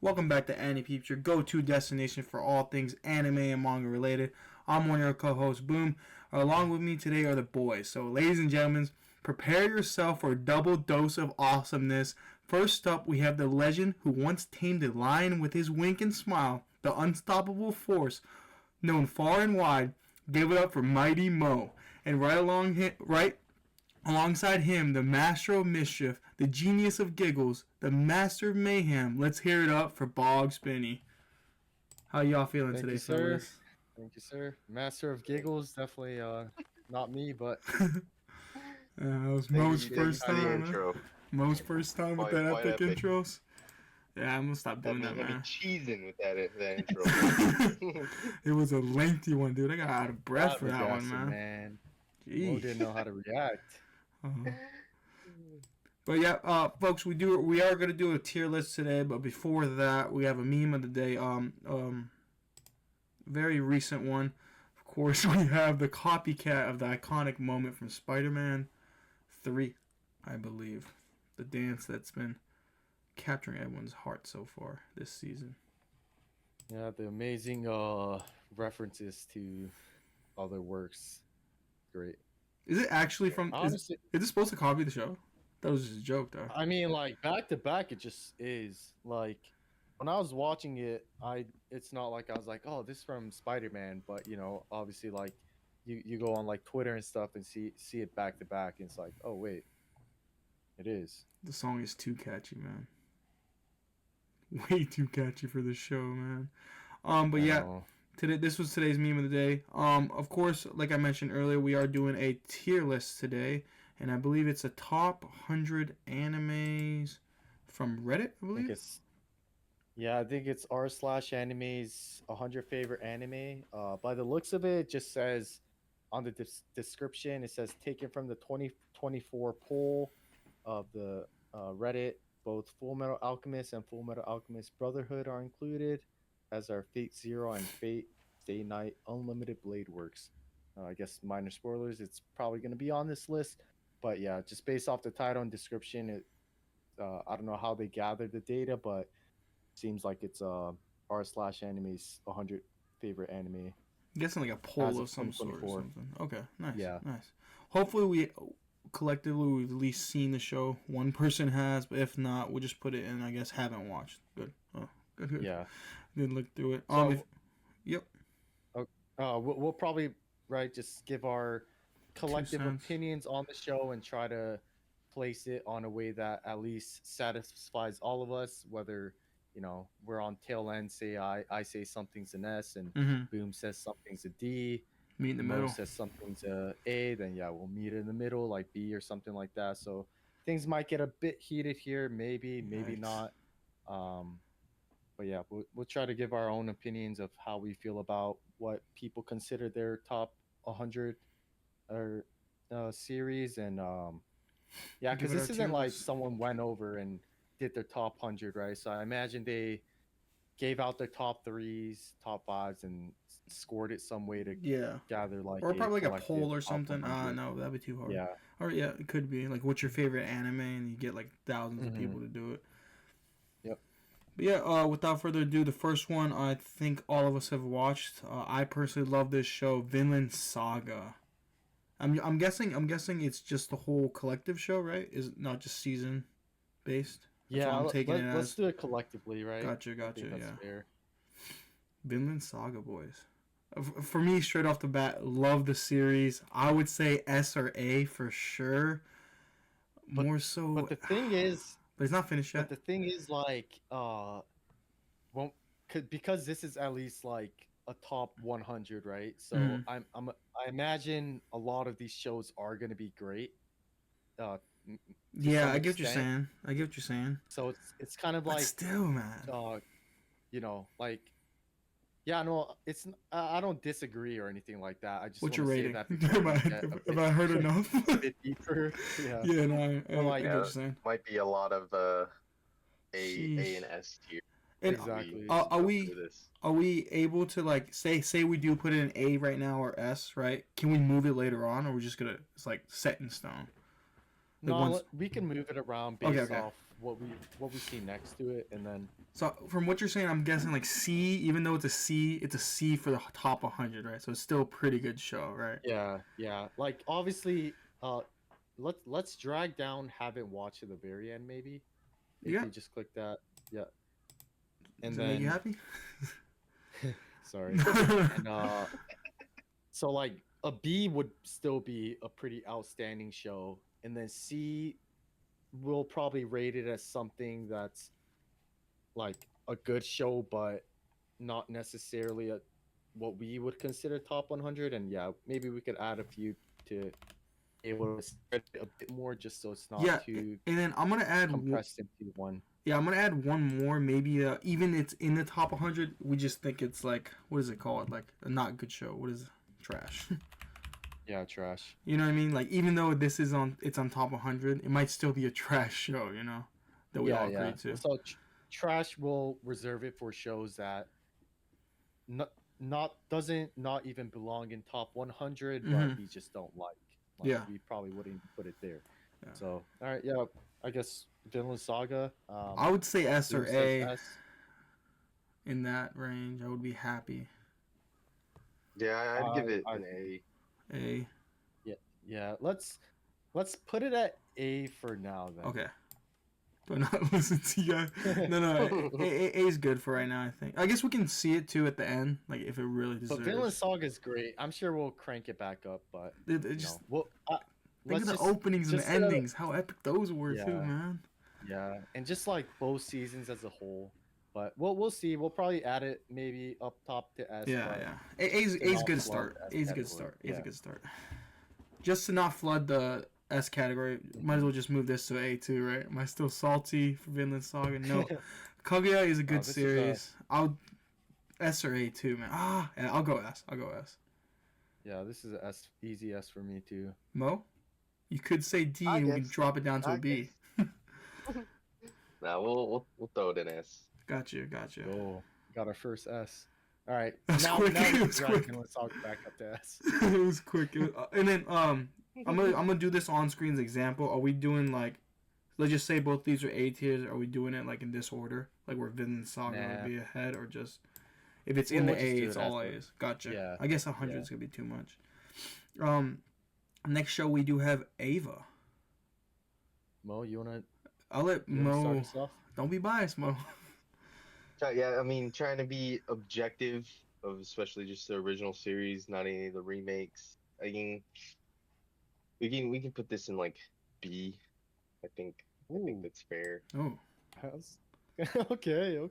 Welcome back to AniPeeps, your go-to destination for all things anime and manga related. I'm one of your co-hosts, Boom. Along with me today are the boys. So, ladies and gentlemen, prepare yourself for a double dose of awesomeness. First up, we have the legend who once tamed a lion with his wink and smile, the unstoppable force, known far and wide. Give it up for Mighty Mo. And right alongside him, the master of mischief, the genius of giggles, the master of mayhem. Let's hear it up for Bog Spinny. How y'all feeling Thank today, you, sir. fellas? Thank you, sir. Master of giggles, definitely not me, but That was Thank Mo's you, thank you first for the time. intro. Mo's first time with that Quite epic epic. intros. Yeah, I'm gonna stop doing that, Had me man. cheesing with that intro. It was a lengthy one, dude. I got out of breath for that one, flabbergasted, man. Mo Jeez. didn't know how to react. But yeah, folks, we are gonna do a tier list today. But before that, we have a meme of the day. Very recent one. Of course, we have the copycat of the iconic moment from Spider-Man 3, I believe. The dance that's been capturing everyone's heart so far this season. Yeah, the amazing references to other works. Great. Is it actually from? Honestly, Is it supposed to copy the show? That was just a joke, though. I mean, like back to back, it just is. Like when I was watching it, it's not like I was like, oh, this is from Spider-Man, but obviously, like you go on like Twitter and stuff and see it back to back, and it's like, oh wait, it is. The song is too catchy, man. Way too catchy for this show, man. But yeah, this was today's meme of the day. Of course, like I mentioned earlier, we are doing a tier list today, and I believe it's a top 100 animes from Reddit. I believe. I think it's r/animes 100 favorite anime. By the looks of it, it just says on the description, it says taken from the 2024 poll of the Reddit. Both Full Metal Alchemist and Full Metal Alchemist Brotherhood are included, as are Fate Zero and Fate Stay Night Unlimited Blade Works. I guess minor spoilers, it's probably going to be on this list. But yeah, just based off the title and description, I don't know how they gathered the data, but it seems like it's r/animes 100 favorite anime. I'm guessing like a poll of some sort or something. Okay, nice. Yeah. Nice. Hopefully we collectively we've at least seen the show. One person has, but if not, we'll just put it in. I guess haven't watched. Good. Oh, good. Yeah. Didn't look through it. So, yep. We'll probably just give our collective opinions on the show and try to place it on a way that at least satisfies all of us. Whether we're on tail end. Say I say something's an S, and Boom says something's a D. Meet in the middle. Says something's a A, then yeah, we'll meet in the middle, like B or something like that. So things might get a bit heated here, maybe not. But yeah, we'll try to give our own opinions of how we feel about what people consider their top 100 or series, and because this isn't like someone went over and did their top 100, right? So I imagine they gave out their top 3s, top 5s, and scored it some way to gather like or probably like a poll or something. No, that'd be too hard. Yeah, or it could be like what's your favorite anime, and you get like thousands of people to do it. Yep. But yeah, without further ado, the first one I think all of us have watched. I personally love this show, Vinland Saga. I'm guessing it's just the whole collective show, right? Is it not just season based? Let's do it collectively, right? Gotcha, yeah. Fair. Vinland Saga, boys. For me, straight off the bat, love the series. I would say S or A for sure. More so. But the thing is, but it's not finished yet. But the thing is, like, because this is at least like a top 100, right? So I imagine a lot of these shows are going to be great. Yeah, I get what you're saying. So it's kind of like still, man. Like, yeah, no, it's I don't disagree or anything like that. I just what's your rating? Have I heard enough? A bit deeper. Yeah. Yeah, no, I get what you're saying. Might be a lot of A and S tier. Exactly. Are we able to like say we do put it in A right now or S, right? Can we move it later on, or we're just gonna it's like set in stone? Like No, once. we can move it around Okay, based okay. off what we see next to it, and then So from what you're saying, I'm guessing like C, even though it's a C for the top 100, right? So it's still a pretty good show, right? yeah. Like obviously, let's drag down haven't watched to the very end maybe. If Yeah. you just click that, yeah, Does and it make you then happy? sorry, and so like a B would still be a pretty outstanding show, and then C will probably rate it as something that's like a good show, but not necessarily a what we would consider top 100. And yeah, maybe we could add a few to be able to spread it a bit more, just so it's not Yeah, too and then I'm gonna add. compressed into one. Yeah, I'm gonna add one more. Maybe even it's in the top 100. We just think it's like what is it called? Like a not good show. What is it? Trash? Yeah, trash. You know what I mean? Like even though it's on top 100, it might still be a trash show. You know, that we all agree to. So trash will reserve it for shows that not not even belong in top 100, but Mhm. we just don't like. Yeah. We probably wouldn't put it there. Yeah. So all right, yeah, I guess Vinland Saga. I would say S or Boom says A S. in that range. I would be happy. Yeah, I'd give it I an A. A. yeah. Let's put it at A for now then. Okay. Do not listen to you guys. No. A is good for right now. I think. I guess we can see it too at the end. Like if it really But deserves. Vinland Saga is great. I'm sure we'll crank it back up, but It just well, think of let's the openings and just the set a- endings. How epic those were too, Yeah. man. Yeah, and just like both seasons as a whole. But we'll see. We'll probably add it maybe up top to S. Yeah, but yeah. just to A's not good flood start. the S A's a good category. start. A's Yeah. a good start. Just to not flood the S category, might as well just move this to A too, right? Am I still salty for Vinland Saga? No. Kaguya is a good this is series. I'll S or A too, man. Yeah, I'll go S. I'll go S. Yeah, this is a S, easy S for me too. Mo, you could say D I and we can guess. drop it down to I a B. Nah, we'll throw it in S. Got you. Oh, got our first S. All right, That's now quick. we It can was drag quick. Vinland Saga back up to S. It was quick. And then I'm gonna do this on screen as example. Are we doing like, let's just say both these are A tiers. Are we doing it like in this order, like where Vinland Saga Nah. would be ahead, or just if it's in We'll the just A, do it's it all as A's. Gotcha. Yeah. I guess 100 is gonna be too much. Next show we do have Ava. Mo, you wanna I'll let start Mo. us off? Don't be biased, Mo. Yeah, I mean, trying to be objective of especially just the original series, not any of the remakes. I mean, we can put this in like B. I think Ooh. that's fair. Oh. S. Okay. I was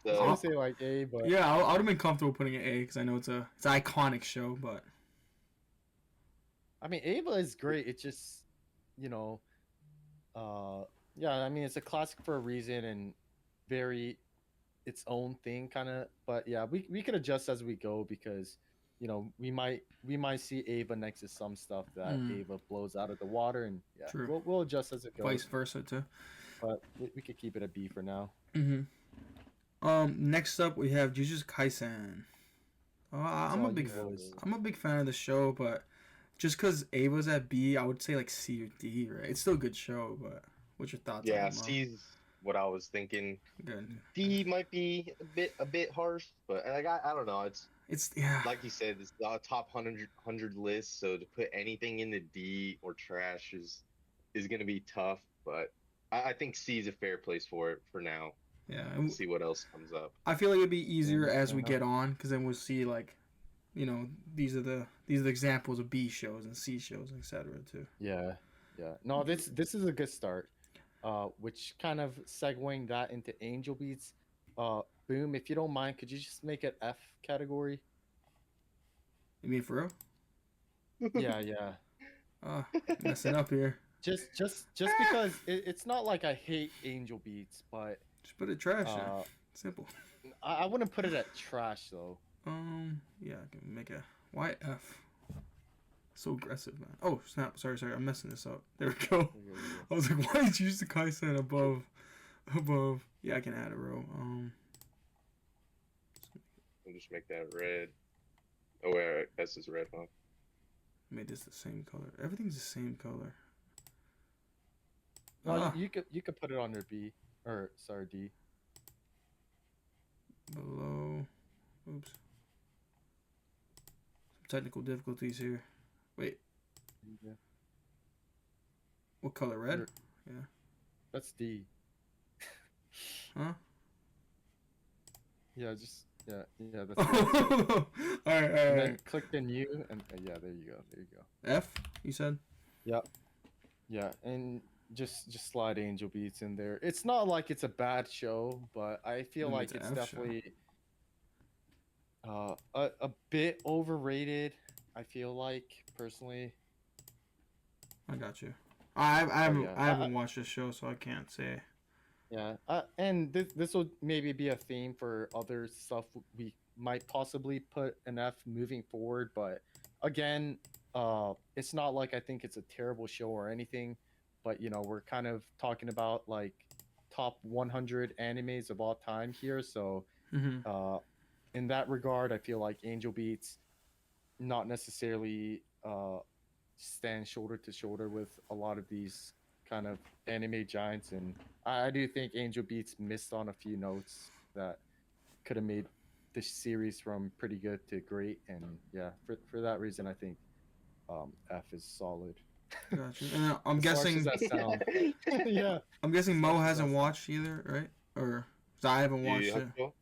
So, gonna say like A, but Yeah, I would have been comfortable putting it A because I know it's an iconic show, but I mean, Ava is great. It just, you know, yeah. I mean, it's a classic for a reason and very its own thing, kind of. But yeah, we could adjust as we go because, you know, we might see Ava next to some stuff that Ava blows out of the water, and yeah, True. we'll adjust as it goes. vice versa too. But we could keep it a B for now. Next up we have Jujutsu Kaisen. I'm all a big you boys. I'm a big fan of the show, but just because Ava's at B, I would say like C or D. Right? It's still a good show, but what's your thoughts? yeah, on it, Mo? C's what I was thinking. Good. D might be a bit harsh, but like I don't know. It's yeah. Like you said, it's the top 100 list, so to put anything in the D or trash is gonna be tough. But I think C is a fair place for it for now. Yeah. We'll see what else comes up. I feel like it'd be easier Yeah, as we fair get on, because then we'll see like, you know, these are the examples of B shows and C shows, etc. too. Yeah. No, this is a good start. Which kind of segueing that into Angel Beats. Boom, if you don't mind, could you just make it F category? You mean for real? Yeah. Messing up here. Just because it's not like I hate Angel Beats, but Just put it trash. Yeah. Simple. I wouldn't put it at trash though. Yeah, I can make a YF. So aggressive, man. Oh snap! Sorry, I'm messing this up. There we go. I was like, why did you use the Kaisen above? Yeah, I can add a row. We'll just make that red. Oh wait, S is red, huh? Made this the same color. Everything's the same color. No, Ah, you could put it under B, or sorry, D. below. Oops. Some technical difficulties here. Wait, Yeah. what color? Red? Or Yeah. that's D. Huh? Yeah, just yeah, that's D. all right, all And right. then click the new, and yeah, there you go, there you go. F, you said? Yeah, yeah, and just slide Angel Beats in there. It's not like it's a bad show, but I feel Maybe like it's an it's F show. definitely a bit overrated. I feel like personally. I got you. Oh yeah, I haven't watched this show, so I can't say. yeah, and this will maybe be a theme for other stuff we might possibly put an F moving forward. But again, it's not like I think it's a terrible show or anything. But you know, we're kind of talking about like top 100 animes of all time here. So Mm-hmm. uh, in that regard, I feel like Angel Beats not necessarily stand shoulder to shoulder with a lot of these kind of anime giants, and I do think Angel Beats missed on a few notes that could have made this series from pretty good to great. And yeah, for that reason, I think F is solid. Got you. And As harsh as that sounds, but yeah, I'm guessing as Mo harsh as that hasn't sounds. watched either, right? Or 'cause I haven't Do you watched have it. to go?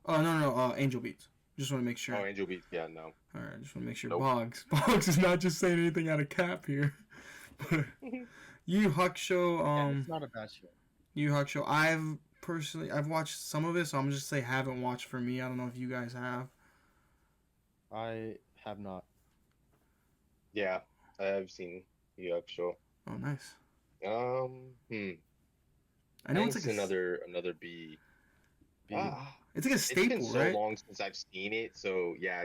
Oh no, no, Angel Beats. Just want to make sure. Oh, Angel Beats. Yeah, no. All right, just want to make sure. Nope. Boggs is not just saying anything out of cap here. But Yu Hakusho, Yeah, it's not a bad show. Yu Hakusho. I've watched some of it, so I'm just say haven't watched for me. I don't know if you guys have. I have not. Yeah, I have seen the show. Oh, nice. Hmm. I I know think it's it's like another B. B. it's like a It's been staple, so right? long since I've seen it, so yeah,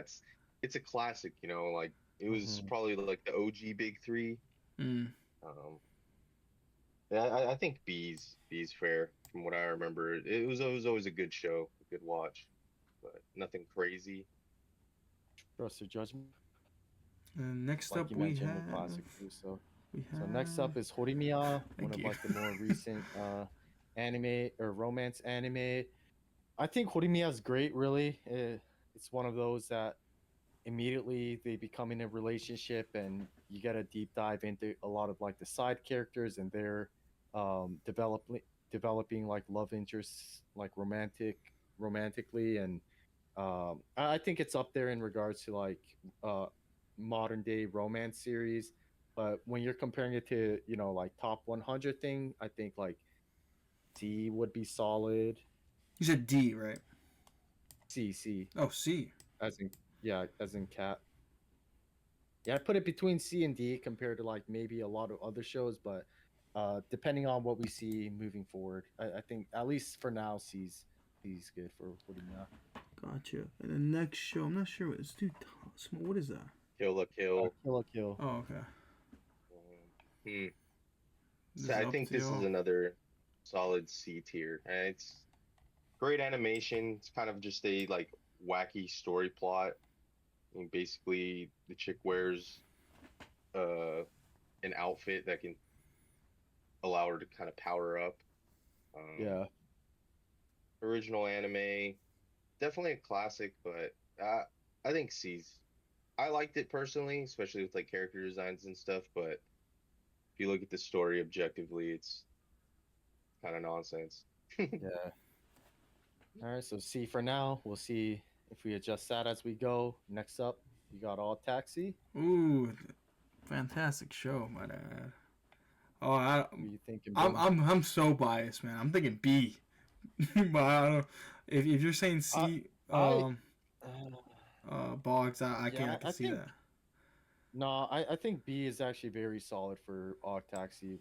it's a classic. You know, like it was Mhm. probably like the OG Big Three. Mm. Um, yeah, I think B's fair from what I remember. It was always a good show, a good watch, but nothing crazy. Trust your judgment. And next Like up you we mentioned, the have classic too. So we so next have. up is Horimiya, one Thank of you. like the more recent anime or romance anime. I think Horimiya is great. Really, it's one of those that immediately they become in a relationship, and you get a deep dive into a lot of like the side characters and their developing like love interests, like romantically, and I think it's up there in regards to like uh, modern day romance series. But when you're comparing it to like top 100 thing, I think like D would be solid. You said D, right? C Oh, C. as in yeah as in cat. Yeah, I put it between C and D compared to like maybe a lot of other shows, but depending on what we see moving forward, I think at least for now, C's good for Horimiya. Gotcha. And the next show, I'm not sure what it's too small. What is that? Kill la Kill. Kill la Kill. Oh, okay. Hmm. This So is I up think to this is y'all. another solid C tier, and it's great animation. It's kind of just a like wacky story plot. I mean, basically, the chick wears uh an outfit that can allow her to kind of power up. Yeah, Original anime, definitely a classic, but I think C's. I liked it personally, especially with like character designs and stuff. But if you look at the story objectively, it's kind of nonsense. yeah. All right, so C for now. We'll see if we adjust that as we go. Next up, you got All Taxi. Ooh, fantastic show, my dad. Oh, What are you thinking, I'm Boom? I'm I'm so biased, man. I'm thinking B, but I don't know. If you're saying I, C, I, Boggs, I yeah, can I see think that. no, I think B is actually very solid for Og Taxi,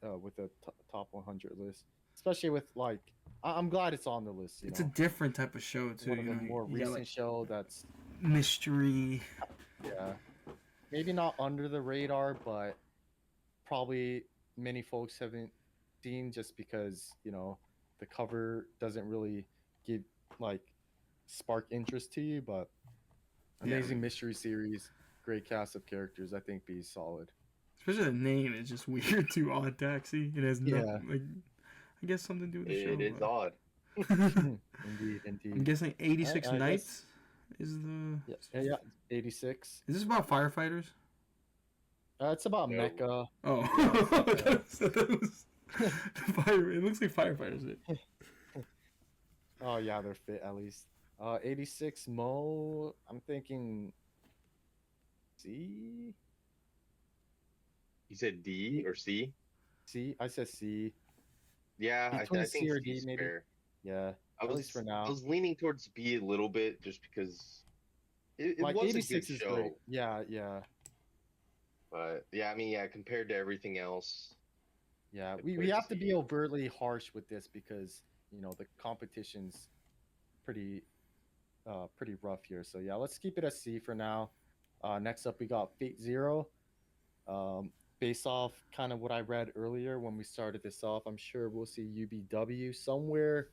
with the top 100 list, especially with like I'm glad it's on the list. It's a different type of show too. One of You the know, more you got like recent show that's mystery. yeah, maybe not under the radar, but probably many folks haven't seen just because the cover doesn't really give like spark interest to you. But Yeah, amazing mystery series, great cast of characters. I think B is solid. Especially the name is just weird too. Odd Taxi. It has no Yeah. like. I guess something to do with the It is show. odd. Indeed, I'm indeed. guessing 86 I guess. Nights is the. Yeah, yeah. 86. Is this about firefighters? It's about No. Mecca. Oh, Yeah, that was the fire. It looks like firefighters. Oh yeah, they're fit at least. 86 Mo. I'm thinking C. You said D or C? C. I said C. Yeah, Between I C think or C D, is maybe. fair. Yeah, I at least for was now. leaning towards B a little bit just because it Like was a good 86 is great. show. Yeah, yeah, But yeah, I mean, yeah, compared to everything else, yeah. I'd We put have to be C. overtly harsh with this because the competition's pretty pretty rough here. So yeah, let's keep it a C for now. Next up, we got Fate Zero. Based off kind of what I read earlier when we started this off, I'm sure we'll see UBW somewhere.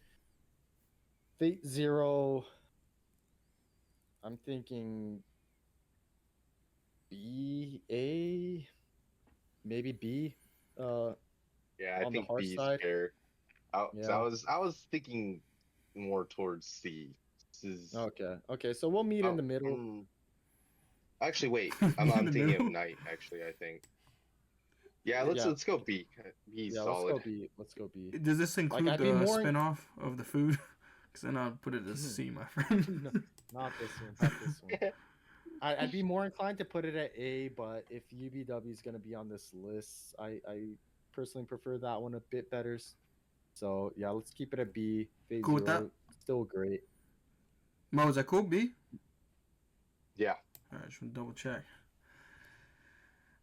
Fate Zero. I'm thinking B, A, maybe B. Yeah, I On the think harsh B is side. fair. Yeah. I was thinking more towards C. This is Okay. Okay. So we'll meet in the middle. actually wait. In I'm the thinking of middle? Night. Actually, I think. Yeah, Yeah. let's go B. B's Yeah. Let's solid. go B. Let's go B. Does this Like include I'd the be more. spin-off of the food? Because then I'll put it as C, my friend. No, not this one. Not this one. I'd be more inclined to put it at A, but if UBW is going to be on this list, I personally prefer that one a bit better. So yeah, let's keep it at B. Phase Cool with that? Zero, still great. Mo, is that cool? B? Yeah. Alright, just want to double check.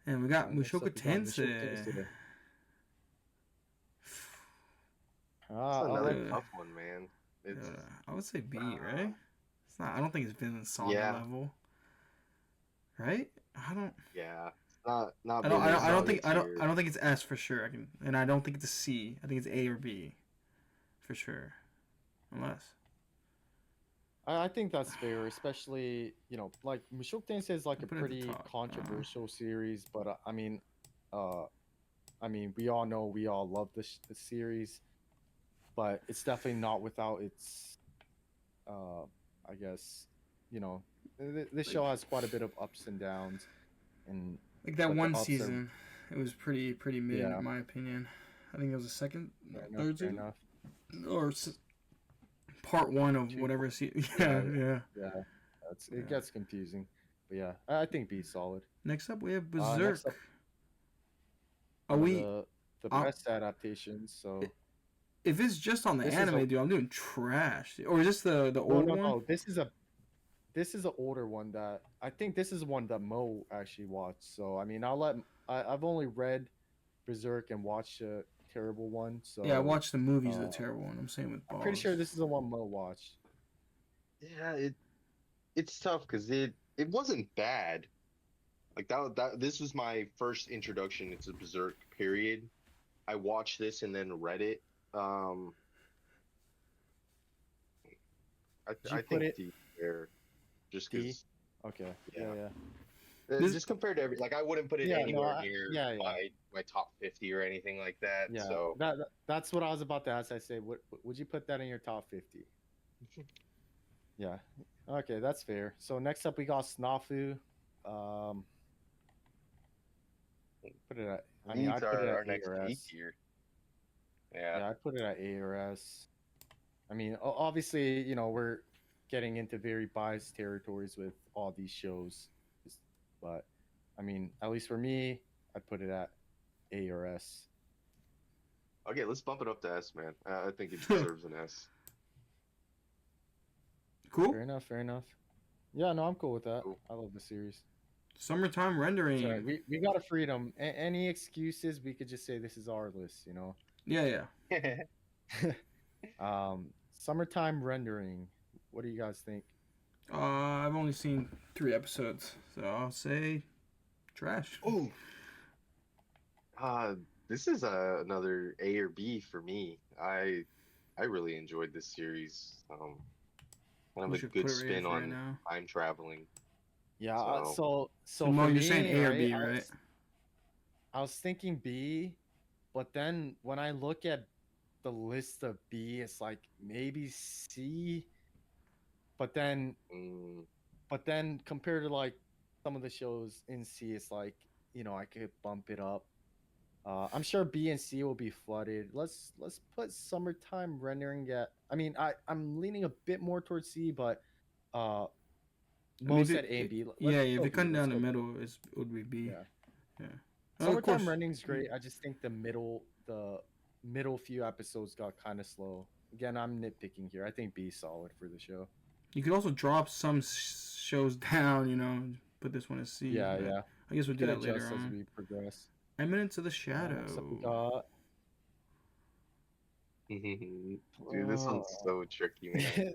And we got Next Mushoku up, we got Mushoku Tensei. Tensei. That's I'll another let, tough one, man. It's I would say B, right? It's not. I don't think it's Vinland Saga Yeah. level, right? I don't. yeah. It's not I don't. Vinland I don't Saga think. tier. I don't think it's S for sure. And I don't think it's a C. I think it's A or B, for sure. Unless. I think that's fair, especially like Mushoku Tensei is like a Put it at the pretty top. controversial series, but I mean, we all know we all love the series, but it's definitely not without its, I guess, this show has quite a bit of ups and downs, and Like that but the one ups are- season, it was pretty mid Yeah. in my opinion. I think it was the second, fair third enough, fair season, enough. or part one of Two. whatever season. Yeah, Yeah. yeah. Yeah, Yeah. it gets confusing, but yeah, I think B is solid. Next up, we have Next Berserk. up, Are one of we? the uh, best adaptations? So. If it's just on the This is anime, a- dude, I'm doing trash. Or is this the No, old no, one? no. This is an older one that I think this is one that Mo actually watched. So I mean, I've only read Berserk and watched a terrible one. So Yeah, I watched the movies. The uh, terrible one. I'm saying with I'm balls. pretty sure this is the one Mo watched. Yeah, it's tough because it wasn't bad. Like that this was my first introduction into Berserk. Period. I watched this and then read it. you I put think it- D there, just D? because Okay. Yeah. Yeah. This- just compared to like I wouldn't put it Yeah, no, anywhere near yeah. my top 50 or anything like that. Yeah. So That's what I was about to ask. I say, would you put that in your top 50? Yeah. Okay, that's fair. So next up we got Snafu. Put it at. I mean, needs I'd put it our at A next or A S. tier. Yeah, Yeah. I'd put it at A or S. I mean, obviously, we're getting into very biased territories with all these shows, but I mean, at least for me, I'd put it at A or S. Okay, let's bump it up to S, man. I think it deserves an S. Cool. Fair enough. Fair enough. Yeah, no, I'm cool with that. Cool. I love the series. Summertime rendering. Sorry, we got a freedom. Any excuses, we could just say this is our list. Yeah, yeah. Summertime rendering. What do you guys think? I've only seen 3 episodes, so I'll say trash. Oh. This is another A or B for me. I really enjoyed this series. Kind We of a should good put it spin right on now. time traveling. Yeah. So- So So Mo, for you're me, saying A or B, I right? was- I was thinking B, but then when I look at the list of B, it's like maybe C. But then, Mm, compared to like some of the shows in C, it's like I could bump it up. I'm sure B and C will be flooded. Let's put summertime rendering at. I mean, I'm leaning a bit more towards C, but uh, I mean, most at A and B. yeah, Let's if go it B. comes Let's down the go B. middle, it would be B. Yeah. Yeah. And of Summertime course, Renting's great. I just think the middle few episodes got kind of slow. Again, I'm nitpicking here. I think B solid for the show. you could also drop some shows down, put this one as C, Yeah, but yeah. I guess We we'll do could that later adjust as on. we progress. Eminence of the Next up, we Shadow. got. dude, this one's so tricky, man.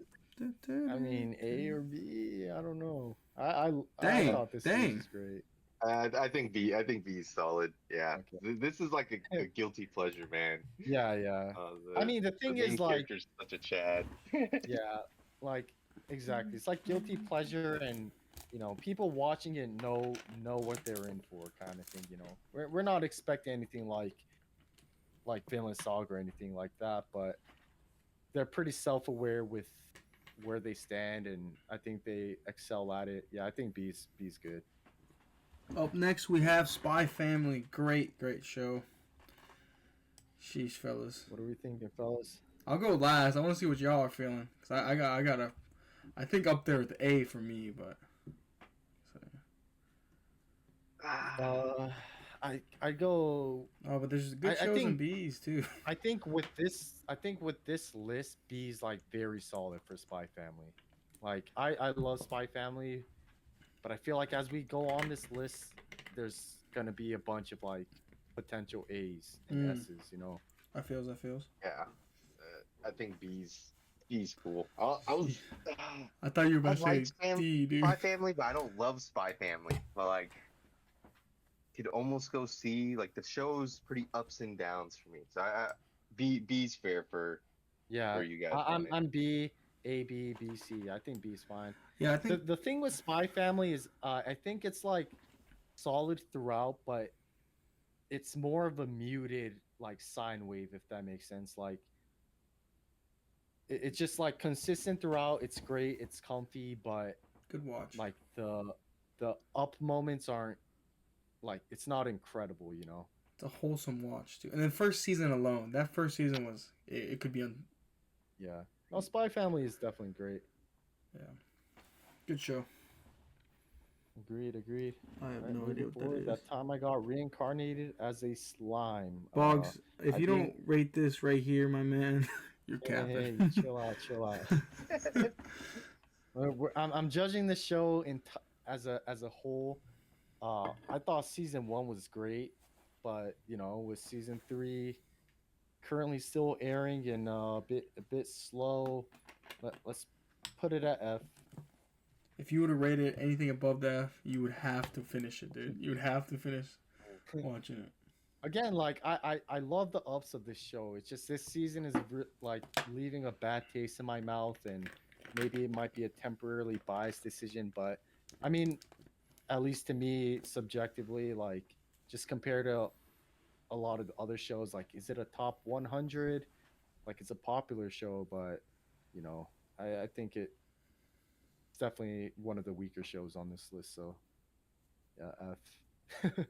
I mean, A or B. I don't know. I Dang, thought this series dang. was great. I think B. I think B is solid. Yeah, Okay. this is like a guilty pleasure, man. Yeah, yeah. I The mean, the the thing main is, like, character's such a Chad. yeah, like exactly. It's like guilty pleasure, and people watching it know what they're in for, kind of thing. We're not expecting anything like Vinland Saga or anything like that, but they're pretty self-aware with where they stand, and I think they excel at it. Yeah, I think B's good. Up next, we have Spy Family. Great, great show. Sheesh, fellas. What are we thinking, fellas? I'll go last. I want to see what y'all are feeling. Cause I got a, I think up there with the A for me, but. So. I go. Oh, but there's good I shows think and B's too. I think with this list, B's like very solid for Spy Family. Like I love Spy Family, but I feel like as we go on this list, there's gonna be a bunch of like potential A's and S's. I feels. Yeah, I think B's cool. I was. I thought you were I about to like say D, dude. Spy Family, but I don't love Spy Family. But like, could almost go C. Like the show's pretty ups and downs for me. So B's fair for Yeah, you guys. I'm B, A, B, B, C. I think B's fine. Yeah, I think The thing with Spy Family is I think it's like solid throughout, but it's more of a muted like sine wave, if that makes sense. Like it's just like consistent throughout. It's great, it's comfy, but good watch. like the up moments aren't like it's not incredible. It's a wholesome watch too. And then first season alone, that first season was it could be on. Yeah, no, Spy Family is definitely great. Yeah, good show. Agreed. I have Alright, no idea moving what forward, that is. that time I got reincarnated as a slime. Boggs, if I you think- don't rate this right here, my man, you're Hey, capping. chill out. I'm judging the show as a whole. I thought season 1 was great, but with season 3 currently still airing and a bit slow, let's put it at F. If you would have rated anything above that, you would have to finish it, dude. You would have to finish watching it. Again, like I love the ups of this show. It's just this season is like leaving a bad taste in my mouth, and maybe it might be a temporarily biased decision, but I mean, at least to me, subjectively, like just compared to a lot of the other shows, like is it a top 100? Like it's a popular show, but I think it's definitely one of the weaker shows on this list. So yeah, F.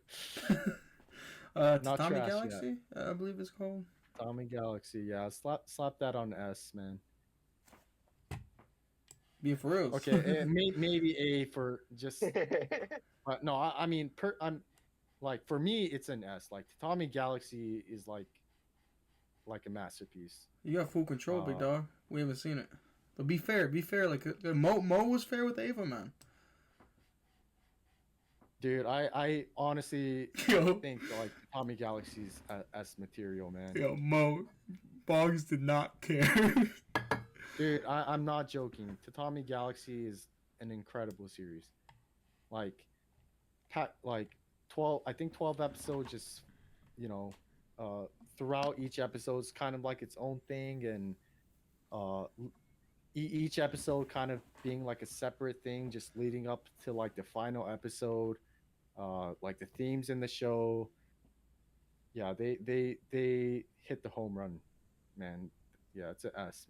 Not Tommy trash, Galaxy, I believe it's called. Tommy Galaxy, yeah. Slap that on S, man. Being for real. Okay, maybe A for just. No, I mean, I'm like for me, it's an S. Like Tommy Galaxy is like a masterpiece. You got full control, big dog. We haven't seen it. But be fair. Like Mo was fair with Ava, man. Dude, I honestly think like Tommy Galaxy's S material, man. Yo, Mo, Boggs did not care. Dude, I'm not joking. Tatami Galaxy is an incredible series. Like 12, I think 12 episodes, just throughout each episode is kind of like its own thing, and each episode kind of being like a separate thing, just leading up to like the final episode. Like the themes in the show, yeah, they hit the home run, man. Yeah, it's a S.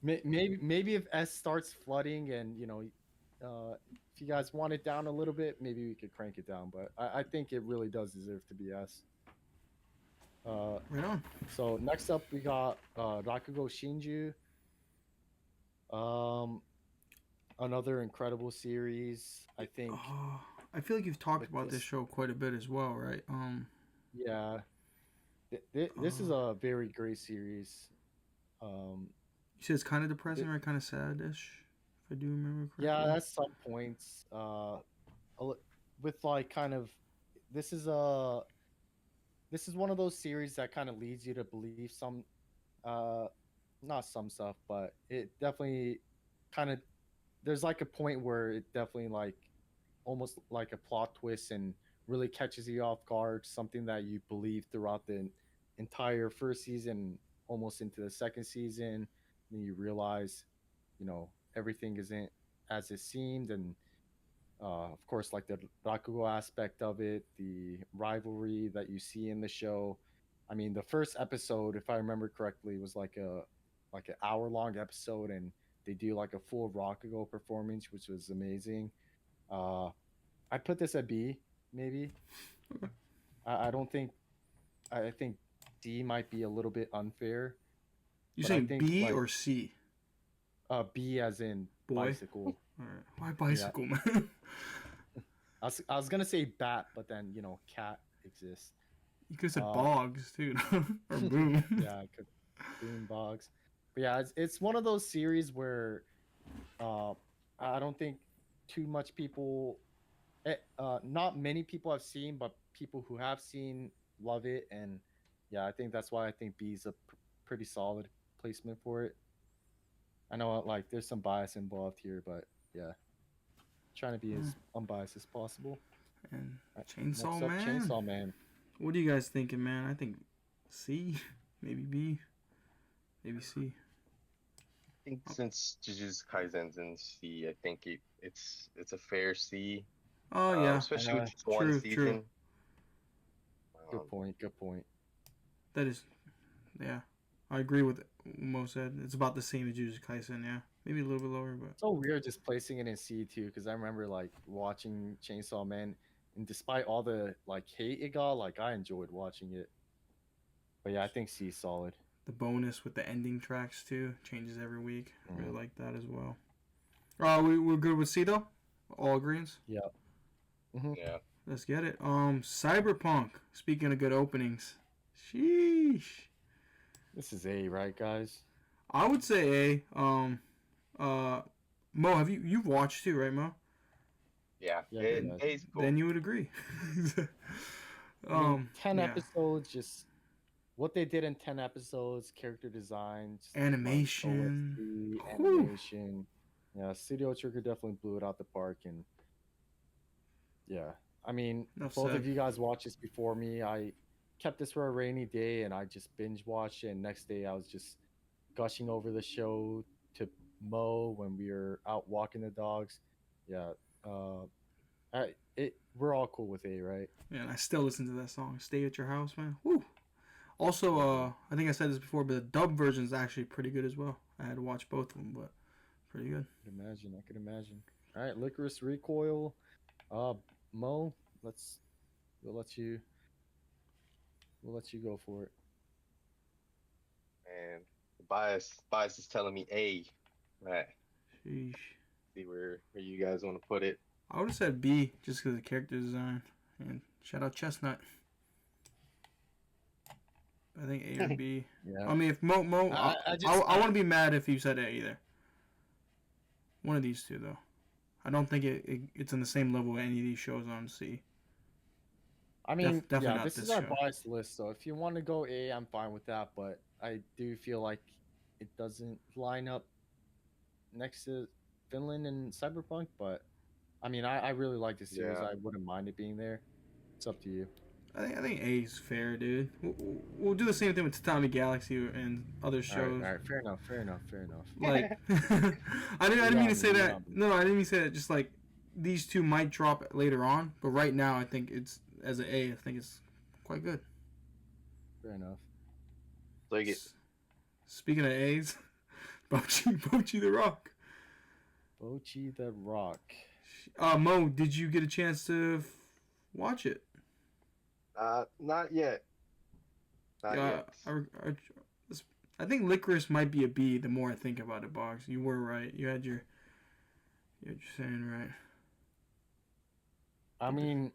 Maybe if S starts flooding and if you guys want it down a little bit, maybe we could crank it down. But I think it really does deserve to be S. Uh, Right on. so next up we got Rakugo Shinju. Um, another incredible series. I think I feel like you've talked with about this this, show quite a bit as well, right? yeah, this is Uh, a very great series. Um, you said it's kind of depressing, it, right? Kind of sad-ish, if I do remember yeah, correctly. at some points, with like kind of this is a this is one of those series that kind of leads you to believe some uh not some stuff, but it definitely kind of there's like a point where it definitely like almost like a plot twist and really catches you off guard, something that you believe throughout the entire first season, almost into the second season. Then you realize, everything isn't as it seemed, and of course, like the Rakugo aspect of it, the rivalry that you see in the show. I mean, the first episode, if I remember correctly, was like an hour long episode, and they do like a full Rakugo performance, which was amazing. Uh, I put this at B, maybe. I don't think I think D might be a little bit unfair, You but I saying think B like or C? B as in Boy. bicycle. All right. Why Yeah, bicycle, man? I was gonna say bat, but then cat exists. You could have said Uh, Boggs too, or Boom. yeah, I could boom bogs. But yeah, it's one of those series where uh, I don't think too much people, not many people have seen, but people who have seen love it, and yeah, I think that's why I think B is a pretty solid placement for it. I know like there's some bias involved here, but yeah, trying to be Yeah. as unbiased as possible. And All right, Chainsaw next up, Man. Chainsaw Man. What are you guys thinking, man? I think C, maybe B, maybe C. I think since Jujutsu Kaisen's in C, I think it's a fair C, Oh yeah, especially with just one true, true. season. Good point. Good point. That is, yeah. I agree with what Mo said. It's about the same as Jujutsu Kaisen, yeah. Maybe a little bit lower, but So weird just placing it in C too, because I remember like watching Chainsaw Man, and despite all the like hate it got, like I enjoyed watching it. But yeah, I think C is solid. the bonus with the ending tracks too changes every week. I really Mhm. like that as well. We're good with C though. All agreements. Yeah. Hmm. Yeah. Let's get it. Cyberpunk. Speaking of good openings, sheesh. This is A, right, guys? I would say A. Uh, Mo, you've watched too, right, Mo? Yeah. Yeah, It, yeah. A's cool. Then you would agree. I mean, 10 yeah. episodes, just what they did in 10 episodes, character design, just Animation. OST, Whew. animation. Yeah, Studio Trigger definitely blew it out the park. And yeah, I mean, Enough both said. of you guys watched this before me. I kept this for a rainy day and I just binge watched it. And next day, I was just gushing over the show to Mo when we were out walking the dogs. Yeah, we're all cool with A, right? Man, I still listen to that song. Stay at your house, man. Woo. Also, I think I said this before, but the dub version is actually pretty good as well. I had to watch both of them, but pretty good. I could imagine. All right, Licorice Recoil. Mo, let's we'll let you we'll let you go for it. And the bias is telling me A. Right. Sheesh. See where you guys want to put it. I would have said B just because of the character design. And shout out Chestnut. I think A or B. Yeah. I mean, if Mo, I want to be mad if you said A either. One of these two, though. I don't think it's in the same level as any of these shows on C. I mean, definitely yeah, not this this is our show. biased list. So if you want to go A, I'm fine with that. But I do feel like it doesn't line up next to Finland and Cyberpunk. But I mean, I really like this series. Yeah. I wouldn't mind it being there. It's up to you. I think A is fair, dude. We'll do the same thing with Tatami Galaxy and other shows. All right, fair enough. Like, I didn't mean to say that. No, I didn't mean to say that. Just like these two might drop later on, but right now I think it's as an A. I think it's quite good. Fair enough. Like it. Speaking of A's, Bocchi the Rock. Bochi the Rock. Mo, did you get a chance to watch it? Not yet. Not Yeah, yet. I think Licorice might be a B. The more I think about it, Box, you were right. You had your saying right. I mean,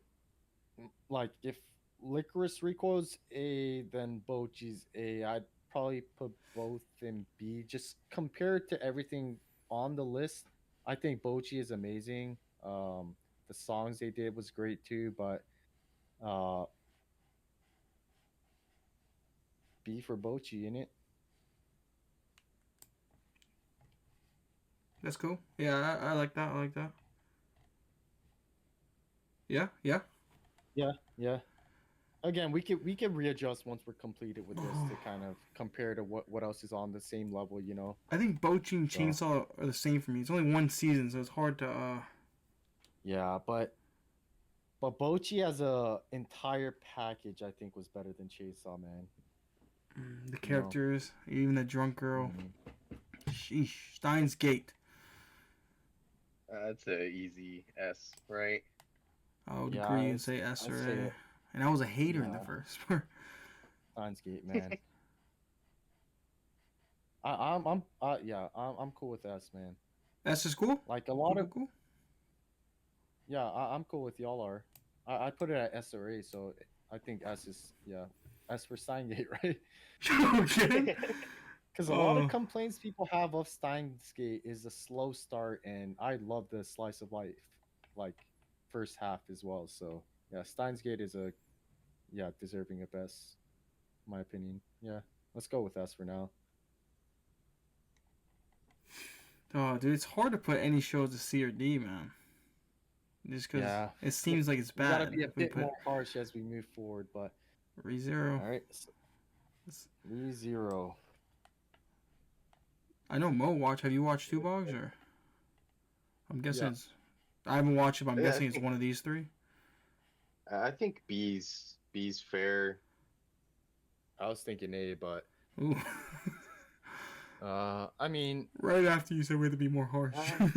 like if Licorice Recoil's A, then Bochi's A. I'd probably put both in B. Just compared to everything on the list, I think Bochi is amazing. The songs they did was great too, but uh, B for Bochi in it. That's cool. Yeah, I like that. I like that. Yeah, yeah. Yeah, yeah. Again, we can readjust once we're completed with this to kind of compare to what else is on the same level, you know. I think Bocchi and So Chainsaw are the same for me. It's only one season, so it's hard to. yeah, but Bochi as a entire package, I think was better than Chainsaw Man. The You know. characters, even the drunk girl. Mhm. Sheesh. Steins Gate. That's a easy S, right? I would Yeah, agree and say S I'd or say A. it. And I was a hater in the Yeah, first part. Steins Gate, man. Yeah, I'm cool with S, man. S is cool? Like a Cool, lot cool, of cool. yeah, I'm cool with y'all are. I put it at S or A, so I think S is yeah, S for Steins Gate, right? Okay. Because a lot of Oh, complaints people have of Steins Gate is a slow start, and I love the slice of life, like first half as well. So yeah, Steins Gate is a yeah deserving of S, in my opinion. Yeah, let's go with S for now. oh, dude, it's hard to put any shows to C or D, man. Just because Yeah, it seems like it's we got to bad be a if we bit put more harsh as we move forward. But ReZero. all right, so ReZero. I know Mo watch. Have you watched Two Bogs or? I'm guessing Yeah, it's. I haven't watched it, but I'm Yeah, I guessing it's think one of these three. I think B's fair. I was thinking A, but Ooh. I mean, Right after you said we had to be more harsh. Uh,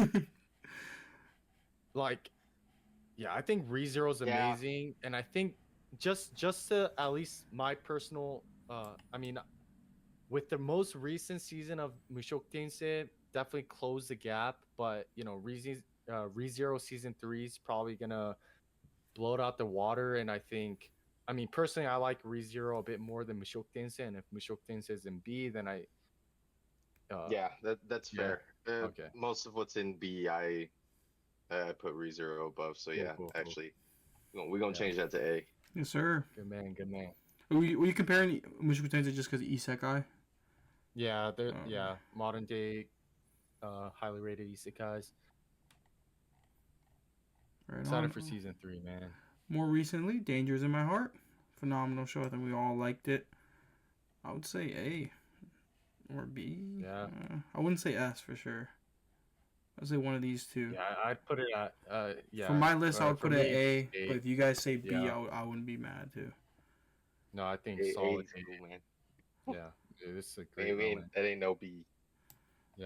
like yeah, I think ReZero is yeah, amazing, and I think just to at least my personal, I mean, with the most recent season of Mushoku Tensei, definitely closed the gap. But you know, ReZero season 3 is probably gonna blow it out the water, and I think. I mean, personally, I like ReZero a bit more than Mushoku Tensei, and if Mushoku Tensei is in B, then uh, yeah, that's yeah, fair. okay, Most of what's in B, I put ReZero above. So cool, yeah, cool, cool, actually, we're gonna yeah, change that to A. Yes, sir. good man, good man. Were you comparing Mushoku Tensei just because Isekai? Yeah, they're Uh, yeah, modern day highly rated isekais. right Excited on. for season 3, man. More recently, Dangers in My Heart. Phenomenal show. I think we all liked it. I would say A or B. Yeah. I wouldn't say S for sure. I'd say one of these two. Yeah, I'd put it at For yeah, my list, I would for put me it it's A. But A. if you guys say B, Yeah. I wouldn't be mad too. No, I think A solid is A. cool, man. Yeah. Dude, this is a We, great we ain't, moment. that ain't no B.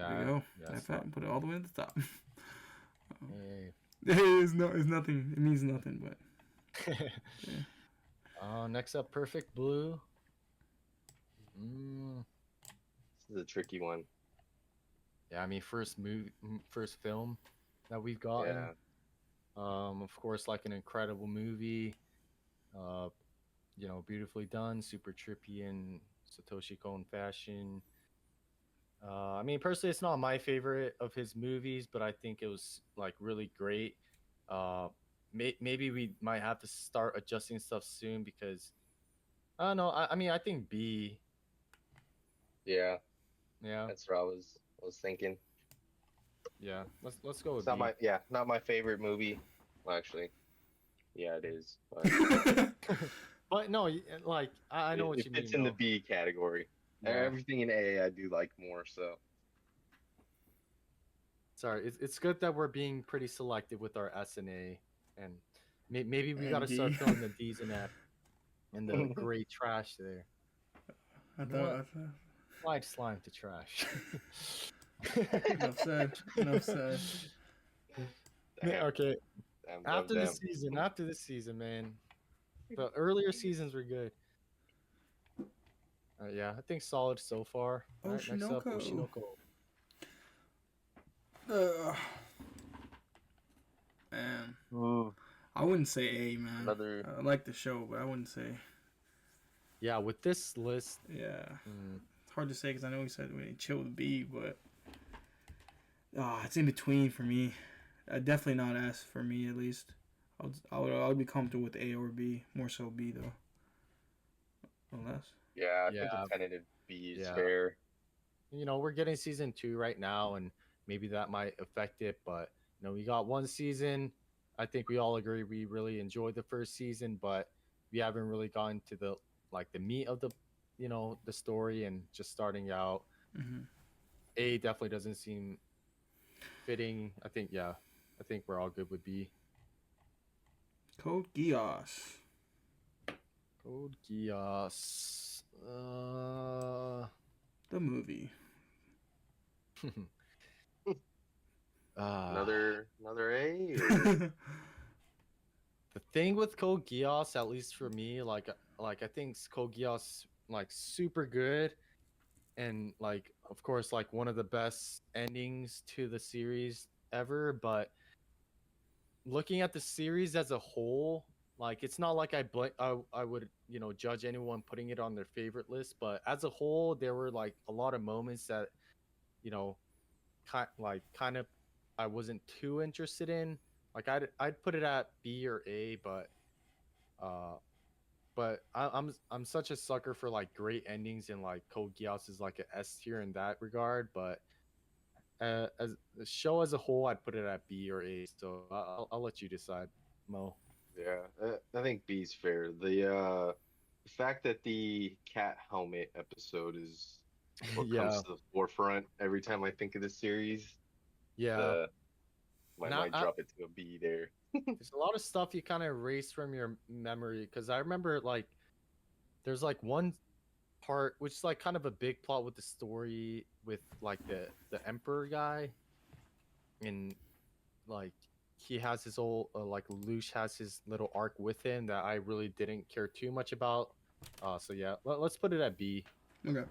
There we Yeah. go. Yeah, That fat, put it all the way at the top. Hey. It is no, it's nothing. It means nothing, but yeah. Next up, Perfect Blue. Mm, This is a tricky one. yeah, I mean first film that we've gotten. Yeah, Of course, like an incredible movie. Uh, you know, beautifully done, super trippy in Satoshi Kon fashion. I mean, personally, it's not my favorite of his movies, but I think it was like really great. Uh, maybe we might have to start adjusting stuff soon because I don't know. I mean, I think B. yeah, Yeah, that's what I was thinking. yeah. Let's go It's with not B. not my favorite movie. Well, actually, yeah, it is. But But no, like I know what it you fits mean in the though. B category. Yeah. Everything in A I do like more. So Sorry, it's good that we're being pretty selective with our S and A, and maybe we got And to D. start throwing the D's and F. and the gray trash there. I You know what? thought. Slide slime to trash. Enough said. Enough said. Man, Damn, okay, damn, damn. after this season, man, the earlier seasons were good. Yeah, I think solid so far. All right, next up, Oshinoko. Oshinoko. Uh, man, Ooh, I wouldn't say A, man. another. I like the show, but I wouldn't say. Yeah, with this list, Yeah, mm, it's hard to say because I know we said we chill with B, but it's in between for me. Definitely not S for me at least. I would be comfortable with A or B. More so B though. Unless. Yeah, I think yeah, a tentative B is yeah. fair. We're getting season 2 right now, and maybe that might affect it. But we got one season. I think we all agree we really enjoyed the first season, but we haven't really gotten to the meat of the story and just starting out. Mm-hmm. A definitely doesn't seem fitting. I think we're all good with B. Code Geass. Code Geass. The movie. Another A. The thing with Code Geass, at least for me, like I think Code Geass like super good, and like of course like one of the best endings to the series ever. But looking at the series as a whole, like it's not like I would judge anyone putting it on their favorite list, but as a whole, there were like a lot of moments that you know kind of I wasn't too interested in. Like I'd put it at B or A, uh, I'm such a sucker for like great endings, and like Code Geass is like a S tier in that regard. But as the show as a whole, I'd put it at B or A. So I'll let you decide, Mo. Yeah, I think B is fair. The fact that the cat helmet episode is what comes Yeah, to the forefront every time I think of the series, yeah. the Now might drop it to a B there. there's a lot of stuff you kind of erase from your memory, because I remember like there's like one part which is like kind of a big plot with the story with like the emperor guy, and like he has his old like Lush has his little arc with him that I really didn't care too much about. So yeah, let's put it at B. Okay.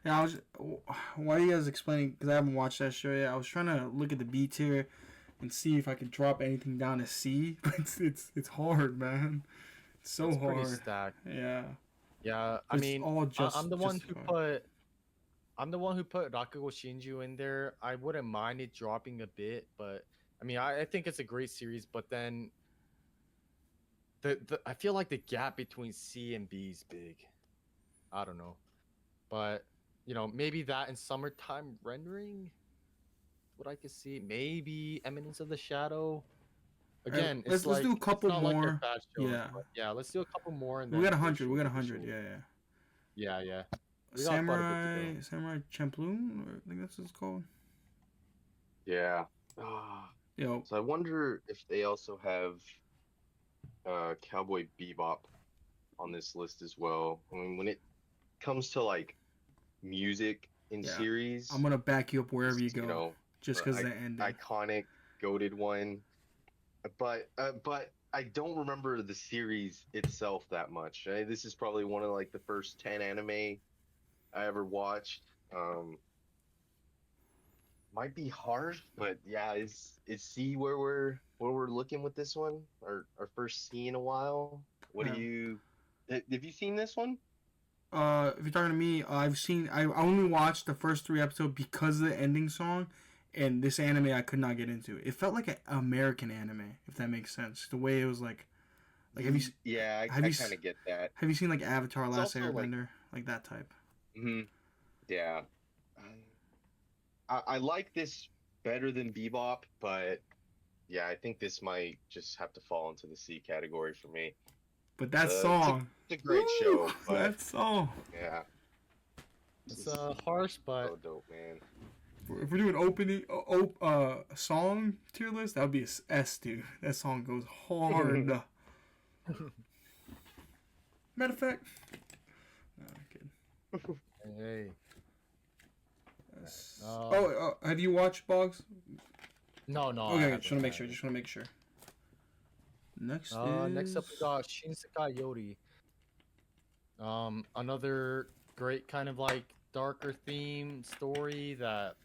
Yeah, while you guys explaining, because I haven't watched that show yet, I was trying to look at the B tier and see if I could drop anything down to C, but it's hard, man. It's so It's pretty hard. stacked. Yeah. Yeah, I It's mean, all just. I'm the one who justified. I'm the one who put Rakugo Shinju in there. I wouldn't mind it dropping a bit, but I mean, I think it's a great series. But then I feel like the gap between C and B is big. I don't know, but maybe that in summertime rendering, what I could see, maybe Eminence of the Shadow. Alright, Again, it's let's like do a it's couple not like they're more. bad shows, Yeah. but yeah, let's do a couple more and We got then 100. We got we'll 100. shoot. Yeah, yeah. Yeah. We got quite a bit to go. Samurai Champloo, or I think that's what it's called. Yeah. Ah, Yo, so I wonder if they also have Cowboy Bebop on this list as well. I mean, when it comes to like music in yeah. series, I'm gonna back you up wherever you just, go, just because the ending. iconic, goated one. But I don't remember the series itself that much. This is probably one of like the first 10 anime I ever watched. Might be harsh, but yeah, is C where we're looking with this one? Our first C in a while. What do Yeah. you have you seen this one? If you're talking to me, I only watched the first 3 episodes because of the ending song, and this anime I could not get into. It felt like an American anime, if that makes sense. The way it was like have you Yeah, I have you kind of get that. have you seen like Avatar: It's Last also like, Airbender, like that type? yeah. I like this better than Bebop, but yeah, I think this might just have to fall into the C category for me. But that song, it's a great show, but that song. yeah, It's harsh, but so dope, man. If we're doing song tier list, that would be a S, dude. That song goes hard. Matter of fact, no, I'm kidding. Hey. Have you watched Boggs? No, I Okay, haven't. just want to I make sure. haven't. Just want to make sure. Next Next up we is. got Shinsekai Yori. Another great kind of like darker theme story that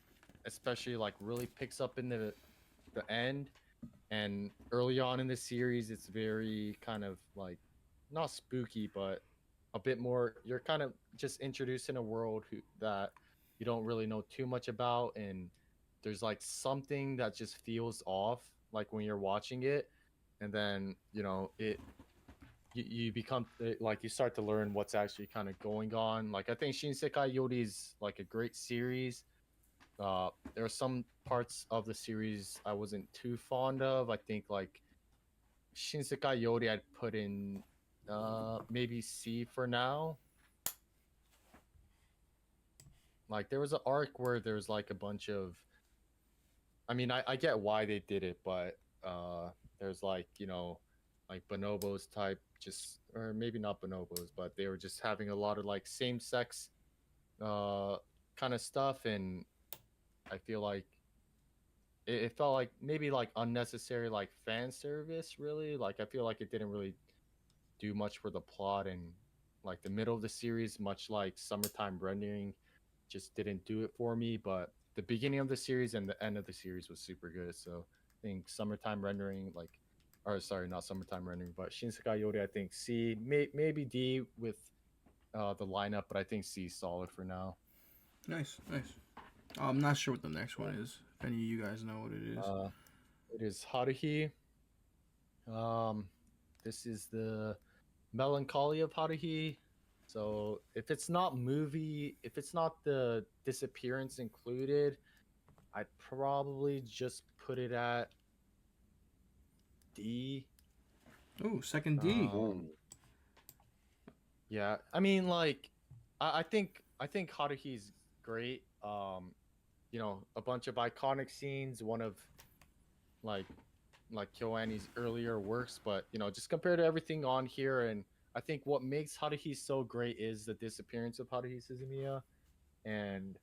especially like really picks up in the end and early on in the series it's very kind of like not spooky but a bit more you're kind of just introduced in a world that you don't really know too much about and there's like something that just feels off like when you're watching it and then you become like you start to learn what's actually kind of going on. Like I think Shinsekai Yori is like a great series. There are some parts of the series I wasn't too fond of. I think like Shinsekai Yori I'd put in maybe C for now. Like there was an arc where there's like a bunch of I mean I get why they did it, but there's like, like bonobos type just or maybe not bonobos, but they were just having a lot of like same sex uh kind of stuff and I feel like it felt like maybe like unnecessary like fan service really like I feel like it didn't really do much for the plot and like the middle of the series much like summertime rendering just didn't do it for me but the beginning of the series and the end of the series was super good so I think summertime rendering like or sorry not summertime rendering but Shinsekai Yori I think C maybe D with the lineup but I think C is solid for now. Nice, nice. I'm not sure what the next one is. If any of you guys know what it is. It is Haruhi. Um, this is the melancholy of Haruhi. So if it's not the disappearance included, I'd probably just put it at D. Oh, second D. Um, yeah, I mean, like, I think Haruhi's great. A bunch of iconic scenes. One of like KyoAni's earlier works, but just compared to everything on here, and I think what makes Haruhi so great is the disappearance of Haruhi Suzumiya and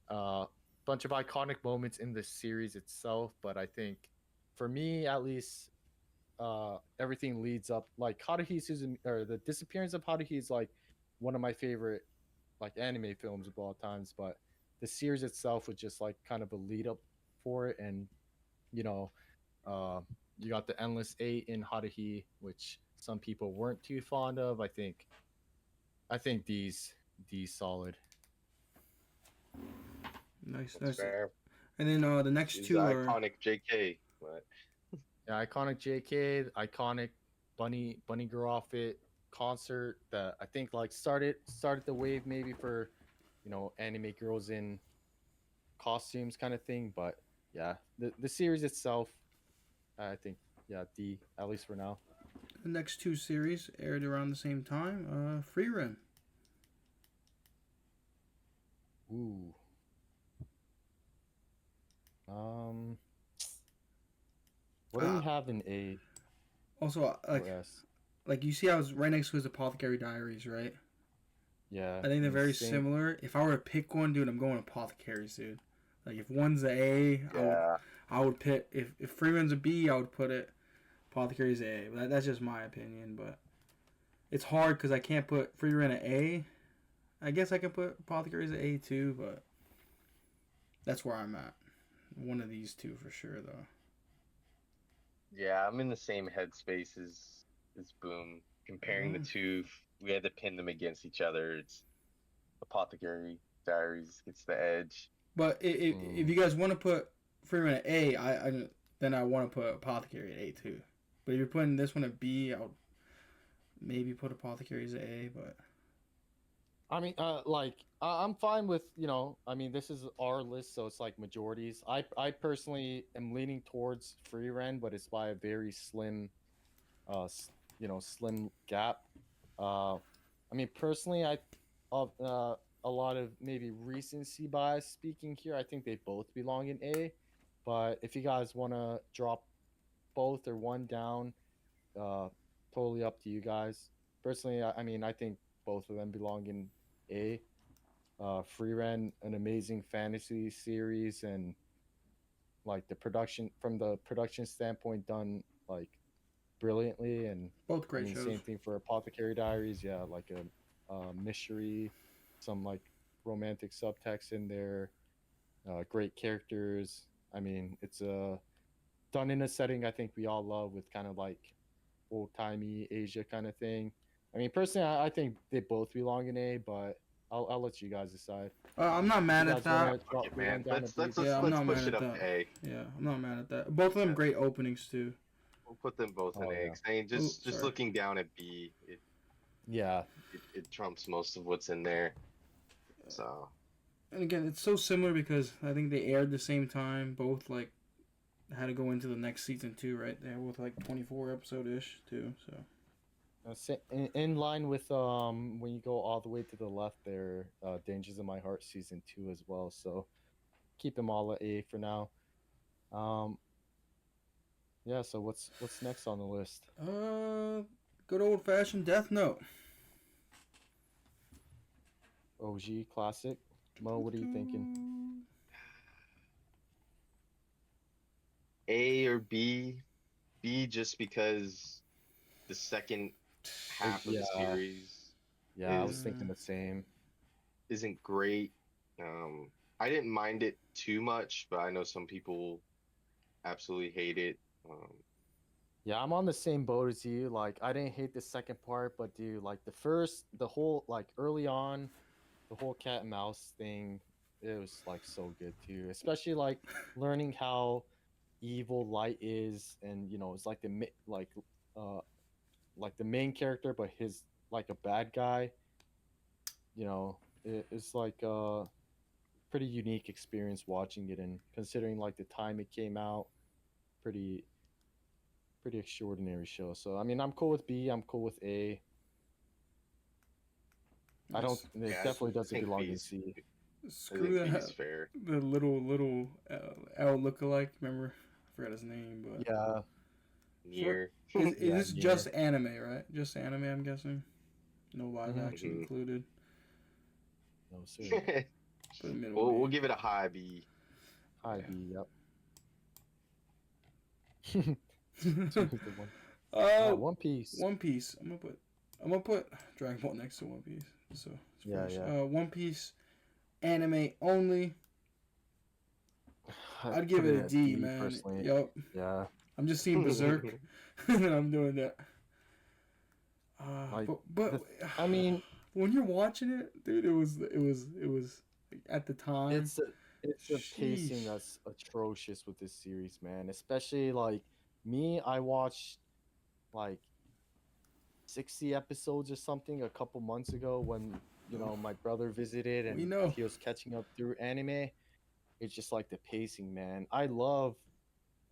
a bunch of iconic moments in the series itself. But I think for me, at least, everything leads up like Haruhi Suzumiya or the disappearance of Haruhi is like one of my favorite like anime films of all times. But the series itself was just like kind of a lead up for it, and you know uh, you got the Endless Eight in Haruhi, which some people weren't too fond of. I think these solid. Nice, That's nice. fair. And then the next Is two are. iconic JK, but Yeah, iconic JK, iconic bunny girl outfit concert that I think like started the wave maybe for anime girls in costumes kind of thing. But yeah, the series itself, I think yeah D at least for now. The next two series aired around the same time. Free Run. Ooh. Um, what do we Ah, have in A also, or like, S? like you see, I was right next to his Apothecary Diaries, right? Yeah, I think they're and very same. similar. If I were to pick one, dude, I'm going Apothecaries, dude. Like if one's a A, yeah, I would pick if Free Run's a B, I would put it Apothecaries A. But that's just my opinion. But it's hard because I can't put Free Run at A. I guess I can put Apothecaries at A too, but that's where I'm at. One of these two for sure, though. yeah. I'm in the same headspace as Boom. Comparing the Uh, two, we had to pin them against each other. It's Apothecary Diaries gets the edge. But if Mm. you guys want to put Freeman at A, then I want to put Apothecary at A too. But if you're putting this one at B, I'll maybe put Apothecaries at A. But I mean, I'm fine with I mean, this is our list, so it's like majorities. I personally am leaning towards Free Ren, but it's by a very slim, slim gap. Uh, I mean, personally, of a lot of maybe recency bias speaking here, I think they both belong in A. But if you guys want to drop both or one down, uh, totally up to you guys. personally, I mean, I think both of them belong in A. Free Ren, an amazing fantasy series, and like the production from the production standpoint done like brilliantly. And Both I great mean, shows. same thing for Apothecary Diaries. Yeah, like a mystery, some like romantic subtext in there. Great characters. I mean, it's done in a setting I think we all love with kind of like old timey Asia kind of thing. I mean, personally, I think they both belong in A, but I'll let you guys decide. I'm not You mad at guys want that. to Fuck drop it, your one man. down to B? Yeah, I'm Let's not mad push it at up that. to A. Yeah, I'm not mad at that. Both of them great openings too. We'll put them both in Oh A. yeah, 'Cause, I mean, Oh, just sorry. looking down at B, yeah. it trumps most of what's in there. So And again, it's so similar because I think they aired the same time. Both like had to go into the next season too, right? They were like 24 episode ish too. So In line with when you go all the way to the left there, Dangers in My Heart season 2 as well. So keep them all at A for now. Um, yeah. So what's next on the list? good old fashioned Death Note. OG classic. Mo, what are you thinking? A or B? B just because the second half of the Yeah, series yeah. I was is thinking the same. isn't great. I didn't mind it too much, but I know some people absolutely hate it. Yeah, I'm on the same boat as you. Like, I didn't hate the second part, but dude, like the whole like early on, the whole cat and mouse thing, it was like so good too. Especially like learning how evil Light is, and it's like uh like the main character, but his like a bad guy. It's like a pretty unique experience watching it, and considering like the time it came out, pretty pretty extraordinary show. So I mean, I'm cool with B. I'm cool with A. I don't. Just It yeah, definitely I doesn't think belong in B's. C. I screw think B's that. fair. The little L lookalike. Remember, I forgot his name, but Yeah, for Near. is yeah, this near. just anime, right? Just anime, I'm guessing. No live Hmm. action Mhm. included. No sir. Put a middle we'll B. give it a high B. High Yeah. B. Yep. Two is the one. uh, One Piece. One Piece. I'm gonna put Dragon Ball next to One Piece. So it's Yeah, first. yeah. One Piece anime only. I I'd give put it it a at D, D man. personally. Yup. Yeah, I'm just seeing Berserk, and I'm doing that. like But the. I mean, when you're watching it, dude, it was like, at the time. it's a it's a pacing Sheesh. that's atrocious with this series, man. Especially like me, I watched like 60 episodes or something a couple months ago when Oh, my brother visited we and know. he was catching up through anime. It's just like the pacing, man. I love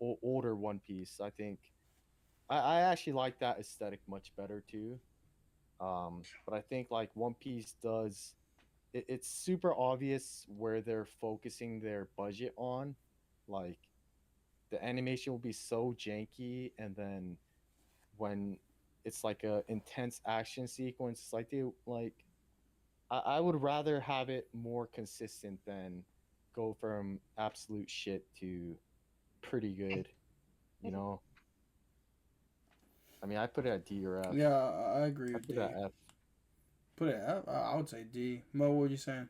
older One Piece. I think I actually like that aesthetic much better too. But I think like One Piece does it's super obvious where they're focusing their budget on. Like the animation will be so janky, and then when it's like a intense action sequence, it's like they like I would rather have it more consistent than go from absolute shit to pretty good. You know, I mean, I put it at D or F. Yeah, I agree I with put it D. at F. Put it. I would say D. Mo, what are you saying?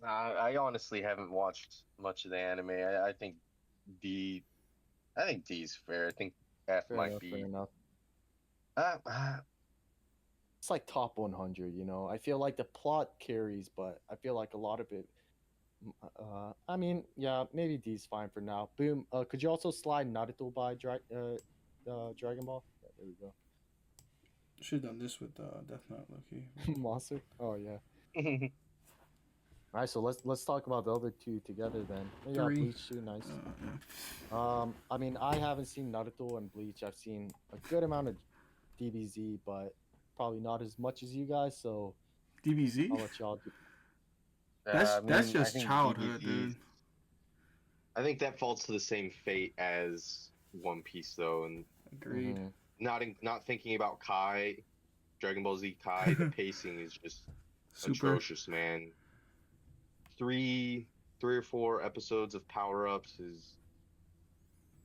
I honestly haven't watched much of the anime. I think D. I think D's fair. I think F Fair might enough. Fair be. enough. Uh, uh, It's like top 100. I feel like the plot carries, but I feel like a lot of it. I mean, yeah, maybe D's fine for now. Boom. Could you also slide Naruto by Dragon Ball? Yeah, there we go. Should have done this with Death Note, Loki. Monster. Oh yeah. All right, so let's talk about the other two together then. Oh, yeah, Three. Bleach too, nice. Yeah. I mean, I haven't seen Naruto and Bleach. I've seen a good amount of DBZ, but probably not as much as you guys. So DBZ. I'll let y'all do. That's I that's mean, I just think childhood, DBZ. dude. I think that falls to the same fate as One Piece, though, and Agreed. Mm-hmm. not thinking about Kai, Dragon Ball Z Kai, the pacing is just Super. atrocious, man. Three or four episodes of power ups is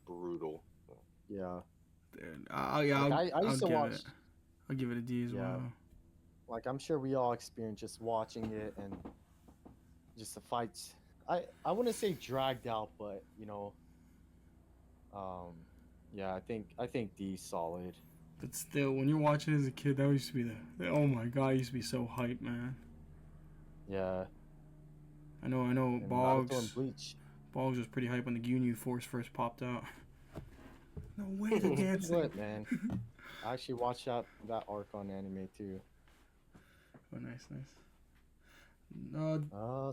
brutal. Yeah. Dude, Like I I'll used to give watch. it. I'll give it a D as Yeah. well. Like I'm sure we all experienced just watching it and just the fights. I wouldn't say dragged out, but um, yeah, I think D solid. But still, when you're watching as a kid, that used to be oh my god, I used to be so hyped, man. Yeah, I know. and Naruto and Bleach. Boggs was pretty hyped when the Ginyu Force first popped out. No way, they're You know dancing. what, man? I actually watched that arc on anime too. Oh, nice, nice.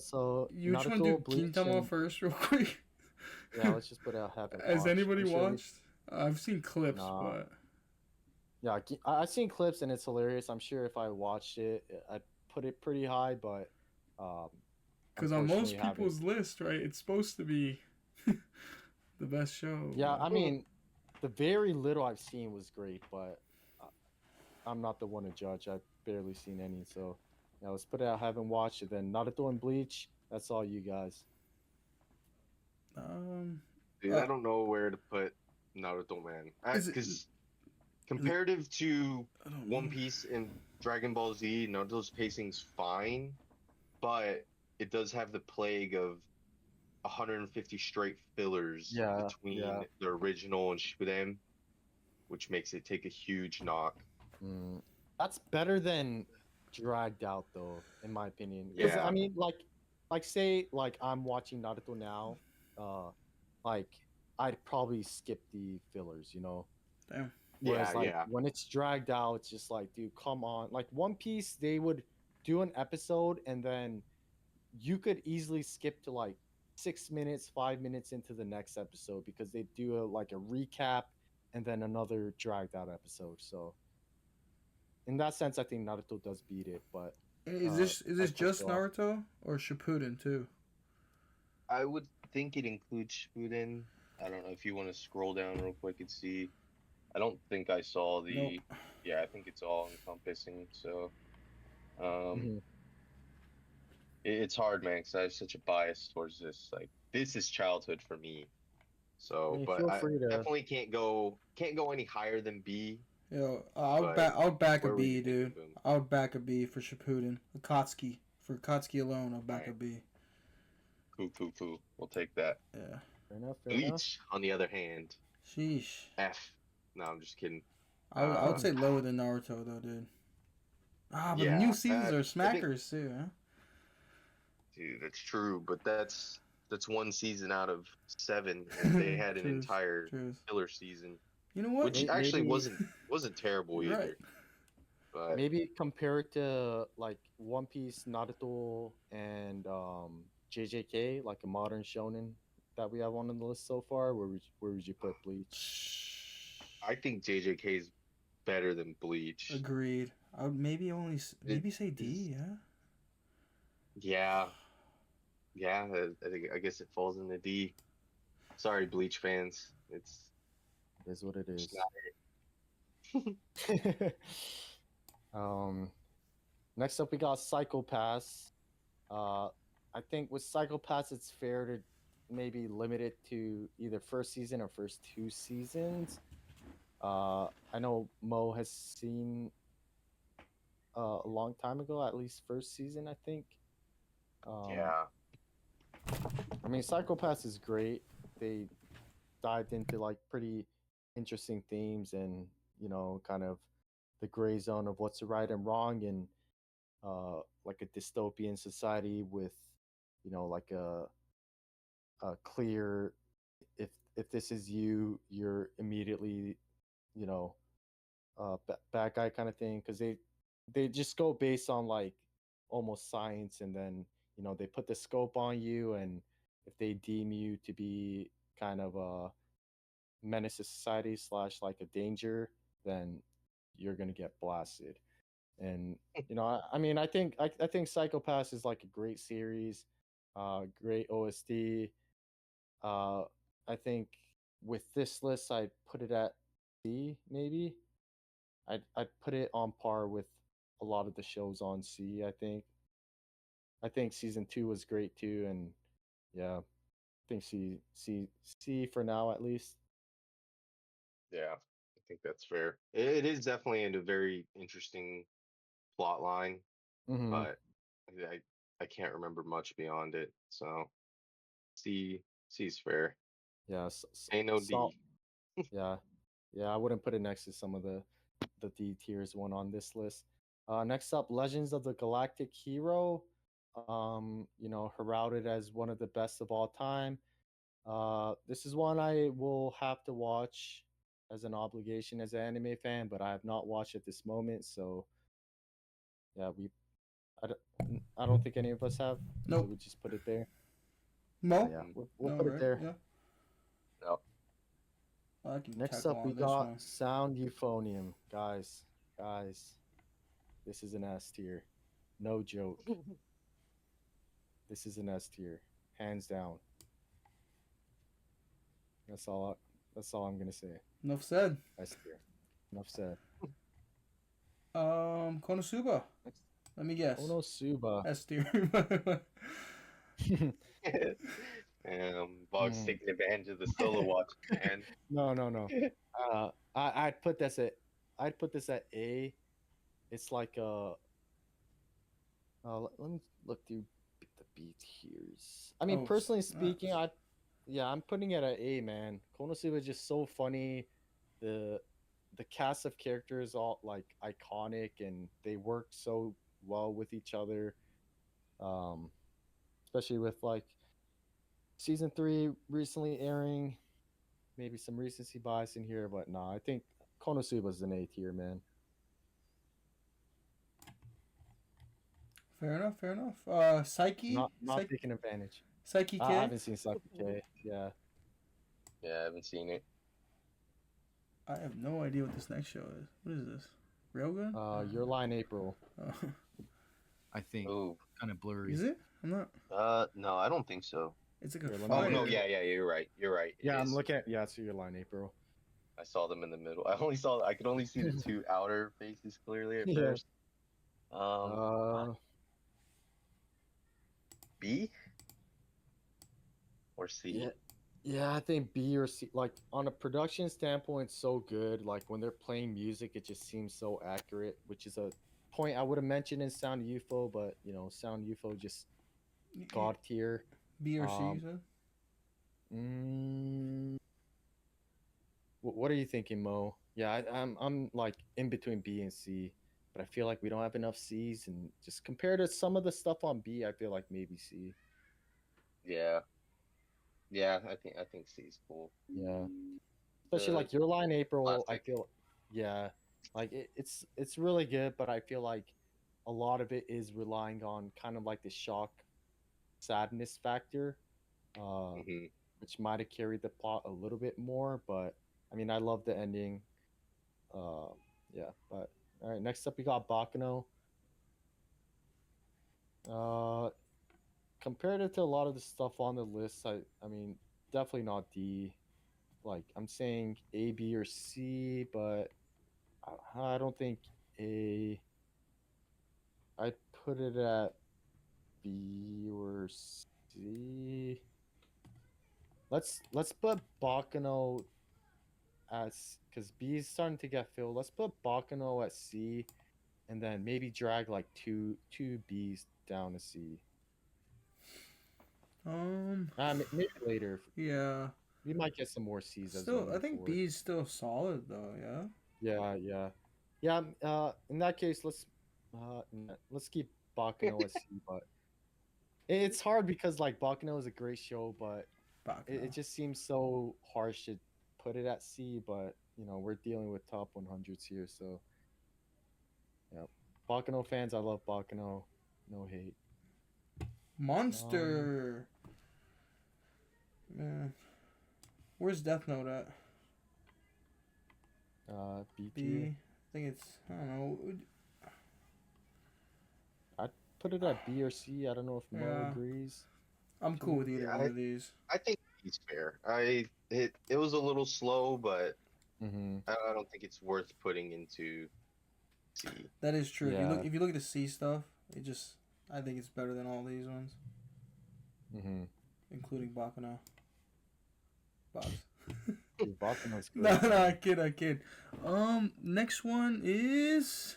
So You just want to do Naruto, Bleach, Gintama and first, real quick. yeah, let's just put it. I haven't Has watched. anybody I'm sure watched? I've seen clips, nah. but Yeah, I've seen clips and it's hilarious. I'm sure if I watched it, I'd put it pretty high, but um, because on unfortunately most haven't. people's list, right, it's supposed to be the best show. Yeah, But I mean, the very little I've seen was great, but uh, I'm not the one to judge. I've barely seen any, so yeah, let's put it. I haven't watched it. Then Naruto and Bleach. That's all you guys. um, Dude, uh, I don't know where to put Naruto, man. is it? Because comparative to I don't One know. Piece and Dragon Ball Z, Naruto's pacing's fine, but it does have the plague of 150 straight fillers Yeah, between yeah. the original and Shippuden, which makes it take a huge knock. Mm. That's better than dragged out, though, in my opinion. Because I Yeah, mean, like say, like I'm watching Naruto now, uh, like I'd probably skip the fillers, you know. Damn. Whereas like yeah. when it's dragged out, it's just like, dude, come on. Like One Piece, they would do an episode and then you could easily skip to like 6 minutes, 5 minutes into the next episode because they do like a recap and then another dragged out episode. So in that sense, I think Naruto does beat it, but Is I this push it just off. Naruto or Shippuden too? I would think it includes Shippuden. I don't know if you want to scroll down real quick and see. I don't think I saw Nope. the. Yeah, I think it's all encompassing. So, um, Mhm. it's hard, man, because I have such a bias towards this. Like, this is childhood for me. I So, mean, but feel I free to. definitely can't go any higher than B. Yo, But I'll back a where were you B, thinking, dude. Boom? I would back a B for Shippuden. Akatsuki. For Akatsuki alone, I'll All back a right, B. cool. We'll take that. Yeah. Fair enough, fair enough. Bleach, on the other hand, Sheesh. F. No, I'm just kidding. I would Uh, say lower than Naruto though, dude. But the new yeah, seasons are I think, smackers too, huh? dude, that's true. But that's one season out of seven, and they had an Truth. entire Truth. filler season, You know what? which actually Maybe wasn't terrible You're right. either. But maybe compare it to like One Piece, Naruto, and JJK, like a modern shonen that we have on the list so far. Where would you put Bleach? I think JJK is better than Bleach. Agreed. I would maybe It maybe say is, D. Yeah. yeah, yeah. I guess it falls in the D. Sorry, Bleach fans. It is what it It's is. not. um, Next up we got Psychopaths. Uh, I think with Psychopaths, it's fair to maybe limit it to either first season or first two seasons. I know Mo has seen a long time ago, at least first season, I think. Um, Yeah, I mean, Psychopaths is great. They dived into like pretty interesting themes and kind of the gray zone of what's right and wrong in like a dystopian society with like a clear if this is you, you're immediately you know bad guy kind of thing because they just go based on like almost science and then they put the scope on you and if they deem you to be kind of a menace to society slash like a danger, then you're gonna get blasted. And I mean, I think Psychopaths is like a great series, great OSD. Uh, I think with this list, I put it at C maybe. I'd put it on par with a lot of the shows on C. I think season 2 was great too, and yeah, I think C for now at least. Yeah, I think that's fair. It is definitely a very interesting plot line, Hmm. but I I can't remember much beyond it. So C C's fair. Yeah, Ain't no so D. yeah, yeah. I wouldn't put it next to some of the D tiers one on this list. Next up, Legends of the Galactic Hero. Heralded as one of the best of all time. This is one I will have to watch as an obligation as an anime fan, but I have not watched at this moment. So yeah, I don't think any of us have. So Nope. we just put it there. Mo? Yeah, Mm, we'll No, put it right? there. Yeah. no. I can Next tackle up, we on this got one. Sound Euphonium, guys. This is an S tier, no joke. This is an S tier, hands down. That's all. That's all I'm gonna say. Enough said. S tier. Enough said. Konosuba. Next, Let me guess. Konosuba. S tier. Bog's Hmm. taking advantage of the solo watch, man. No. I'd put this at A. It's like let me look through the B tiers. I mean, Oh, personally speaking, snaps. I'm putting it at A, man. Konosuba is just so funny. The the cast of characters all like iconic and they work so well with each other. Um, Especially with like season 3 recently airing. Maybe some recency bias in here, but nah, I think Konosuba is an A tier, man. Fair enough. Fair enough. Psyche. Not taking advantage. Psyche I K. haven't seen Saki K. Yeah. Yeah, I haven't seen it. I have no idea what this next show is. What is this? Railgun? Your Line April. Oh. I think Oh, kind of blurry. Is it? I'm not. no, I don't think so. It's like a Here, let me Oh look. no, fire. yeah, you're right. You're right. It Yeah, I'm is. looking at it's Your Line April. I saw them in the middle. I could only see the two outer faces clearly at Yeah. first. Um, Uh, B or C? yeah, yeah. I think B or C. Like on a production standpoint, so good. Like when they're playing music, it just seems so accurate, which is a point I would have mentioned in Sound UFO, but Sound UFO just god tier. B or C, you Um, said? mm, what are you thinking, Mo? Yeah, I'm like in between B and C, but I feel like we don't have enough C's, and just compared to some of the stuff on B, I feel like maybe C. Yeah, yeah. I think C is cool. Yeah, especially The like Your Line April. I classic. feel, yeah, like it's really good, but I feel like a lot of it is relying on kind of like the shock sadness factor, uh, Hmm. which might have carried the plot a little bit more. But I mean, I love the ending. Uh, yeah, but all right. Next up, we got Bakano. Uh, Compared it to a lot of the stuff on the list, I mean, definitely not D. Like I'm saying A, B, or C, but I don't think A. I'd put it at B or C. Let's put Bakano as because B is starting to get filled. Let's put Bakano at C, and then maybe drag like two B's down to C. Um, Maybe later yeah. we might get some more C's as we Still, I move think forward. B is still solid though. Yeah. Yeah. In that case, let's keep Bakano as C. But it's hard because like Bakano is a great show, but it Bakano. just seems so harsh to put it at C. But we're dealing with top 100s here, so yeah. Bakano fans, I love Bakano. No hate. Um, Monster. Man, where's Death Note at? B tier. B. I think it's. I don't know. I'd put it at B or C. I don't know if Mo Yeah. agrees. I'm cool with either Yeah, one of these. I think he's fair. It was a little slow, but Mm-hmm. I don't think it's worth putting into C. That is true. Yeah. If you look at the C stuff, it just I think it's better than all these ones, Mm-hmm. including Bakuna. Box. Dude, Bakuno's No, great. no, Man. I kid, I kid. Next one is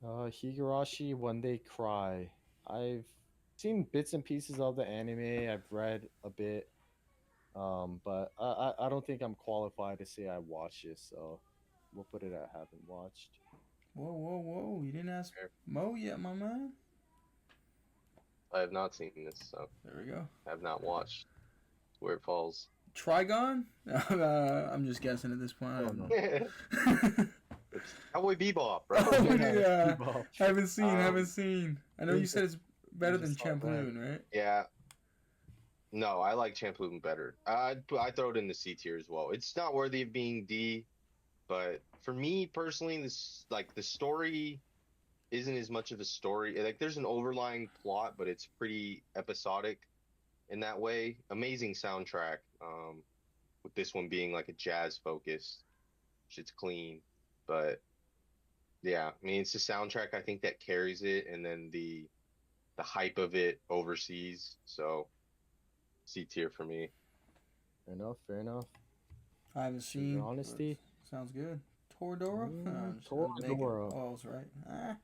Higurashi When They Cry. I've seen bits and pieces of the anime. I've read a bit, but I don't think I'm qualified to say I watched this, so we'll put it at haven't watched. whoa, whoa, whoa! You didn't ask Fair. Mo yet, my man. I have not seen this, so There we go. I have not watched Where It Falls. Trigon? I'm just guessing at this point. I Oh, don't no. know. It's Cowboy Bebop, bro. Oh, yeah. Bebop. Haven't seen, haven't Um, seen. I know you said it's better than just saw that. Champloo, right? Yeah. No, I like Champloo better. I throw it in the C tier as well. It's not worthy of being D, but for me personally, this like the story isn't as much of a story. Like there's an overlying plot, but it's pretty episodic in that way. Amazing soundtrack. With this one being like a jazz focus, shit's clean. But yeah, I mean it's the soundtrack I think that carries it, and then the hype of it overseas. So C tier for me. Fair enough. Fair enough. I haven't Appreciate your seen. but honesty. Sounds good. Toradora? Toradora. Oh, I was right.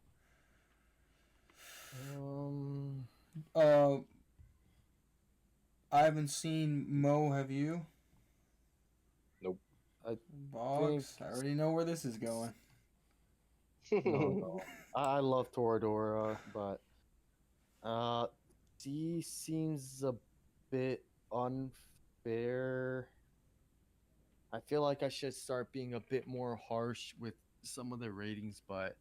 Um, Uh, I haven't seen Mo. Have you? Nope. I Box. think- I already know where this is going. no. I love Toradora, but D seems a bit unfair. I feel like I should start being a bit more harsh with some of the ratings, but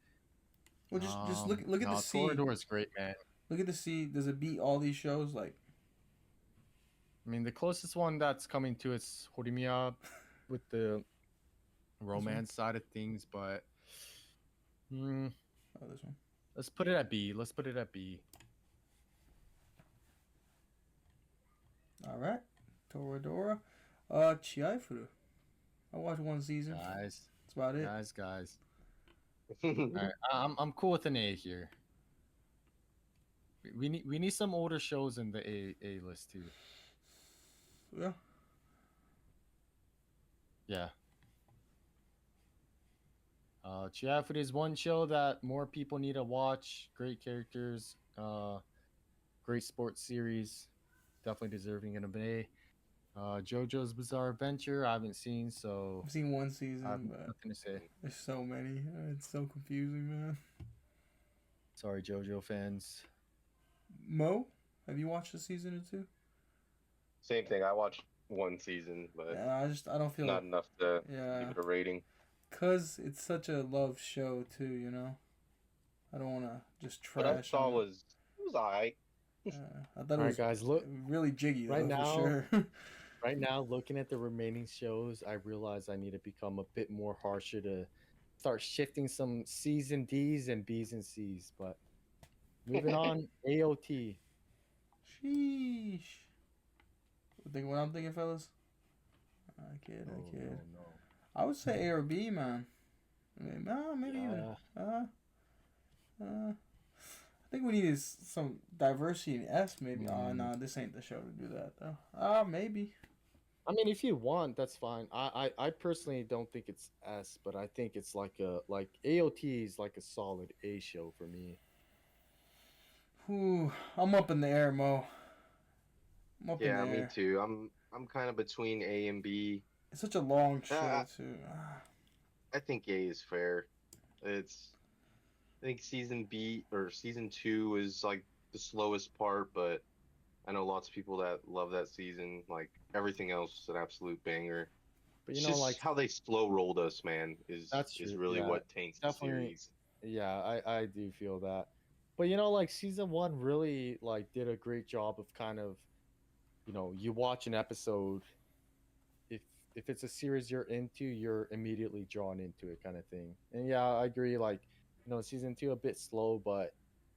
Well, just look at the C. Toradora's great, man. Look at the C. Does it beat all these shows? Like, I mean, the closest one that's coming to it's Horimiya with the romance side of things, but oh, this one. let's put it at B. Let's put it at B. All right. Toradora. Chiaifuru. I watched one season. Guys, That's about it. guys. All right, I'm cool with an A here. We need some older shows in the A list too. Yeah. Yeah. Chiafuri is one show that more people need to watch. Great characters, great sports series, definitely deserving of an A. JoJo's Bizarre Adventure I haven't seen, so I've seen one season, I have but nothing to say. there's so many. It's so confusing, man. Sorry, JoJo fans. Mo, have you watched a season or two? Same thing. I watched one season, but Yeah, I don't feel not like, enough to yeah, give it a rating. cause it's such a love show too. You know, I don't want to just What I trash. saw on it. was alright. I thought it All right, was guys, look. really jiggy though, Right for now- sure. Right now, looking at the remaining shows, I realize I need to become a bit more harsher to start shifting some C's and D's and B's and C's. But moving on, AOT. Sheesh. Think what I'm thinking, fellas? I kid. no. I would say A or B, man. I mean, maybe even. Yeah. I think we need some diversity in S, maybe. Oh, Mm. no, this ain't the show to do that, though. Maybe. I mean, if you want, that's fine. I personally don't think it's S, but I think it's like AOT is like a solid A show for me. Whew, I'm up in the air, Mo. I'm up Yeah, in the me air. too. I'm kind of between A and B. It's such a long show, Ah. too. I think A is fair. I think season B or season 2 is like the slowest part, but I know lots of people that love that season. Like everything else is an absolute banger. But It's you know, just like how they slow rolled us, man, is That's is true, really yeah. what taints the Definitely. series. Yeah, I do feel that. But you know, like season one really like did a great job of kind of, you watch an episode, if it's a series you're into, you're immediately drawn into it kind of thing. And yeah, I agree, like, season two a bit slow, but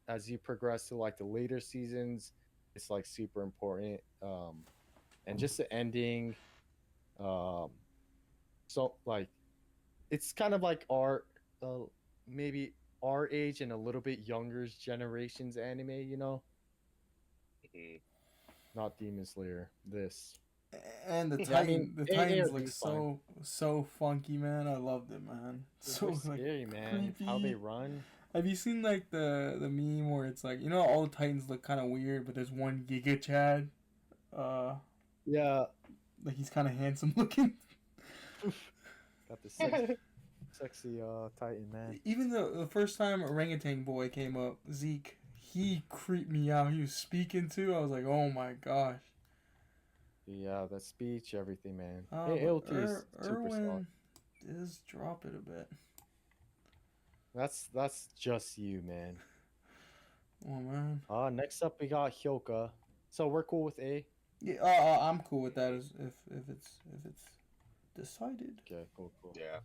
as you progress to like the later seasons, it's like super important. And just the ending, so like it's kind of like art. maybe our age and a little bit younger generation's anime. Mhm. Not Demon Slayer. This. And the Yeah, I mean, the Titans look ARB's fine. so funky, man. I loved it, man. They're So like scary, man. How they creepy. run. Have you seen like the meme where it's like, all the Titans look kind of weird, but there's one Giga Chad, uh, Yeah, like he's kind of handsome looking. got the sexy Titan, man. Even the first time Orangutan Boy came up, Zeke, he creeped me out. He was speaking too. I was like, oh my gosh. Yeah, that speech, everything, man. But AOT is super solid. Irwin does drop it a bit. That's just you, man. Oh man. Next up we got Hyoka. So we're cool with A. Yeah, I'm cool with that if it's decided. Okay, cool. Yeah.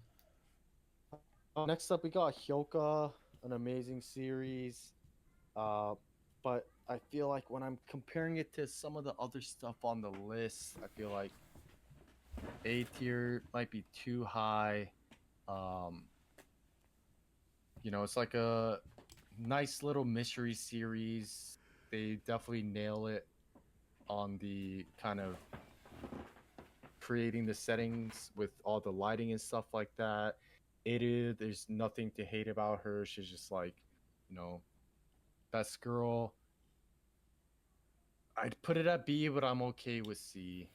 Next up we got Hyoka, an amazing series. But I feel like when I'm comparing it to some of the other stuff on the list, I feel like A tier might be too high. It's like a nice little mystery series. They definitely nail it on the kind of creating the settings with all the lighting and stuff like that. There's nothing to hate about her. She's just like, best girl. I'd put it at B, but I'm okay with C.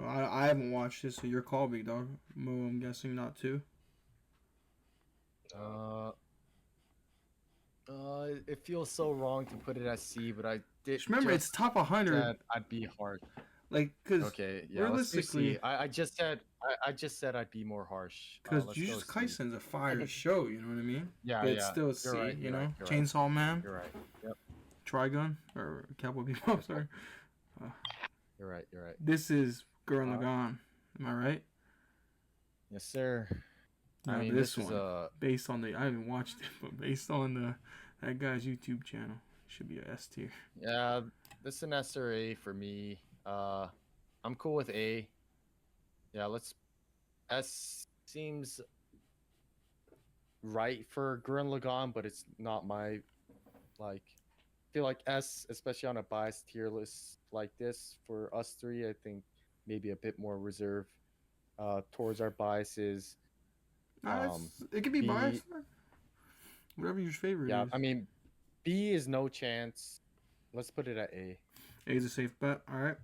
I haven't watched this, so your call, big dog. Mo, I'm guessing not too. It feels so wrong to put it at C, but I did. Just remember, it's top 100. Said I'd be harsh. Like, cause Okay, yeah. realistically, I just said I'd be more harsh. Because Jujutsu Kaisen's a fire show. You know what I mean? Yeah, but yeah. it's still C. Right, you know, right, Chainsaw Man, You're right. Yep. Trigun, or Cowboy Bebop. Sorry. You're right. This is Gurren Lagann. Am I right? Yes, sir. No, I mean, this one is based on I haven't watched it, but based on that guy's YouTube channel, should be a S tier. Yeah, this is an S or A for me. I'm cool with A. Yeah, S seems right for Gurren Lagann, but it's not my like. I feel like S, especially on a biased tier list like this for us three, I think maybe a bit more reserved towards our biases. It could be B, biased. Whatever your favorite yeah, is. I mean, B is no chance. Let's put it at A. A is a safe bet. All right.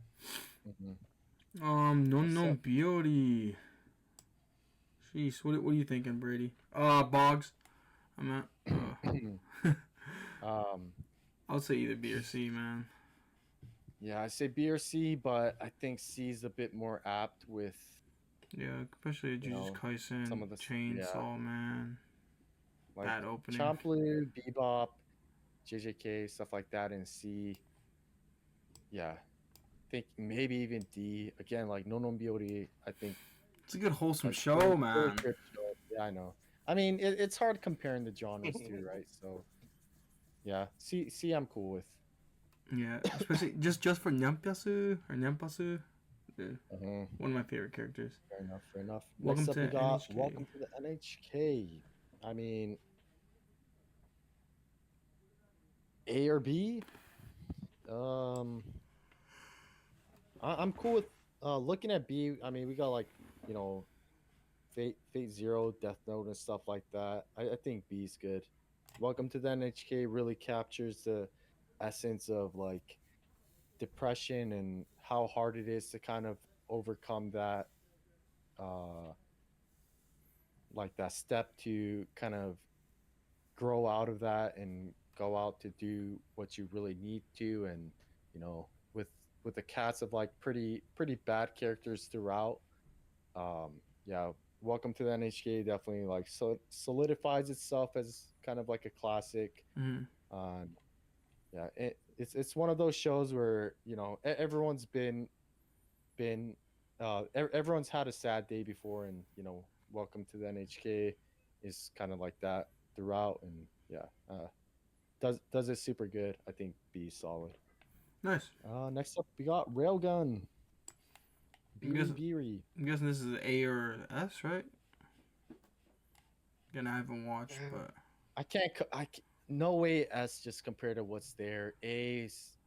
Mm-hmm. No Biori. Jeez, what are you thinking, Brady? Bogs. I'm at. I'll say either B or C, man. Yeah, I say B or C, but I think C is a bit more apt with. Yeah, especially Jujutsu Kaisen, some of the Chainsaw Man, like that opening. Champloo, Bebop, JJK, stuff like that in C. Yeah, I think maybe even D. Again, like No Biori, I think it's a good wholesome like, show, man. good show. Yeah, I know. I mean, it's hard comparing the genres too, right? So, yeah, C I'm cool with. Yeah, especially just for Nyampasu or Nyampasu. Yeah. One of my favorite characters. Fair enough. Welcome Next up, to we got NHK. Welcome to the NHK. I mean, A or B? I'm cool with looking at B. I mean, we got like Fate Zero, Death Note, and stuff like that. I think B is good. Welcome to the NHK really captures the essence of like depression and how hard it is to kind of overcome that like that step to kind of grow out of that and go out to do what you really need to, and with the cast of like pretty bad characters throughout. Yeah, Welcome to the NHK definitely like solidifies itself as kind of like a classic. Yeah, it's one of those shows where everyone's everyone's had a sad day before, and Welcome to the NHK is kind of like that throughout, and yeah, does it super good. I think B is solid. Nice. Next up we got Railgun. I'm guessing this is A or S, right? Again, I haven't watched, but I can't. No way S just compared to what's there. A's.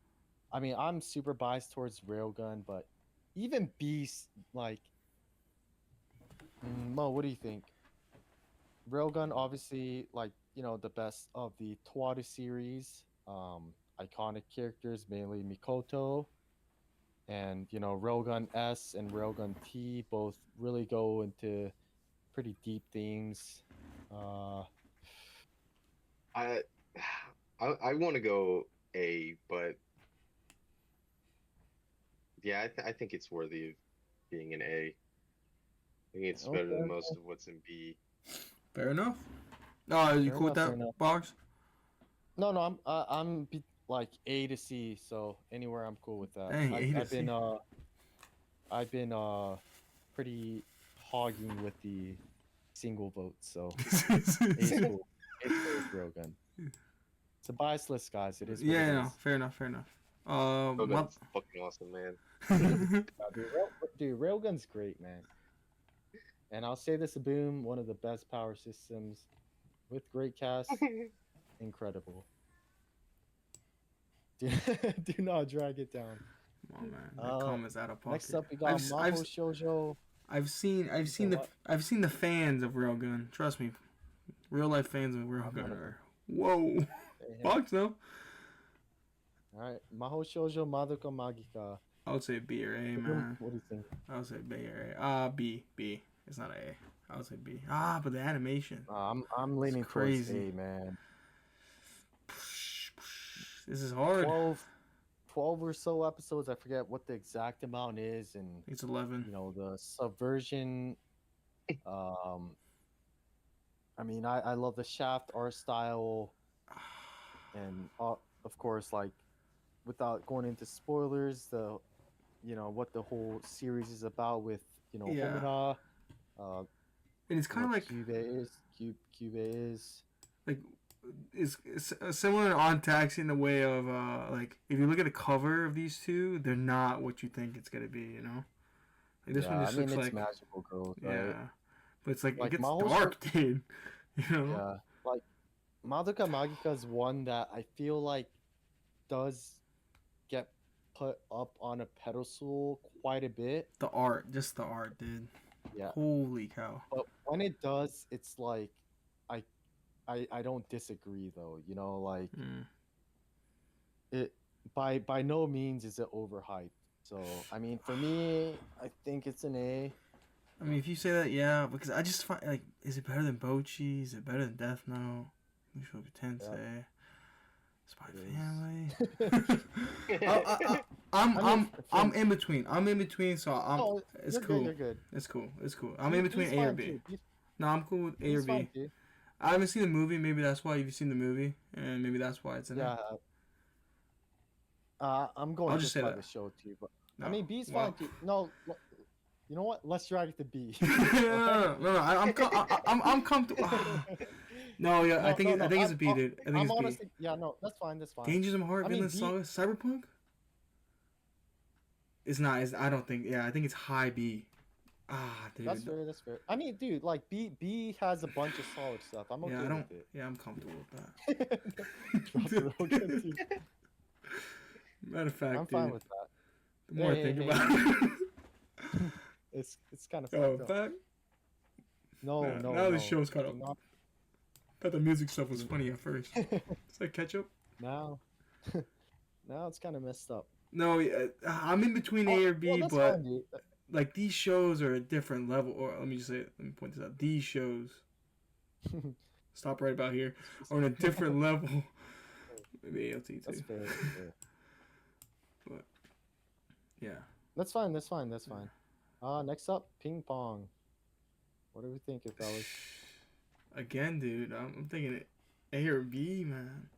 I mean, I'm super biased towards Railgun, but even B's like. Mo, what do you think? Railgun, obviously, like the best of the Tawada series. Iconic characters, mainly Mikoto, and Railgun S and Railgun T both really go into pretty deep themes. Uh, I I want to go A, but yeah, I think it's worthy of being an A. I think it's better than okay, most of what's in B. fair enough. No, you fair cool with enough, fair that enough. box? No, no, like A to C, so anywhere I'm cool with that. Dang, A to I've been C. I've been pretty hogging with the single votes, so A's cool. A's cool with Rogan. It's a bias list, guys. It is what Yeah, it no, is. fair enough, fair enough. Oh, that's fucking awesome, man. Dude, Railgun's great, man. And I'll say this, Boom, one of the best power systems with great cast, incredible. Do, do not drag it down. Come on, man, that comment's out of pocket. Next up, we got Maho Shoujo. I've seen the fans of Railgun. Trust me, real life fans of Railgun are whoa. Box though. All right, Maho Shoujo Madoka Magica. I would say B or A, man. What do you think? I would say B or A. B. It's not A. I would say B. But the animation. I'm leaning towards A, man. This is hard. 12 or so episodes. I forget what the exact amount is, and it's 11. The subversion. I mean, I love the Shaft art style, and of course, like, without going into spoilers, what the whole series is about with Homura. And it's kind of like Cube is like is similar on Taxi in the way of like if you look at the cover of these two, they're not what you think it's gonna be. Like this one just looks it's like magical girls, yeah, right? but it's like it gets Maho's dark, dude. Yeah, like Madoka Magica is one that I feel like does get put up on a pedestal quite a bit. Just the art, dude. Yeah. Holy cow. But when it does, it's like I don't disagree though. Like it by no means is it overhyped. So I mean, for me, I think it's an A. I mean, if you say that, yeah, because I just find like, is it better than Bochi? Is it better than Death Note? Mushoku Tensei, Spy Family. I'm in between. So it's cool. You're good. It's cool. I'm in between A or B. No, I'm cool with A or B. Fine, I haven't seen the movie. Maybe that's why you've seen the movie, and maybe that's why it's in there. I'm going just by the show too, but no, I mean B's fine too. No, you know what? Let's drag it to B. No. I'm comfortable. No, yeah, I think it's a B, dude. I think it's honestly, B. Yeah, no, that's fine. Dangers of Heart, Vinland Saga, Cyberpunk. It's not. I don't think. Yeah, I think it's high B. Dude. That's fair. I mean, dude, like B has a bunch of solid stuff. I'm okay with it. Yeah, I'm comfortable with that. Matter of fact, I'm fine with that. The more I think about it, it's kind of. Oh, fact. No. Now the show's kind of. Thought the music stuff was funny at first. It's like ketchup. Now it's kind of messed up. No, I'm in between A or B, but fine, like these shows are a different level. Or let me point this out. These shows, stop right about here, are on a different level. Maybe ALT too. That's fair. But yeah, that's fine. Next up, ping pong. What do we think, fellas? Again, dude, I'm thinking A or B, man.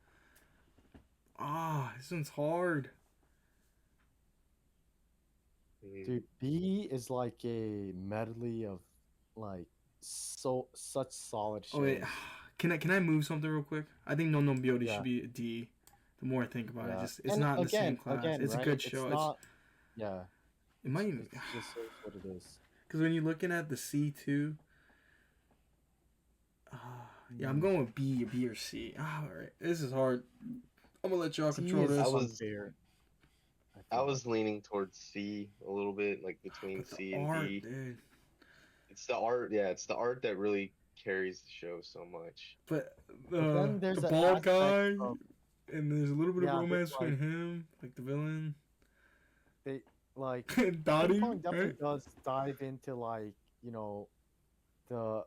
This one's hard. Dude, B is like a medley of like such solid shows. Oh wait, can I move something real quick? I think No No Beauty should be a D. The more I think about it, it's not in the same class. It's a good show. It's not. Yeah. It might even. It's just what it is. Because when you're looking at the C2, Yeah, I'm going with B or C. All right, this is hard. I'm gonna let y'all C control is I this. was unfair. I feel was leaning towards C a little bit, like between But the C and art, D. dude. It's the art, yeah, it's the art that really carries the show so much. But But the then there's an bald aspect guy, of and there's a little bit of yeah, romance like between him, like the villain, they like ping Dottie, pong definitely right? does dive into like the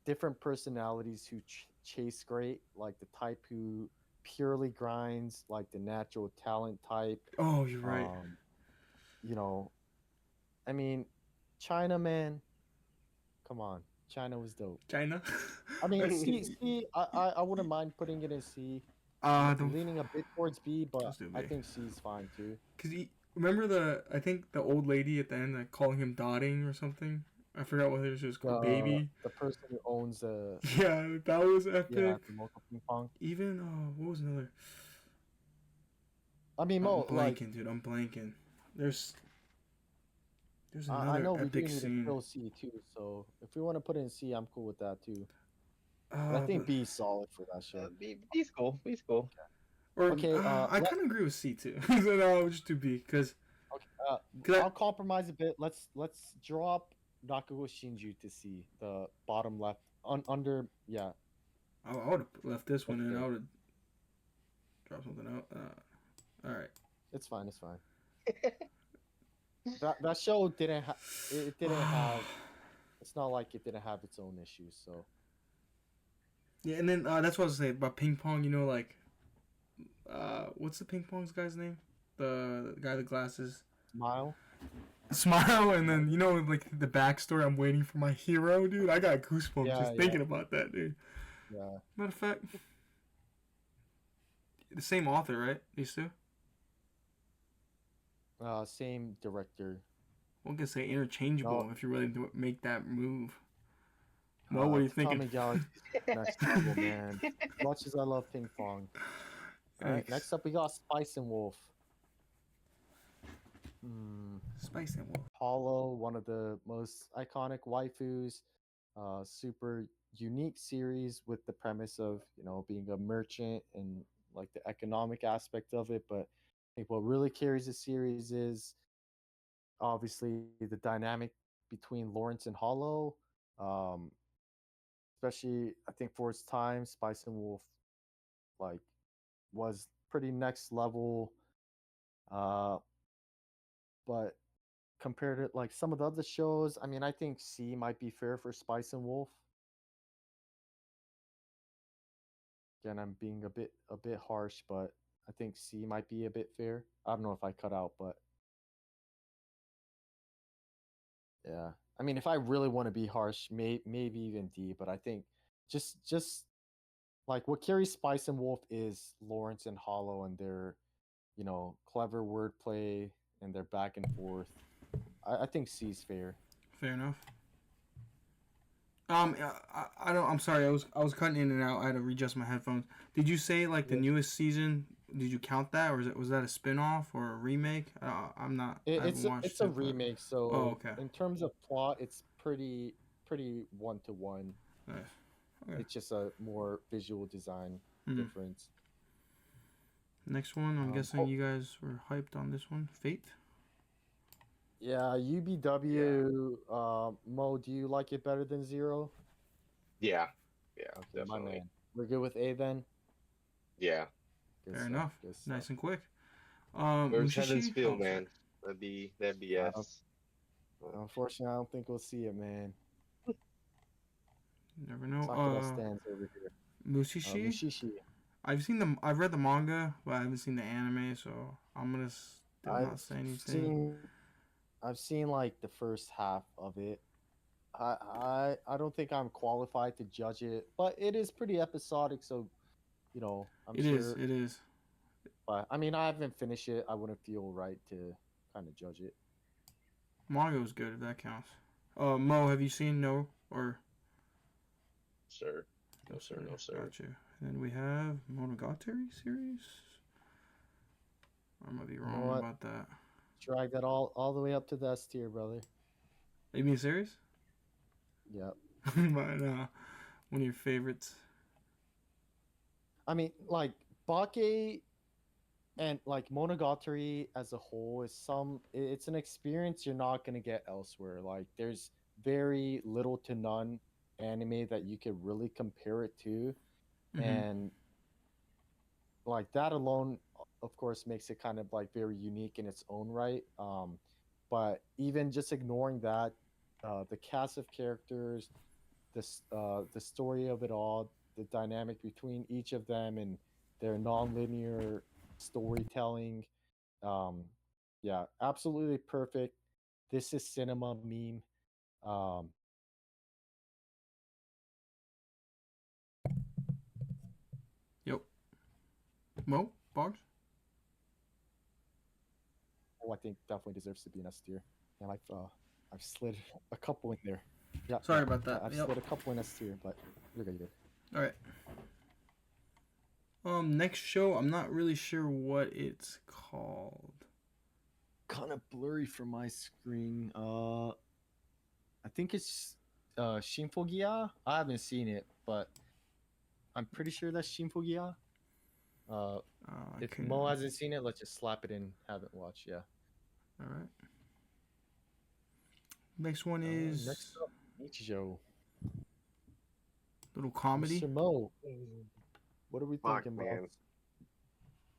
different personalities who chase great, like the type who purely grinds, like the natural talent type. Oh, you're right. Um, you know, I mean, China man, come on, China was dope. China. I mean, I wouldn't mind putting it in C. The Leaning a bit towards B, but let's do I B. think C is fine too. Cause remember I think the old lady at the end, like calling him dotting or something. I forgot what it was just called, baby. The person who owns Yeah, that was yeah, epic. the local ping pong. Even what was another? I mean, I'm Mo, like blanking, dude. I'm blanking. There's there's I another know we do epic need to scene. kill C too, so if we want to put in C, I'm cool with that too. But I But think B is solid for that show. B's cool. B's cool. or Okay, I kind of agree with C too. So no, I'll just do B because okay, cause I'll compromise a bit. Let's drop Nakugo Shinju to C, the bottom left, under. Yeah, I would have left this one that's in. I fair. would have dropped something out. All right. It's fine. It's fine. That show didn't have. It didn't have. It's not like it didn't have its own issues. So Yeah, and then that's what I was saying about ping pong. You know, like what's the ping pong's guy's name? The guy with the glasses. smile. Smile, and then you know, like the backstory. I'm waiting for my hero, dude. I got goosebumps Yeah, just yeah, thinking about that, dude. yeah. Matter of fact, the same author, right? These two. Same director. One can say interchangeable No, if you really do make that move. Well, what are you thinking? Takami Galaxy is next level, man. As much as I love ping pong. All right, next up we got Spice and Wolf. Spice and Wolf. Hollow, one of the most iconic waifus. Super unique series with the premise of being a merchant and like the economic aspect of it. But I think what really carries the series is obviously the dynamic between Lawrence and Hollow. Um, Especially I think for its time, Spice and Wolf like was pretty next level. Uh, but compared to like some of the other shows, I mean, I think C might be fair for Spice and Wolf. Again, I'm being a bit harsh, but I think C might be a bit fair. I don't know if I cut out, but yeah. I mean, if I really want to be harsh, maybe even D. But I think just like what carries Spice and Wolf is Lawrence and Hollow and their clever wordplay and their back and forth. I think C's fair. Fair enough. I don't. I'm sorry. I was cutting in and out. I had to readjust my headphones. Did you say like the Yeah. newest season? Did you count that, or was that a spin-off or a remake? I'm not. I haven't watched It's a it, but remake, oh, so okay. in terms of plot, it's pretty one to one. Nice. Okay. It's just a more visual design Hmm. difference. Next one. I'm guessing Oh, you guys were hyped on this one. Fate. yeah, UBW. Mo, do you like it better than Zero? Yeah. Yeah. Okay, my Definitely. man. We're good with A then. Yeah. Good Fair stuff. enough. Good stuff. Nice and quick. Where's Heaven's Mushishi. Feel, Oh, sorry. man? That'd be Uh, yes. Unfortunately, I don't think we'll see it, man. You never know. Sakura stands over here. Mushishi. Mushishi. I've read the manga, but I haven't seen the anime, so I'm gonna still I've not say anything. seen I've seen like the first half of it. I don't think I'm qualified to judge it, but it is pretty episodic, so I'm It is. sure. It is. But I mean, I haven't finished it. I wouldn't feel right to kind of judge it. Manga was good if that counts. Mo, have you seen No or? Sir. No sir. No sir. Got you. And then we have Monogatari series. I might be You know wrong what? about that. Drag that all the way up to the S tier, brother. Are you being serious? Yep. but One of your favorites. I mean, like Bake and like Monogatari as a whole is it's an experience you're not gonna get elsewhere. Like there's very little to none anime that you could really compare it to, Hmm. and like that alone, of course, makes it kind of like very unique in its own right. But even just ignoring that, the cast of characters, the story of it all, the dynamic between each of them, and their non-linear storytelling. Um, yeah, absolutely perfect. This is cinema meme. Um, Yep. Mo, Boggs? I think definitely deserves to be an S tier. And I've slid a couple in there. Yeah, Sorry about that. I've Yep. slid a couple in S tier, but you're good. You're good. All right. Next show, I'm not really sure what it's called. Kind of blurry from my screen. I think it's Shinfogia. I haven't seen it, but I'm pretty sure that's Shinfogia. Uh, I if can. Mo hasn't seen it, let's just slap it in. Haven't watched. Yeah. All right. Next one is Next up, Nichijou. little comedy. Mr. Mo, what are we Fuck, thinking, man. bro?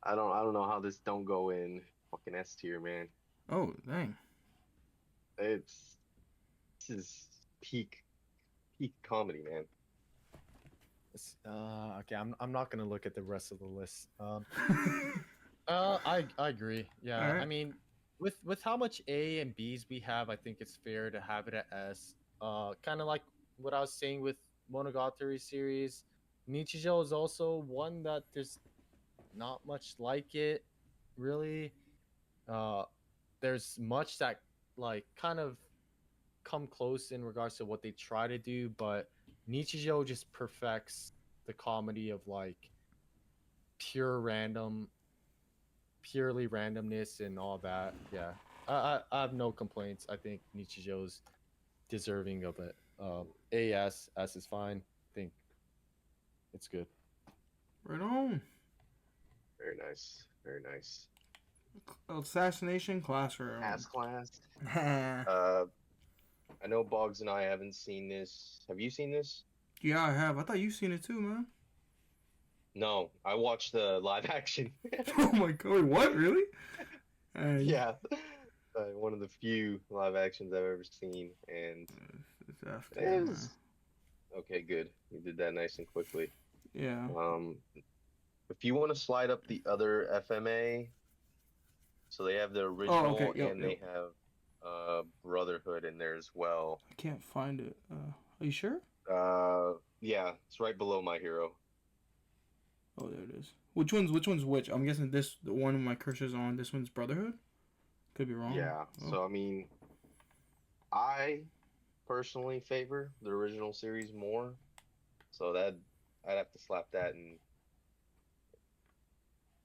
I don't know how this don't go in fucking S tier, man. Oh, dang. This is peak comedy, man. Okay, I'm not gonna look at the rest of the list. I agree. Yeah. All right. I mean, with how much A and B's we have, I think it's fair to have it at S. Kind of like what I was saying with Monogatari series. Nichijou is also one that there's not much like it, really. Uh, there's much that like kind of come close in regards to what they try to do, but Nichijou just perfects the comedy of like pure random, purely randomness and all that. Yeah, I have no complaints. I think Nichijou's deserving of it. S is fine. I think it's good. Right on. Very nice. Very nice. Assassination Classroom. Ass class. Yeah, I know Boggs and I haven't seen this. Have you seen this? I have. I thought you've seen it too, man. No, I watched the live action. Oh my god, wait, what? Really? Yeah. One of the few live actions I've ever seen, and It's after, it man. was okay. Good, you did that nice and quickly. Yeah. If you want to slide up the other FMA, so they have the original okay. Yep, and they have Brotherhood in there as well. I can't find it. Are you sure? Yeah, it's right below My Hero. Oh, there it is. Which one's which? I'm guessing the one with my cursor's on. This one's Brotherhood. Could be wrong. Yeah. Oh. So I mean, I personally favor the original series more. So that I'd have to slap that, and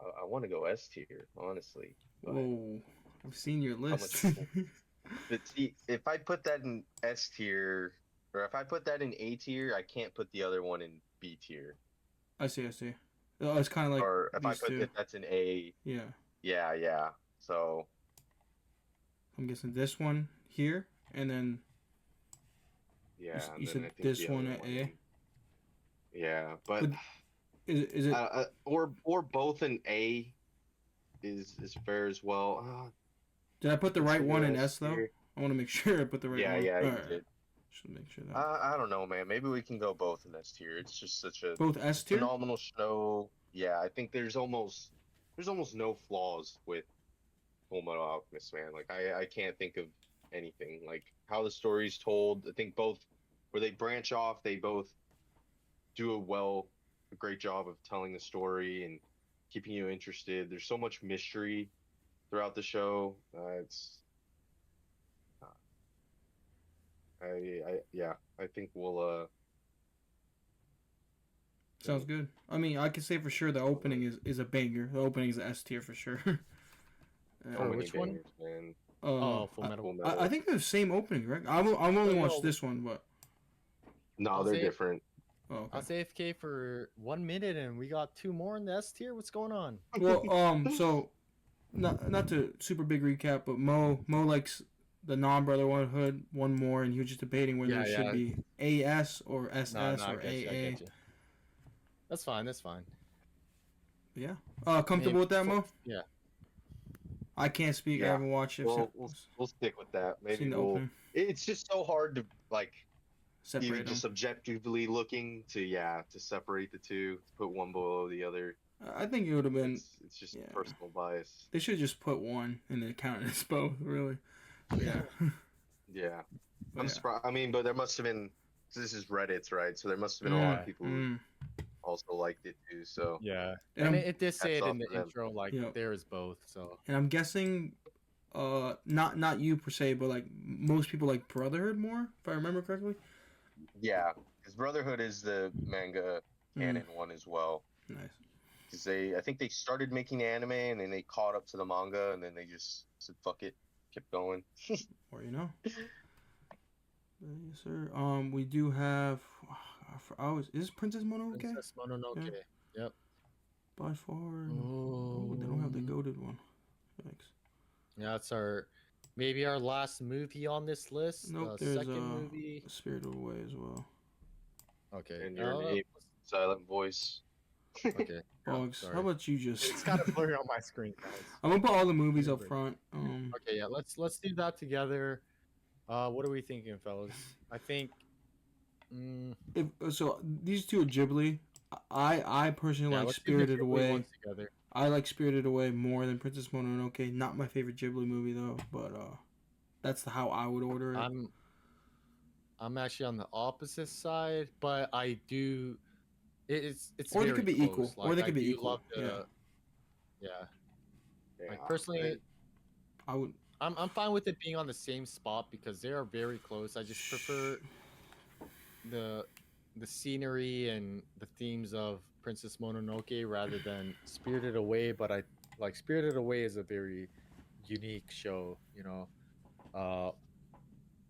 I want to go S tier, honestly. But Whoa, I've seen your how list. much? But see, if I put that in S tier, or if I put that in A tier, I can't put the other one in B tier. I see. Oh, it's kind of like Or if I these put two. that, that's an A. Yeah. Yeah. So I'm guessing this one here, and then yeah, you and then said I think this the one other at A. Yeah, but Is it? or both in A is fair as well. Did I put the right one in S though? tier. I want to make sure I put the right Yeah, one. yeah, you Alright. did. Should make sure that I don't know, man. Maybe we can go both in S tier. It's just such a both S tier. phenomenal show. Yeah, I think there's almost no flaws with Fullmetal Alchemist, man. Like I can't think of anything. Like how the story's told. I think both where they branch off, they both do a great job of telling the story and keeping you interested. There's so much mystery throughout the show. I think we'll Sounds good. I mean, I can say for sure the opening is a banger. The opening is S tier for sure. so many which one? bangers, man. Full Metal. Full Metal. I think they're the same opening, right? I've only watched this one, but No, I'll they're say- different. Oh, I was okay. AFK for 1 minute and we got two more in the S tier. What's going on? Well, so not to super big recap, but Mo likes the non-Brotherhood one more, and he was just debating whether Yeah, it should yeah. be AS or No, SS no, I or get you. I AA. get you. That's fine. That's fine. Yeah. I mean, Comfortable with that, Mo? yeah. I can't speak. I Yeah. haven't watched it. We'll stick with that. Seen Maybe the we'll. opening. It's just so hard to like even Separate them. just objectively looking to separate the two, to put one below the other. I think it would have been. It's just yeah. personal bias. They should just put one and then count it as both. Really. But yeah. Yeah, But I'm yeah. surprised. I mean, but there must have been. This is Reddit's, right? So there must have been a lot Yeah. of people who also liked it too. So Yeah. And And I'm- it did say hats it off in the to them. intro, like Yeah. there is both. So And I'm guessing, not you per se, but like most people like Brotherhood more, if I remember correctly. yeah, because Brotherhood is the manga canon one as well. Nice. Because I think they started making anime and then they caught up to the manga and then they just said fuck it, kept going. Or you know. Yes, sir. We do have. Is Princess Mononoke? Princess Mononoke. Yeah. By far. Oh, they don't have the goated one. Thanks. Yeah, it's maybe our last movie on this list. Nope, The there's second movie. Spirited Away as well. Okay. And your name, silent voice. Okay. Bugs. sorry. How about you just? It's kind of blurry on my screen, guys. I'm gonna put all the movies up Blurry. front. Okay, yeah. Let's do that together. What are we thinking, fellas? I think. So these two are Ghibli. I personally Yeah, like let's do the Spirited Ghibli Away. ones together. I like Spirited Away more than Princess Mononoke. Not my favorite Ghibli movie though, but that's how I would order it. I'm actually on the opposite side, but I do. It's Or they very could be close. equal. Like, Or they I could be do equal. love Yeah. Like personally, I would. I'm fine with it being on the same spot because they are very close. I just prefer the scenery and the themes of Princess Mononoke rather than Spirited Away. But I like Spirited Away is a very unique show. You know,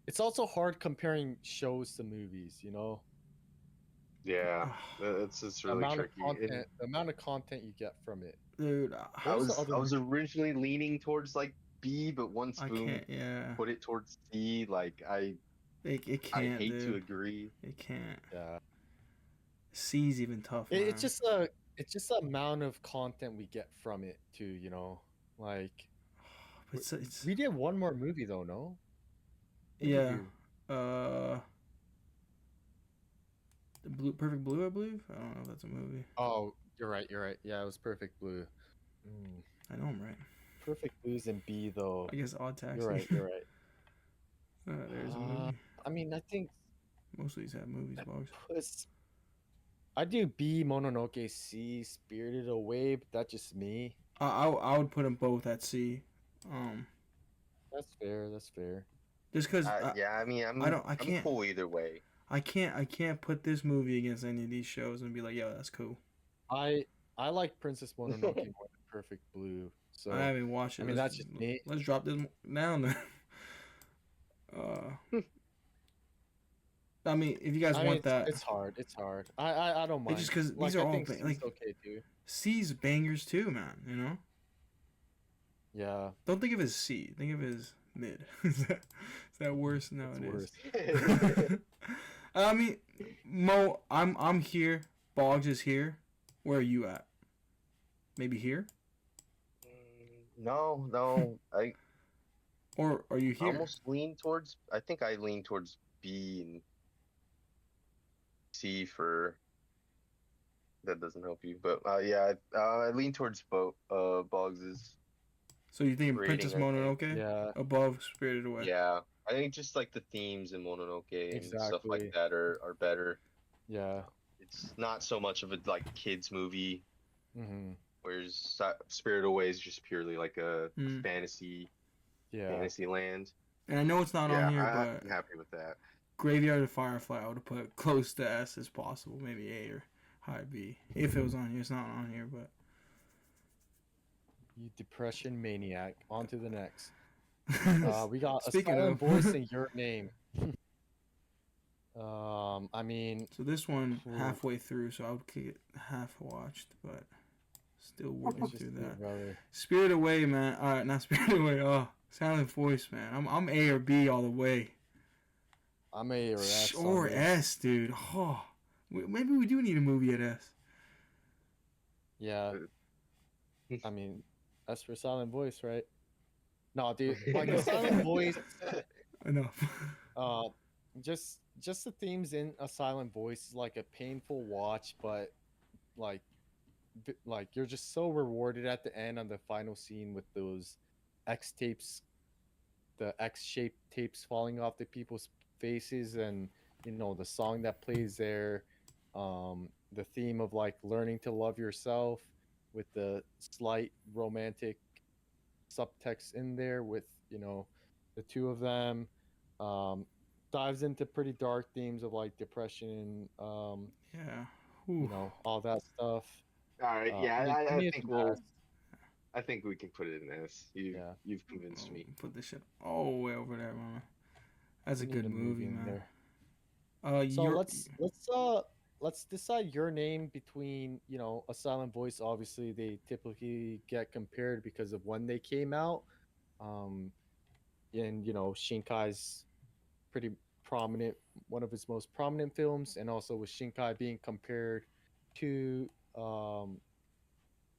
it's also hard comparing shows to movies. You know, Yeah, it's the really amount tricky. of content, the amount of content you get from it. Dude, I What was was the I other was originally leaning towards like B, but once I Boom can't. Yeah. put it towards C, like It I can't. hate to Dude. agree. It can't. Yeah. C's even tough. It's just the amount of content we get from it too, you know. Like It's we did one more movie though, no? What did we yeah. do? The Perfect Blue, I believe. I don't know if that's a movie. Oh, you're right. Yeah, it was Perfect Blue. I know I'm right. Perfect Blue's in B though. I guess Odd Taxi. You're right. You're right. There's a movie. I mean, I think Most of these have movies, Bugs. I do B, Mononoke, C, Spirited Away, but that's just me. I would put them both at C. That's fair. That's fair. Just because Yeah, I mean, I I'm can't- cool either way. I can't put this movie against any of these shows and be like, yo, that's cool. I like Princess Mononoke more than Perfect Blue. So I haven't watched it. I mean, that's just me. Let's drop this down then. I mean, if you guys want that, it's hard. It's hard. I don't mind. just 'cause Like, these are I all think ba- C's like- okay too. C's bangers too, man. You know, Yeah, don't think of it as C. Think of it as mid. Is that worse? No, it's it is. worse. I mean, Mo, I'm here. Boggs is here. Where are you at? Maybe here, No, I or are you here? almost lean towards. I think I lean towards B and C for. That doesn't help you, but yeah, I lean towards both. Boggs's. So you think rating, Princess I think. Mononoke Yeah, above Spirited Away? Yeah, I think just like the themes in Mononoke and stuff Exactly. like that are better. yeah. It's not so much of a like kids movie, Mm-hmm. whereas Spirit Away is just purely like a fantasy land. And I know it's not Yeah, on here, I'm but happy with that. Graveyard of Firefly, I would have put close to S as possible, maybe A or high B. If it was on here, it's not on here, but You depression maniac. On to the next. We got a Speaking silent of- voice in your name. I mean, So this one ooh, halfway through, so I would kick it half watched, but still let's working just through see, that. brother. Spirit Away, man. All right, not Spirit Away. Oh, Silent Voice, man. I'm A or B all the way. I'm A or S on Or this. S, dude. Oh, maybe we do need a movie at S. Yeah, I mean, S for silent voice, right? No, dude, like a silent voice. Enough. Uh, just the themes in a silent voice is like a painful watch, but like like you're just so rewarded at the end on the final scene with those X tapes, the X-shaped tapes falling off the people's faces, and the song that plays there, the theme of like learning to love yourself with the slight romantic subtext in there with the two of them, um, dives into pretty dark themes of like depression, Yeah. Whew. all that stuff. All right, I yeah, mean, to I me, it's think an we'll. S. I think we can put it in S. Yeah, You've convinced me. Put this shit all the way over there, mama. That's a we need good a movie, in man. there. So You're. let's decide your name between a silent voice. Obviously, they typically get compared because of when they came out. Um, and Shinkai's pretty prominent, one of his most prominent films, and also with Shinkai being compared to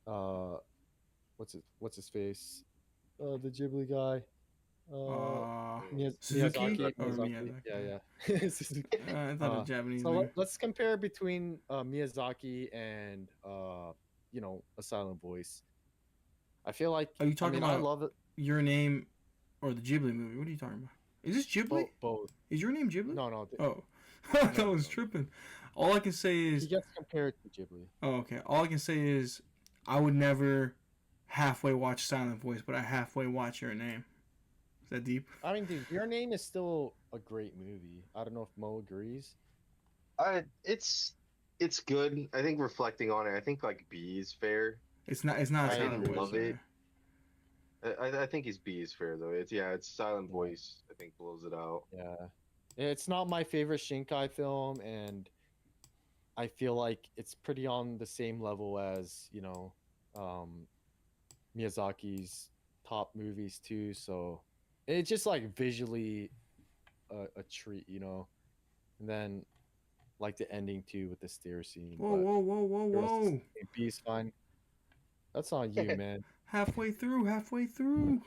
uh what's his face, the Ghibli guy, uh Suzuki or Miyazaki, Miyazaki? yeah, yeah. Suzuki. I thought a Japanese So name. let's compare between Miyazaki and a silent voice. I feel like, Are you talking I about love it. Your Name or the Ghibli movie? What are you talking about? Is this Ghibli? Both. Is Your Name Ghibli? No, no, Oh, I thought I no, was no. tripping. All I can say He is, gets compared to Ghibli. oh, okay. All I can say is, I would never halfway watch Silent Voice, but I halfway watch Your Name. Is that deep? I mean, dude, Your Name is still a great movie. I don't know if Mo agrees. I it's good. I think reflecting on it, I think like B is fair. It's not. It's not I Silent didn't Voice. love it. Sorry. I think his B is fair though. It's silent Yeah. voice. I think blows it out. Yeah. It's not my favorite Shinkai film, and I feel like it's pretty on the same level as, um, Miyazaki's top movies too. So it's just like visually a treat. And then like the ending too with the stair scene. Whoa, But whoa, whoa, whoa, the rest whoa! of B's fine. That's on you, man. Halfway through. Halfway through.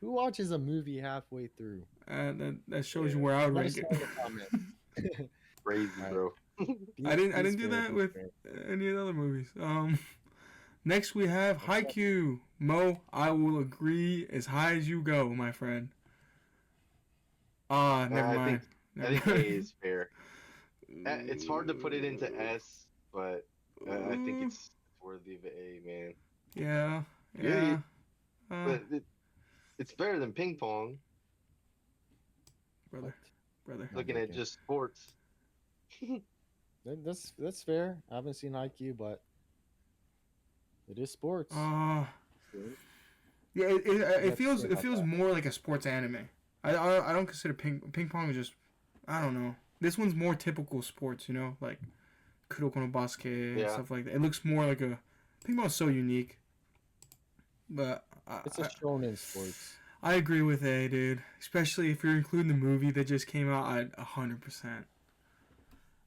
Who watches a movie halfway through? That shows you Yeah. where I would Let rank us it. know in the comments. Crazy, Alright. bro. I didn't B's do fair, that B's with fair. any of the other movies. Next we have Haikyuu. Mo, I will agree as high as you go, my friend. Never I mind. think I think A is fair. It's hard to put it into S, but I think it's worthy of A, man. Yeah, Yeah, yeah. but it's better than ping pong. Brother, brother. I'm Looking at joking. just sports. That's fair. I haven't seen IQ, but it is sports. Yeah, You it have to feels say it about feels that. more like a sports anime. I don't consider ping pong just, I don't know. This one's more typical sports, like Kuroko no Basket and Yeah. stuff like that. It looks more like a ping pong's so unique. But It's a shonen sports. I agree with A, dude. Especially if you're including the movie that just came out at 100%.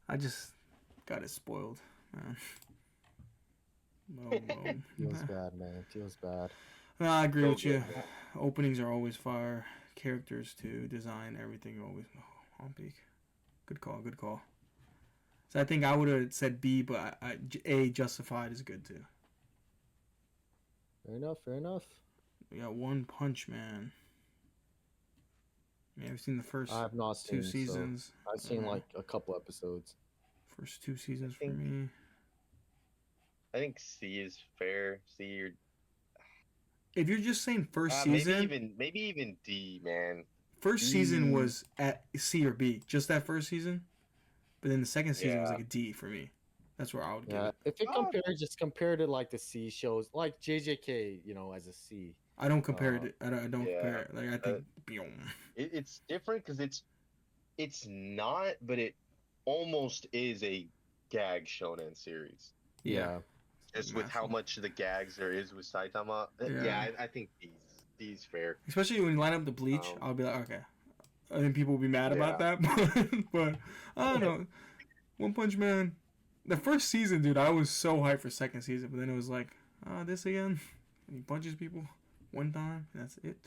I just got it spoiled, man. Feels bad, man. Feels bad. No, I agree So with you. good. Openings are always fire. Characters too. Design, everything always on peak. Good call. Good call. So I think I would have said B, but A Justified is good too. Fair enough. Fair enough. We got One Punch Man. Yeah, I've seen the first I have not seen two seasons. So I've seen like a couple episodes. First two seasons for think- me. I think C is fair. C or If you're just saying first season, maybe even D, man. first season D. was at C or B, just that first season. But then the second season was Yeah. like a D for me. That's where I would give Yeah. it. If it compares, just compare to like the C shows, like JJK, as a C. I don't compare it. I don't Yeah. compare it. Like I think, It's different because it's not, but it almost is a gag shonen series. Yeah, Yeah. Just with how massive. much the gags there is with Saitama. Yeah, Yeah, I think D's fair. especially when you line up the Bleach, Um, I'll be like, okay. I think people will be mad about yeah. that, but I don't know. One Punch Man, the first season, dude, I was so hyped for second season, but then it was like, this again. And he punches people one time, and that's it.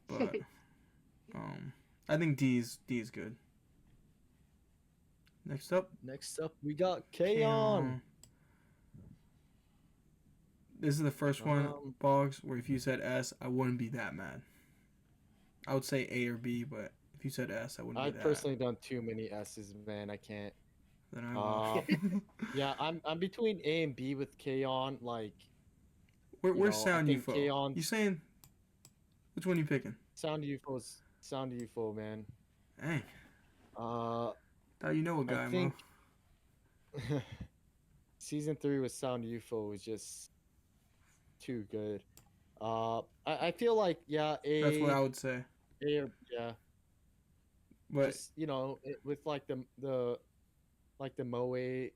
But I think D is good. Next up, Next up, we got K-On! K-On! This is the first one, Um, Boggs, where if you said S, I wouldn't be that mad. I would say A or B, but if you said S, I wouldn't be I've that. personally done too many S's, man. I can't. Then I will. Yeah, I'm between A and B with K-On! Like, Where's I Sound think UFO? K-On! You saying which one you picking? Sound of UFO, man. Dang, Uh, thought you know a I guy, Mo. think season 3 with Sound of UFO was just too good. I feel like yeah, That's what I would say. yeah, But just with like the moe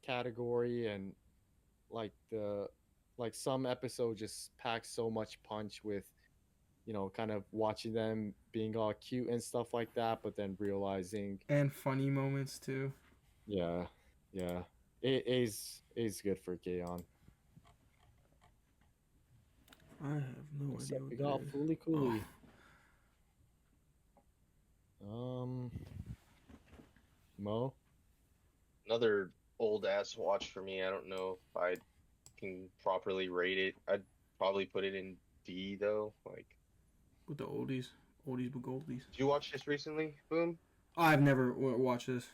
category and like the like some episode just packs so much punch with kind of watching them being all cute and stuff like that, but then realizing and funny moments too. yeah, yeah, A's good for Gaon. I have no Next idea up, we what got that is. Fooly Oh, Cooly. Um, Mo. Another old ass watch for me. I don't know if I can properly rate it. I'd probably put it in D though. Like, with the oldies but goldies. did you watch this recently? Boom. I've never watched this.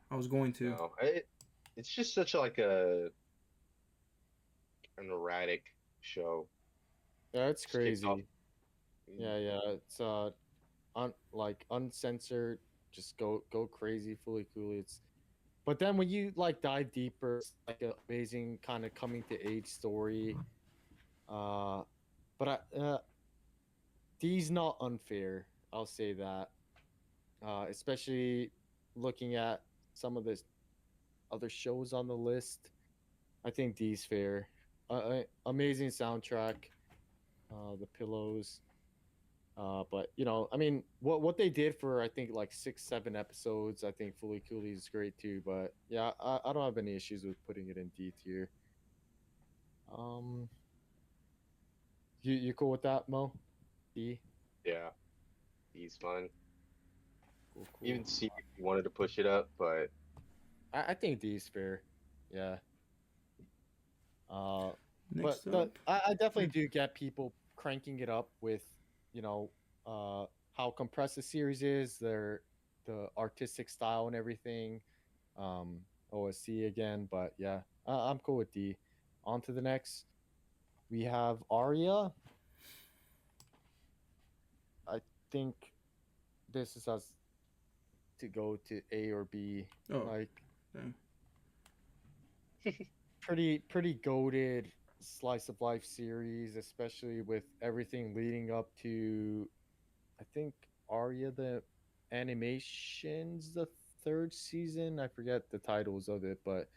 I was going to. No, it's just such like an erratic show. Yeah, it's Just kicked off. crazy. Yeah, it's like uncensored, just go crazy, fully cool. It's but then when you like dive deeper, it's like an amazing kind of coming to age story. Uh, but D's not unfair. I'll say that. Especially looking at some of the other shows on the list, I think D's fair. Amazing soundtrack. The pillows. But I mean, what they did for I think like 6, 7 episodes, I think Fully Cooley is great too. But yeah, I don't have any issues with putting it in D tier. Um, you cool with that, Mo? D. Yeah, he's fun. Cool, cool. Even see if you wanted to push it up, but I think D is fair. Yeah. Uh, but Next up, I definitely do get people cranking it up with, you know, how compressed the series is, the artistic style and everything. OSC again, but yeah, I'm cool with D. On to the next. We have Arya. I think this is us to go to A or B. oh, Like dang. pretty goated slice of life series, especially with everything leading up to I think Arya the Animations the third season. I forget the titles of it, but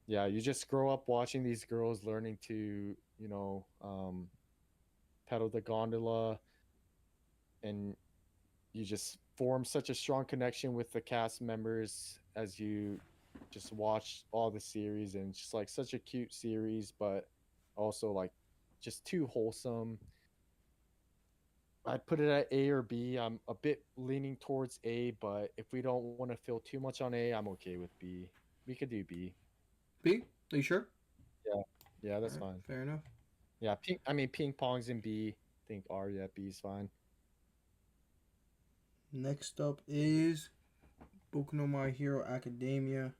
yeah, you just grow up watching these girls learning to, pedal the gondola, and you just form such a strong connection with the cast members as you just watch all the series, and it's just like such a cute series, but also like just too wholesome. I'd put it at A or B. I'm a bit leaning towards A, but if we don't want to feel too much on A, I'm okay with B. We could do B. B? Are you sure? Yeah, yeah, that's Alright, fine. fair enough. Yeah, ping pong's in B. I think Arya at B is fine. Next up is Boku no My Hero Academia.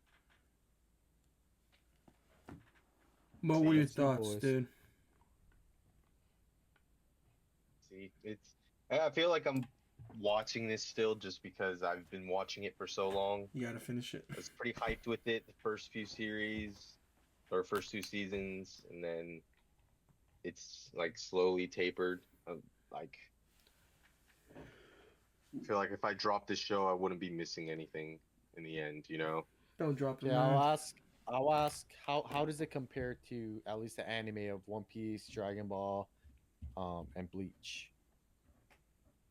Mo, what are your Let's see, thoughts, boys. dude? see, I feel like I'm watching this still just because I've been watching it for so long. You gotta finish it. I was pretty hyped with it the first few series or first 2 seasons, and then it's like slowly tapered. Like I feel like if I dropped this show, I wouldn't be missing anything in the end, you know? Don't drop the Yeah, man. I'll ask how does it compare to at least the anime of One Piece, Dragon Ball, and Bleach?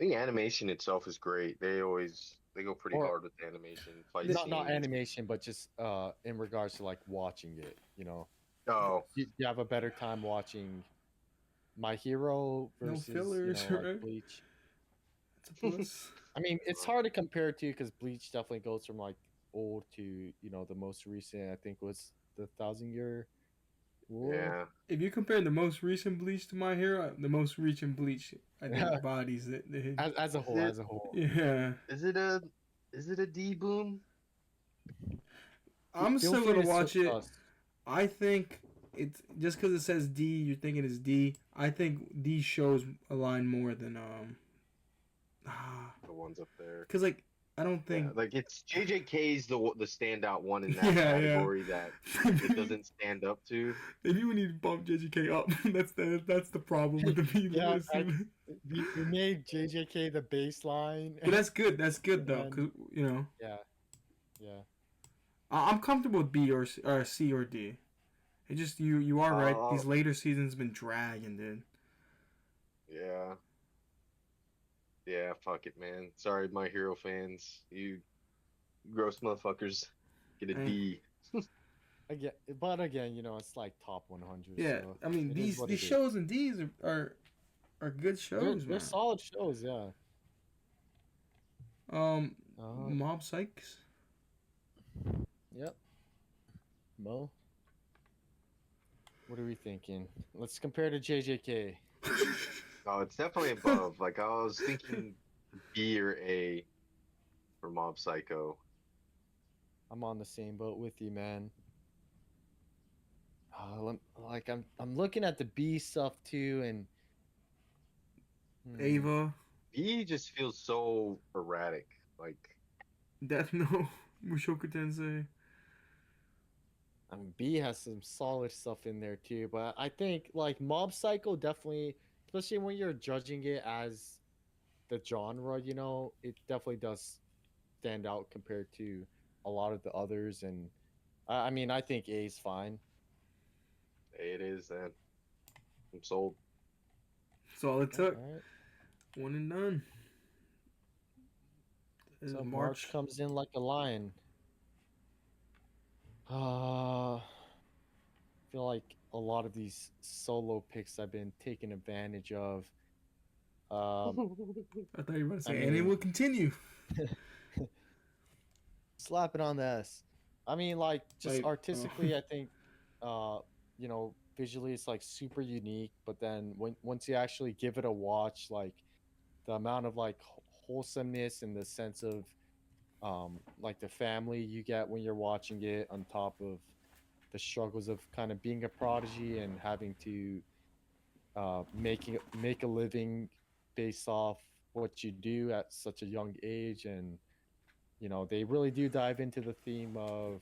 I think animation itself is great. They go pretty Or hard with the animation, fight not scenes. animation, but just in regards to like watching it, you know. Oh, You have a better time watching My Hero No versus, fillers, like right? Bleach. That's a plus. I mean, it's hard to compare to because Bleach definitely goes from like old to, the most recent, I think was the Thousand Year War. yeah. If you compare the most recent Bleach to My Hero, the most recent Bleach, I think, bodies it. As a Is whole, it as a whole. Yeah. is it a is it a D boom? I'm Feel still free gonna to watch it. us. I think it's just because it says D, you're thinking it's D. I think these shows align more than The ones up there. because like I don't Yeah, think. like it's JJK's the standout one in that Yeah, category that it maybe, doesn't stand up to. maybe we need to bump JGK up. That's the problem with the B Yeah, list. we made JJK the baseline. But that's good. That's good though, And because yeah, yeah. I'm comfortable with B or C or D. It just you are right. Uh, These later seasons been dragging, dude. yeah, yeah. Fuck it, man. Sorry, my hero fans. You gross motherfuckers. Get a Hey. D. Again, it's like top 100. Yeah, So I mean it is these what these it is. shows and D's are good shows, They're man. solid shows, yeah. Mob Psychs. Yep. Mo, what are we thinking? Let's compare to JJK. Oh, it's definitely above. Like I was thinking B or A for Mob Psycho. I'm on the same boat with you, man. Like I'm looking at the B stuff too, and Ava, B just feels so erratic. Like Death Note, Mushoku Tensei. I mean, B has some solid stuff in there too, but I think like Mob Psycho definitely, especially when you're judging it as the genre, it definitely does stand out compared to a lot of the others. And I mean, I think A is fine. it is, then I'm sold. That's all it took. All right. One and done. So March. March comes in like a lion. I feel like a lot of these solo picks I've been taking advantage of. I thought you were about to say, I and it mean- will continue. Slap it on the S. I mean, like just Like, oh. artistically, I think, visually it's like super unique. But then once you actually give it a watch, like the amount of like wholesomeness and the sense of, like the family you get when you're watching it, on top of the struggles of kind of being a prodigy and having to make a living based off what you do at such a young age. And they really do dive into the theme of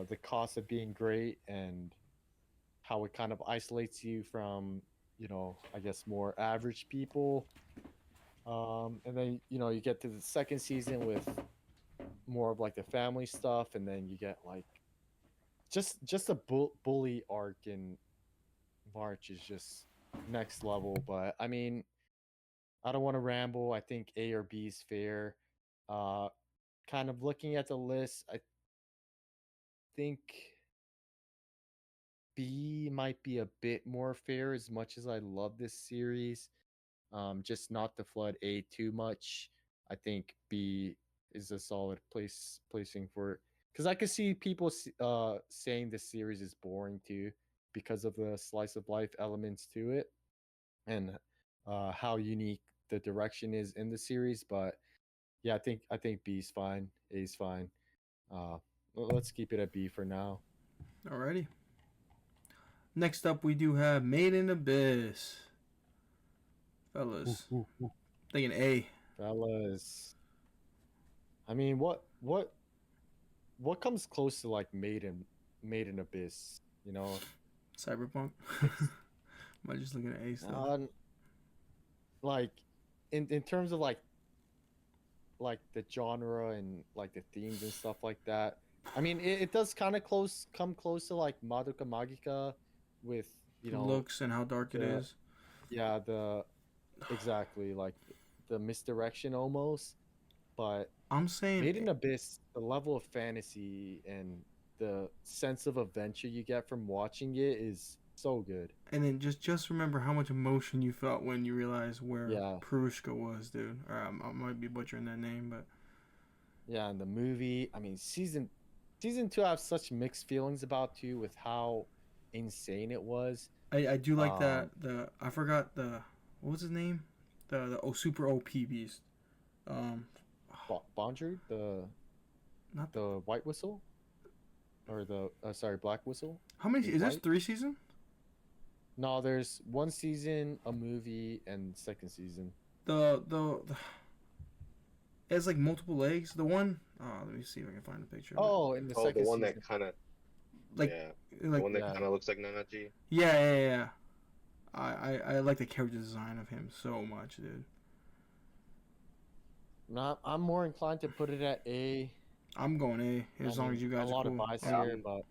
the cost of being great and how it kind of isolates you from, I guess more average people. And then you get to the second season with more of like the family stuff, and then you get like just a bully arc in March is just next level. But I mean, I don't want to ramble. I think A or B is fair. Uh, Kind of looking at the list, I think B might be a bit more fair. As much as I love this series, just not to flood A too much. I think B is a solid placing for it, because I could see people saying this series is boring too, because of the slice of life elements to it, and how unique the direction is in the series. But yeah, I think B's fine, A's fine. Uh, let's keep it at B for now. Alrighty. Next up, we do have Made in Abyss. Fellas. Thinking A. Fellas. I mean, what comes close to like Made in Abyss? Cyberpunk. Am I just looking at A stuff? Like in terms of like like the genre and like the themes and stuff like that. I mean, it does kind of come close to like Madoka Magica, with you The know looks and how dark it the is. yeah the exactly like the misdirection almost, but I'm saying, Made in Abyss, the level of fantasy and the sense of adventure you get from watching it is so good. and then just remember how much emotion you felt when you realized where Yeah, Prushka was, dude. Or I might be butchering that name, but yeah, and the movie. I mean, season two, I have such mixed feelings about too, with how insane it was. I do like that. Um, I forgot what was his name? The super OP beast. Um, Bondry, not the White Whistle, or the sorry, Black Whistle. how many He's is this white. 3 season? No, there's one season, a movie, and second season. The it has like multiple legs. The one let me see if I can find a picture of it. Oh, in the Oh, the second one season. that kind of Like yeah, the like one that Yeah, kind of looks like Nanachi. yeah. I like the character design of him so much, dude. not. I'm more inclined to put it at A. I'm going A I as long mean, as you a guys are lot of cool. bias Yeah, here, but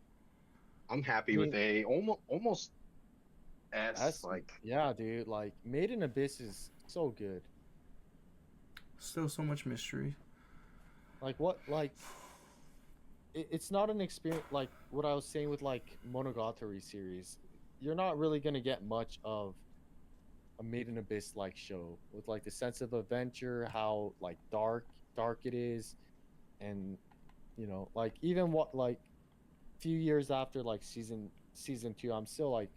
I'm I happy with mean, A. Almost S. that's Like yeah, dude. Like, Made in Abyss is so good. Still so much mystery. Like, what? Like, it's not an experience like what I was saying with like Monogatari series. You're not really gonna get much of a Made in Abyss like show with like the sense of adventure, how like dark it is, and like even what like few years after like season two, I'm still like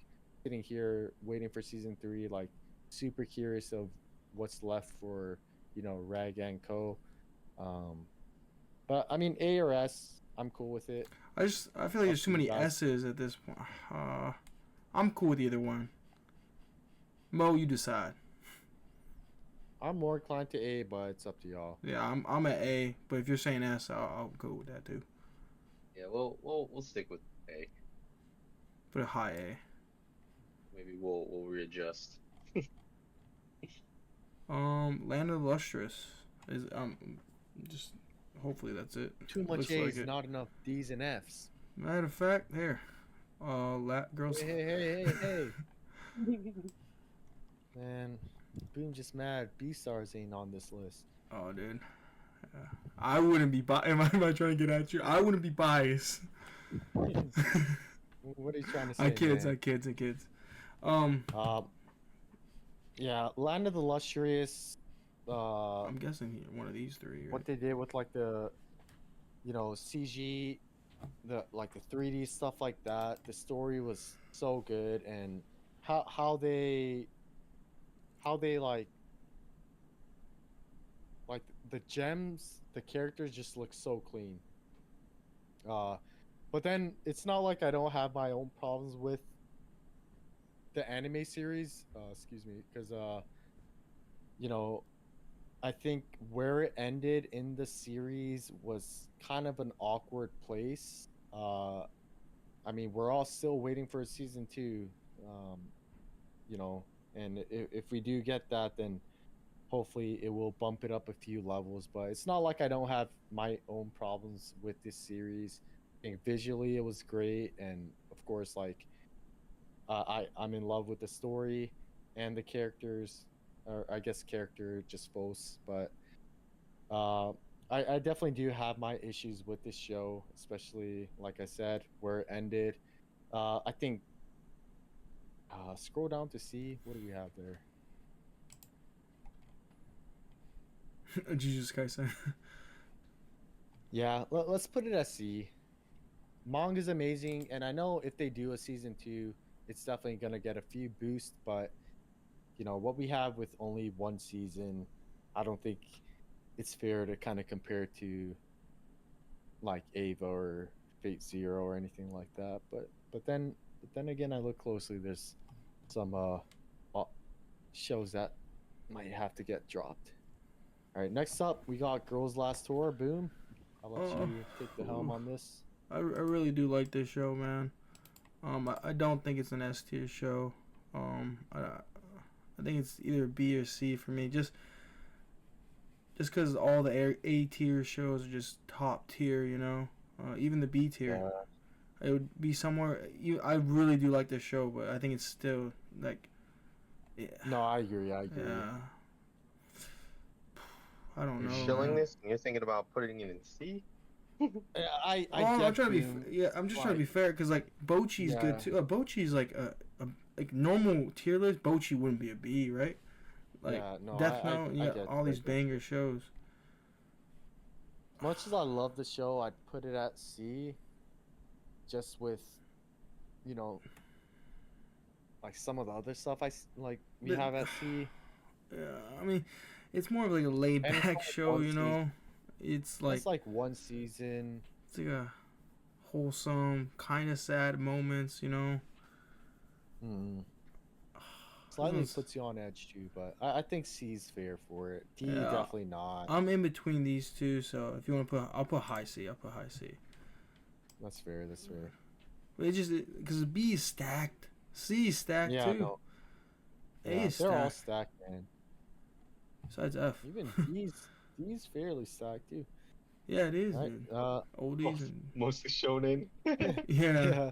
sitting here waiting for season three, like super curious of what's left for Rag and Co. Um, but I mean, A or S, I'm cool with it. I feel like Up there's too to you many guys. S's at this point. I'm cool with either one. Mo, you decide. I'm more inclined to A, but it's up to y'all. Yeah, I'm at A, but if you're saying S, I'll go with that too. yeah, we'll stick with A. Put a high A. Maybe we'll readjust. Land of the Lustrous is just hopefully that's it. Too much Looks A's, like it. not enough D's and F's. Matter of fact, here, girls. Hey. Man, Boom just mad. B stars ain't on this list. Oh, dude. Yeah. I wouldn't be am I trying to get at you? I wouldn't be biased. What are you trying to say, I kids, man? I kids, I kids. Um, Yeah, Land of the Luxurious. I'm guessing one of these three. Right? What they did with like the, CG, the 3D stuff like that. The story was so good, and how they like the gems, the characters just look so clean. Uh, but then it's not like I don't have my own problems with the anime series. Excuse me, because you know, I think where it ended in the series was kind of an awkward place. I mean, we're all still waiting for season two, um, you know, and if we do get that, then hopefully it will bump it up a few levels. But it's not like I don't have my own problems with this series. I think visually it was great, and of course, like I'm in love with the story and the characters, or I guess character just both. But uh, I definitely do have my issues with this show, especially like I said, where it ended. I think scroll down to see what do we have there. Jesus Christ. Yeah, let's put it at C. Manga's amazing, and I know if they do a season two, it's definitely gonna get a few boosts. But what we have with only one season, I don't think it's fair to kind of compare to like Ava or Fate Zero or anything like that. But then again, I look closely. There's some shows that might have to get dropped. All right, next up we got Girls Last Tour. Boom. I'll let Oh, you take the helm on this. I really do like this show, man. I don't think it's an S tier show. I think it's either B or C for me. Just just because all the A tier shows are just top tier, you know. Even the B tier, it would be somewhere. I really do like this show, but I think it's still like, yeah, No, I agree. I agree. yeah. I don't You're know, shilling man. this, and you're thinking about putting it in C. I I'm get trying to be, Boom, yeah. I'm just trying to be like, fair, because like Bochi's good yeah. too. Bochi's like normal tier list. Bochi wouldn't be a B, right? Like Yeah, no, Death Note, I yeah, get all you, I these get you. banger shows. Much as I love the show, I'd put it at C, just with, you know, like some of the other stuff like we But, have at C. yeah, I mean, it's more of like a laid And it's back only show, one you season. know. It's It's like one season. it's like a wholesome, kind of sad moments, you know. Mm. This Slightly one's- puts you on edge too, but I think C's fair for it. D Yeah. definitely not. I'm in between these two, so if you want to put, I'll put high C. I'll put high C. That's fair. That's fair. But it just because B is stacked, C is stacked Yeah, too. no. A Yeah, is they're all stacked. stacked, man. Besides F. Even D's fairly stacked too. Yeah, it is, Right? dude. Oldies and Mostly shonen. yeah. Yeah.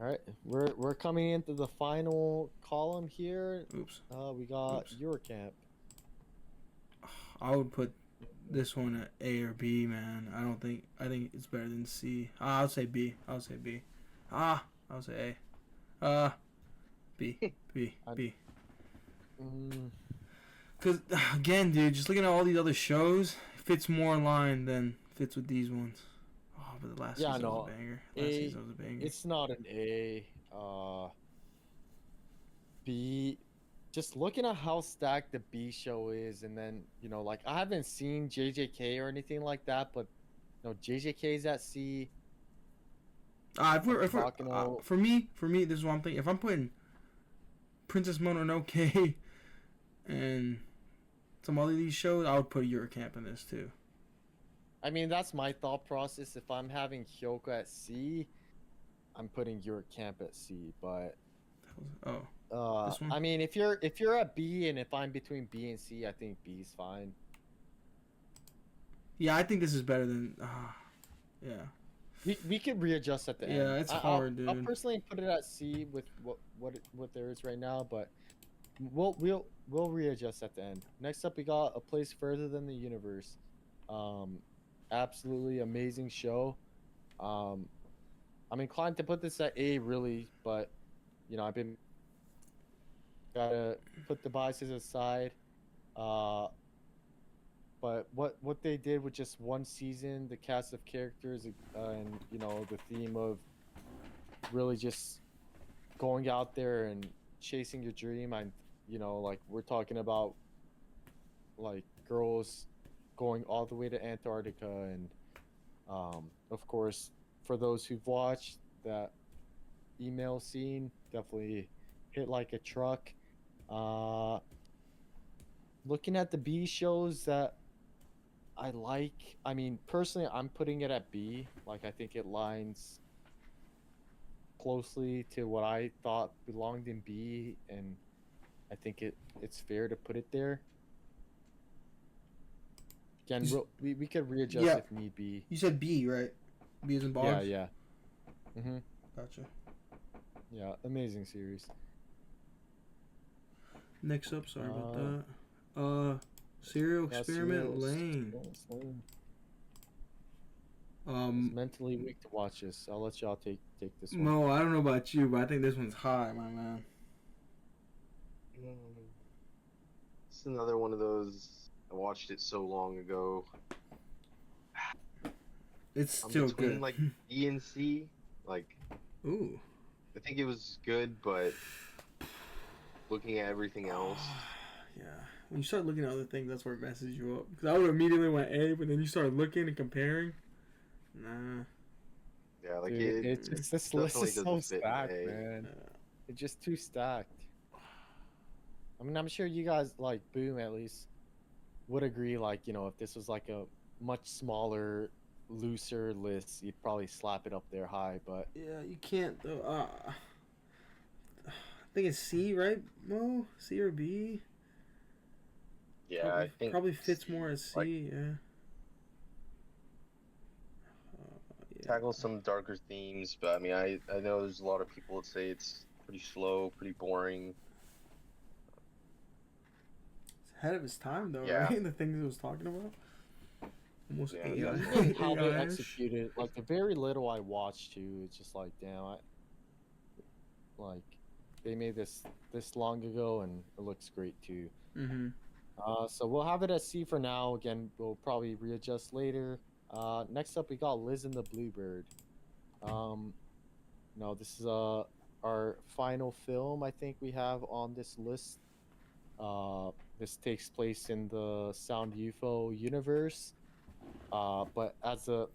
All right, we're coming into the final column here. Oops. We got Oops. Eurocamp. I would put this one at A or B, man. I think it's better than C. I'll say B. I'll say B. I'll say A. B. B. B. Mm, Because, again, dude, just looking at all these other shows, it fits more in line than fits with these ones. Oh, but the last Yeah, season no. was a banger. Last season was a banger. it's not an A. B. Just looking at how stacked the B show is, and then like I haven't seen JJK or anything like that, but JJK's at C. For me, this is what I'm thinking. If I'm putting Princess Mononoke and some other of these shows, I would put Eurocamp in this too. I mean, that's my thought process. If I'm having Hyoko at C, I'm putting Eurocamp at C. But this one? I mean, if you're at B, and if I'm between B and C, I think B is fine. Yeah, I think this is better than. Yeah. We could readjust at the end. Yeah, it's hard, dude. I'll personally put it at C with what there is right now, but we'll readjust at the end. Next up, we got A Place Further Than the Universe. Absolutely amazing show. I'm inclined to put this at A, really, but I've been gotta put the biases aside. But what they did with just one season, the cast of characters, and the theme of really just going out there and chasing your dream. Like we're talking about like girls going all the way to Antarctica, and of course, for those who've watched that email scene, definitely hit like a truck. Looking at the B shows that I like, I mean, personally, I'm putting it at B. Like, I think it lines closely to what I thought belonged in B, and I think it's fair to put it there. Again, we could readjust if need be. You said B, right? B as in Boggs? Yeah. Mm-hmm. Gotcha. Yeah, amazing series. Next up, sorry about that. Serial Experiment Lane. It's mentally weak to watch this. I'll let y'all take this one. No, I don't know about you, but I think this one's high, my man. It's another one of those. I watched it so long ago. It's I'm still between good. like B and C. Like, Ooh. I think it was good, but looking at everything else. Yeah. When you start looking at other things, that's where it messes you up. Because I would immediately went A, but then you start looking and comparing. Nah. Yeah, like Dude, it's just this list definitely is so doesn't fit in stacked, A. man. It's just too stacked. I mean, I'm sure you guys, like Boom at least, would agree. Like, if this was like a much smaller, looser list, you'd probably slap it up there high. But Yeah, you can't though. I think it's C, right? Mo? C or B? Yeah, I think Probably fits C, more as like C. Yeah. Yeah. tackles some darker themes, but I mean, I know there's a lot of people that say it's pretty slow, pretty boring. It's ahead of his time though, Yeah, right? The things he was talking about. Almost yeah, AI. Even how they AI-ish. executed, like the very little I watched too, it's just like, damn, like they made this long ago and it looks great too. Mm-hmm. So we'll have it at C for now. Again, we'll probably readjust later. Next up we got Liz and the Bluebird. Um, no, this is our final film I think we have on this list. This takes place in the Sound UFO universe. But as a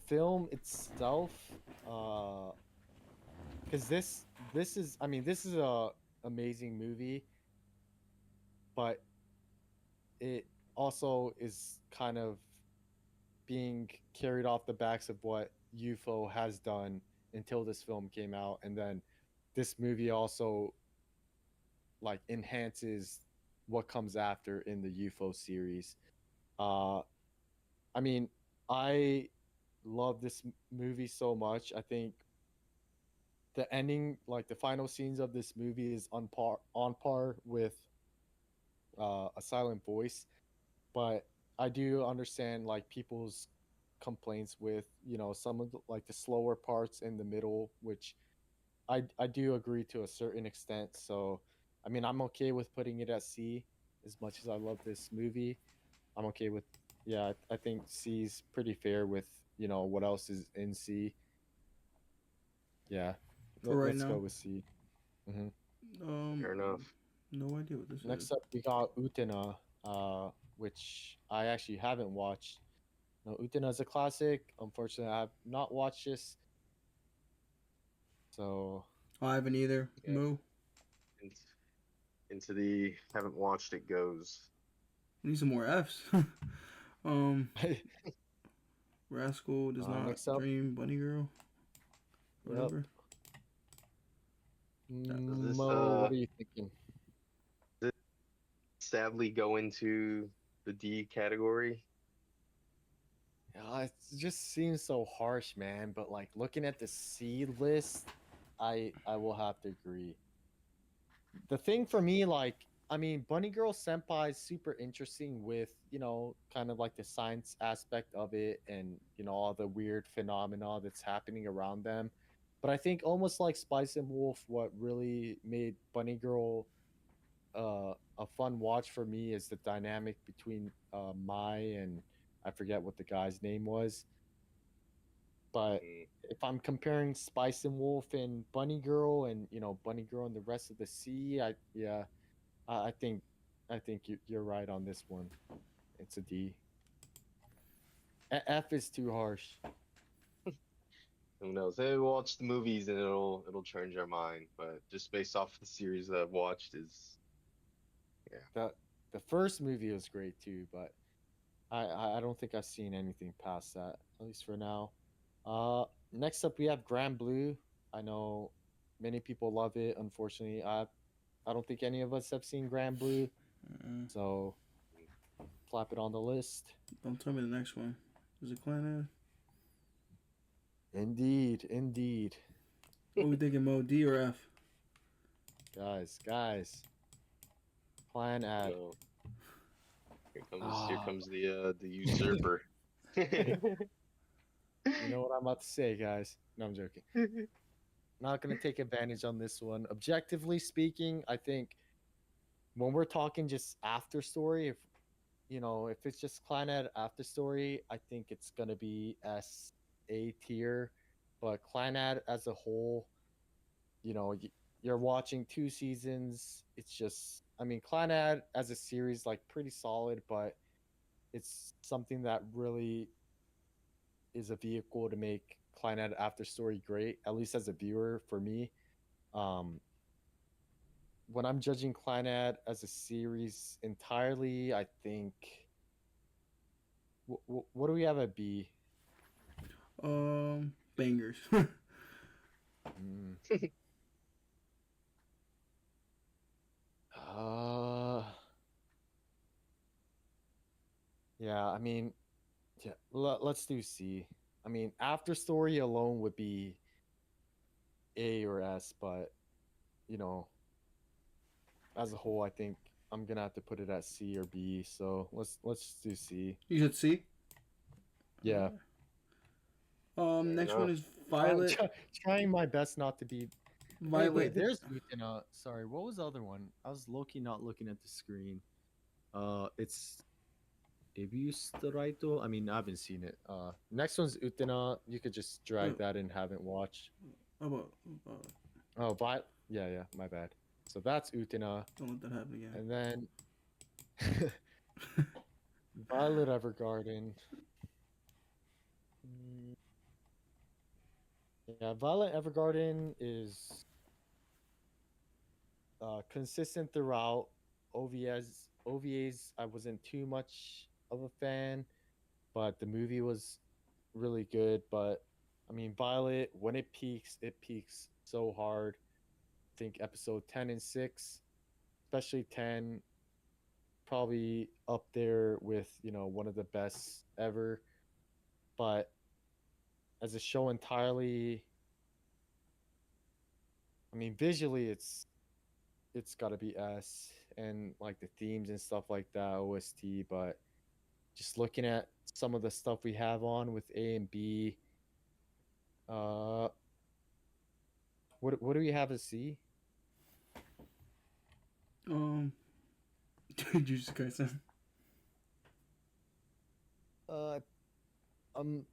film itself, because this is, I mean, this is a amazing movie, but it also is kind of being carried off the backs of what UFO has done until this film came out, and then this movie also like enhances what comes after in the UFO series. Uh, I mean, I love this movie so much. I think the ending, like the final scenes of this movie, is on par with A Silent Voice. But I do understand like people's complaints with some of like the slower parts in the middle, which I do agree to a certain extent. So I mean, I'm okay with putting it at C. As much as I love this movie, I'm okay with, yeah. I think C is pretty fair with what else is in C. Yeah, For right let's go now. with C. Hmm. Um, fair enough. no idea what this is. Next up, we got Utena, which I actually haven't watched. No, Utena is a classic. Unfortunately, I have not watched this. So, Oh, I haven't either. Yeah, Moo. in- into the haven't watched it goes. We need some more Fs. Rascal does not next up, dream. Bunny girl. yep. Whatever. Does this Mo, what are you thinking? sadly go into the D category? Yeah, it just seems so harsh, man. But like looking at the C list, I will have to agree. The thing for me, like, I mean, Bunny Girl Senpai is super interesting with, kind of like the science aspect of it and, all the weird phenomena that's happening around them. But I think almost like Spice and Wolf, what really made Bunny Girl a fun watch for me is the dynamic between Mai and I forget what the guy's name was. But Mm, if I'm comparing Spice and Wolf and Bunny Girl and, Bunny Girl and the rest of the sea, yeah, I think you're right on this one. It's a D. F is too harsh. who knows? Maybe we'll watch the movies and it'll change our mind. But just based off the series that I've watched, is yeah. The first movie was great too, but I don't think I've seen anything past that, at least for now. Next up we have Grand Blue. I know many people love it. Unfortunately, I don't think any of us have seen Grand Blue, Uh, so slap it on the list. don't tell me the next one. Is it Clan Indeed, indeed. What we thinking, Mo? D or F? Guys. Plan ad. So here Ah, comes the usurper. you know what I'm about to say, guys. No, I'm joking. Not gonna take advantage on this one. Objectively speaking, I think when we're talking just after story, if it's just Clanad after story, I think it's gonna be A tier. But Clanad as a whole, you're watching 2 seasons. It's just, I mean, Clanad as a series, like pretty solid, but it's something that really is a vehicle to make Clanad after story great, at least as a viewer for me. Um, when I'm judging Clanad as a series entirely, I think what do we have at B? Bangers. Mm. Uh, Yeah, I mean, yeah, let's do C. I mean, after story alone would be A or S, but you know, as a whole, I think I'm gonna have to put it at C or B. So let's do C. You should see. Yeah, Fair Next one enough. is trying, Violet. trying my best not to be. Wait, Violet. there's Utena. Sorry, what was the other one? I was low-key not looking at the screen. It's Ebiustraito. I mean, I haven't seen it. Next one's Utena. You could just drag that in. Haven't watched. How about? Oh, but yeah, my bad. So that's Utena, Don't let that happen again. and then Violet Evergarden. Mm, Yeah, Violet Evergarden is consistent throughout. OVAs, I wasn't too much of a fan, but the movie was really good. But I mean, Violet, when it peaks so hard. I think episode 10 and 6, especially 10, probably up there with, one of the best ever. But as a show entirely, I mean, visually, it's got to be S, and like the themes and stuff like that, OST. But just looking at some of the stuff we have on with A and B, uh, what do we have as C? Jesus Christ. Uh, um,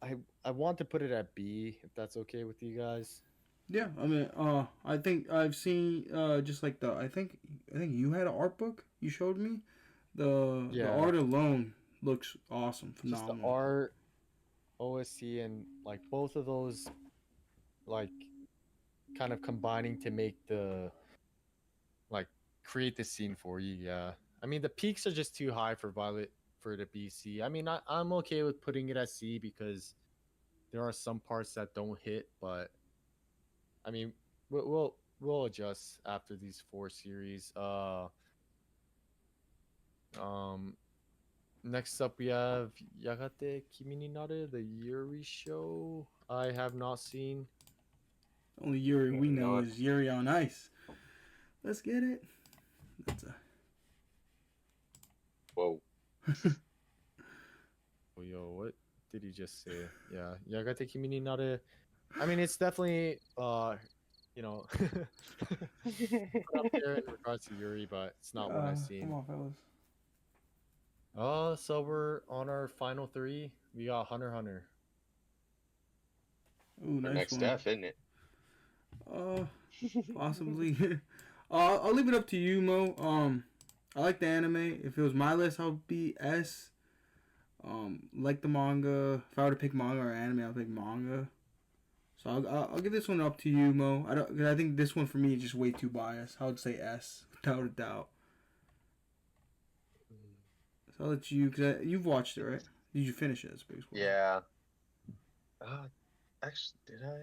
I I want to put it at B if that's okay with you guys. Yeah, I mean, I think I've seen just like I think you had an art book you showed me. The Yeah, art alone looks awesome, just the phenomenal. art, OST, and like both of those, like kind of combining to make the like create the scene for you. Yeah, I mean the peaks are just too high for Violet for the BC. I mean I'm okay with putting it at C because there are some parts that don't hit, but I mean we'll adjust after these 4 series. Um, Next up we have Yagate Kimi ni Naru, the Yuri show. I have not seen. Only Yuri we know Not is Yuri on Ice. Let's get it. That's a whoa. Oh, yo, what did he just say? Yeah, Yagate Kimi ni Naru. I mean, it's definitely you know, put up there in regards to Yuri, but it's not one I've come seen. on, fellas. So we're on our final 3. We got Hunter x Hunter. Ooh, Our nice next one. F, isn't it? Uh, possibly. I'll leave it up to you, Mo. I like the anime. If it was my list, I'll be S. Like the manga. If I were to pick manga or anime, I'll pick manga. So I'll give this one up to you, Mo. I think this one for me is just way too biased. I would say S without a doubt. So I'll let you, because you've watched it, right? Did you finish it? That's the biggest one. Yeah. Actually, did I?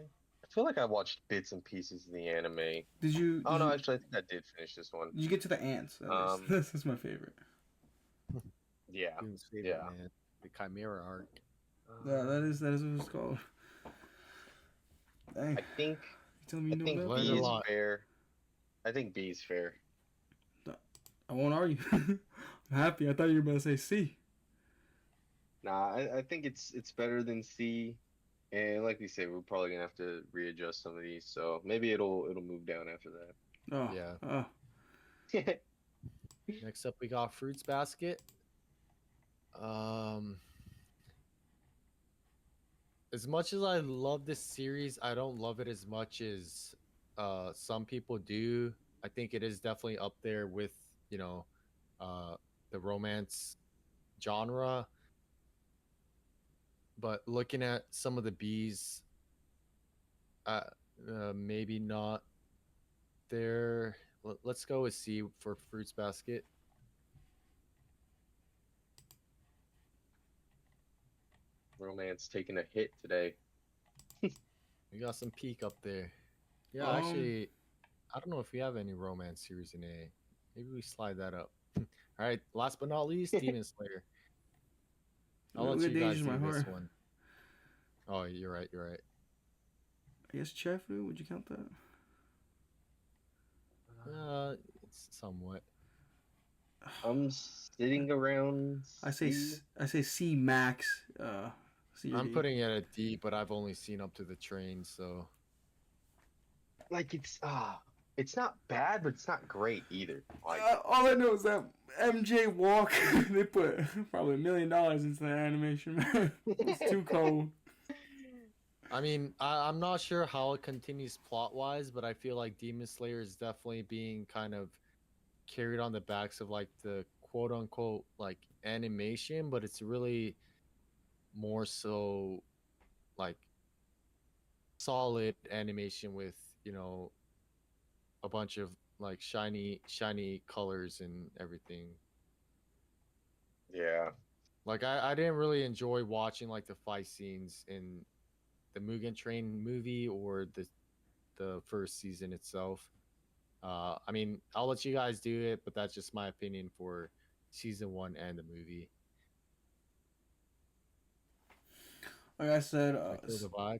I feel like I watched bits and pieces of the anime. Did you? Oh Did no, you, actually, I think I did finish this one. did you get to the ants? At least. Um, That's my favorite. yeah, Doom's favorite, yeah. man. The Chimera arc. Yeah, that is what it's called. Dang, I think you telling me you know think that? Learned B a is lot. fair. I think B is fair. I won't argue. I'm happy. I thought you were about to say C. Nah, I think it's better than C. And like we said, we're probably gonna have to readjust some of these, so maybe it'll move down after Oh, Yeah. that. Next up, we got Fruits Basket. Um, as much as I love this series, I don't love it as much as some people do. I think it is definitely up there with uh, the romance genre. But looking at some of the B's, uh, maybe not there. Let's go with C for Fruits Basket. Romance taking a hit today. We got some peak up there. Yeah, Um, actually, I don't know if we have any romance series in A. Maybe we slide that up. All right, last but not least, Demon Slayer. I'll Look let at you guys Danger's do my this heart. one. Oh, you're right. You're right. I guess Chefu, would you count that? It's somewhat. I'm sitting around C. I say C max. C or I'm D. putting it at D, but I've only seen up to the train, so Like it's not bad, but it's not great either. Like All I know is that MJ walk. They put probably $1 million into that animation. Man, it's too cold. I mean, I'm not sure how it continues plot wise, but I feel like Demon Slayer is definitely being kind of carried on the backs of like the quote unquote like animation, but it's really more so like solid animation with, a bunch of like shiny colors and everything. yeah, Like I didn't really enjoy watching like the fight scenes in the Mugen Train movie or the first season itself. I mean, I'll let you guys do it, but that's just my opinion for season one and the movie. Like I said, I feel the vibe.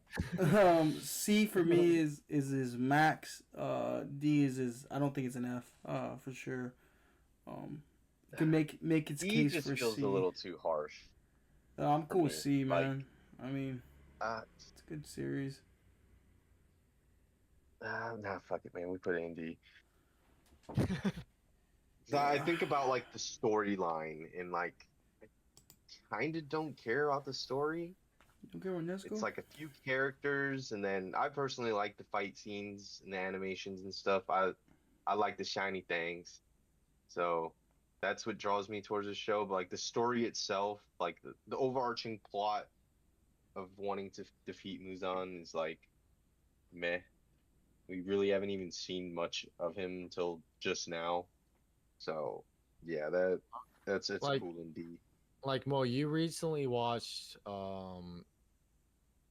C for me is his max. D is his. I don't think it's an F. For sure. You can make its he case just for feels a C. little too harsh I'm for cool with me. C, Like, man. I mean, uh, it's a good series. nah, fuck it, man. We put it in D. So I Yeah. think about like the storyline and like I kind of don't care about the story. Okay, It's Nesco. like a few characters, and then I personally like the fight scenes and the animations and stuff. I like the shiny things, so that's what draws me towards the show. But like the story itself, like the overarching plot of wanting to defeat Muzan is like meh. We really haven't even seen much of him until just now. So yeah, that's like cool indeed. like Mo, you recently watched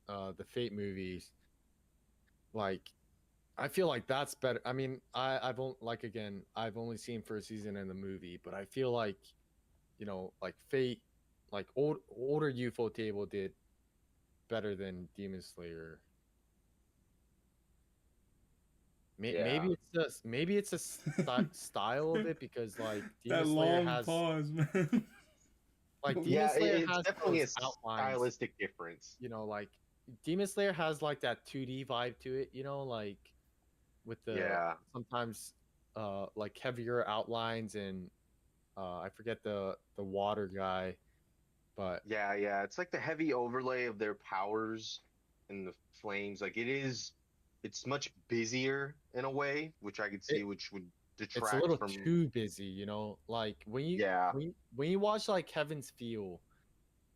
the Fate movies. Like I feel like that's better. I mean, I've only like again, I've only seen first season in the movie, but I feel like like Fate, like older UFO Table did better than Demon Slayer. Yeah, Maybe it's a style of it because like That Demon Slayer long has pause, man. like Demon yeah, Slayer it's has definitely a those outlines. stylistic difference. Like Demon Slayer has like that 2D vibe to it. Like with the Yeah, sometimes like heavier outlines and I forget the water guy, but yeah. It's like the heavy overlay of their powers and the flames. Like it's much busier in a way, which I could see, it which would it's a detract little from. too busy. Like Yeah, when you watch like Heaven's Feel,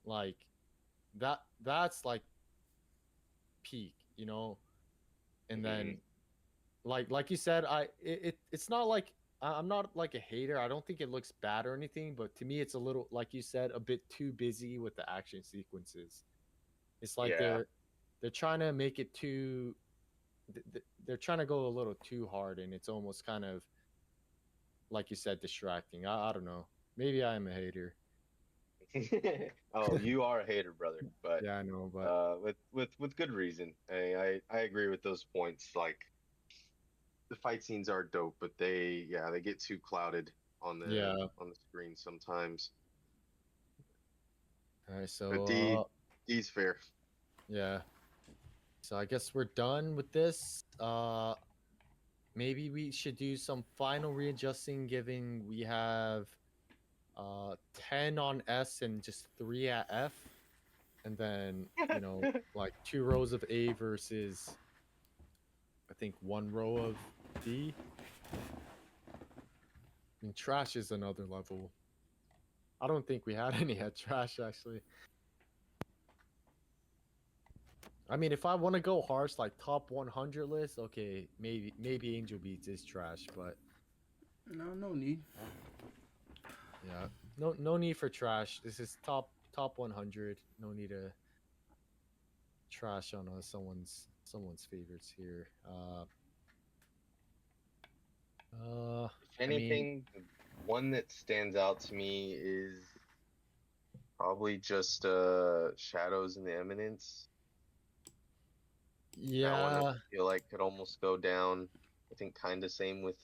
like that's like peak. And hmm then like you said, it's not like I'm not like a hater. I don't think it looks bad or anything, but to me it's a little like you said a bit too busy with the action sequences. It's like yeah. they're trying to make it too they're trying to go a little too hard and it's almost kind of like you said distracting. I don't know. Maybe I am a hater. Oh, you are a hater, brother, but Yeah, I know, but with good reason. I agree with those points. Like the fight scenes are dope, but they get too clouded yeah. on the screen sometimes. All right, But so D's fair. yeah. So I guess we're done with this. Maybe we should do some final readjusting given we have 10 on S and just 3 at F, and then like 2 rows of A versus I think 1 row of D. I mean, trash is another level. I don't think we had any at trash actually. I mean, if I want to go harsh, like top 100 list, okay, maybe Angel Beats is trash, but No need. yeah, no need for trash. This is top 100. No need to trash on someone's favorites here. If I mean, anything, One that stands out to me is probably just Shadows in the Eminence. That one I Yeah, feel like could almost go down. I think kind of same with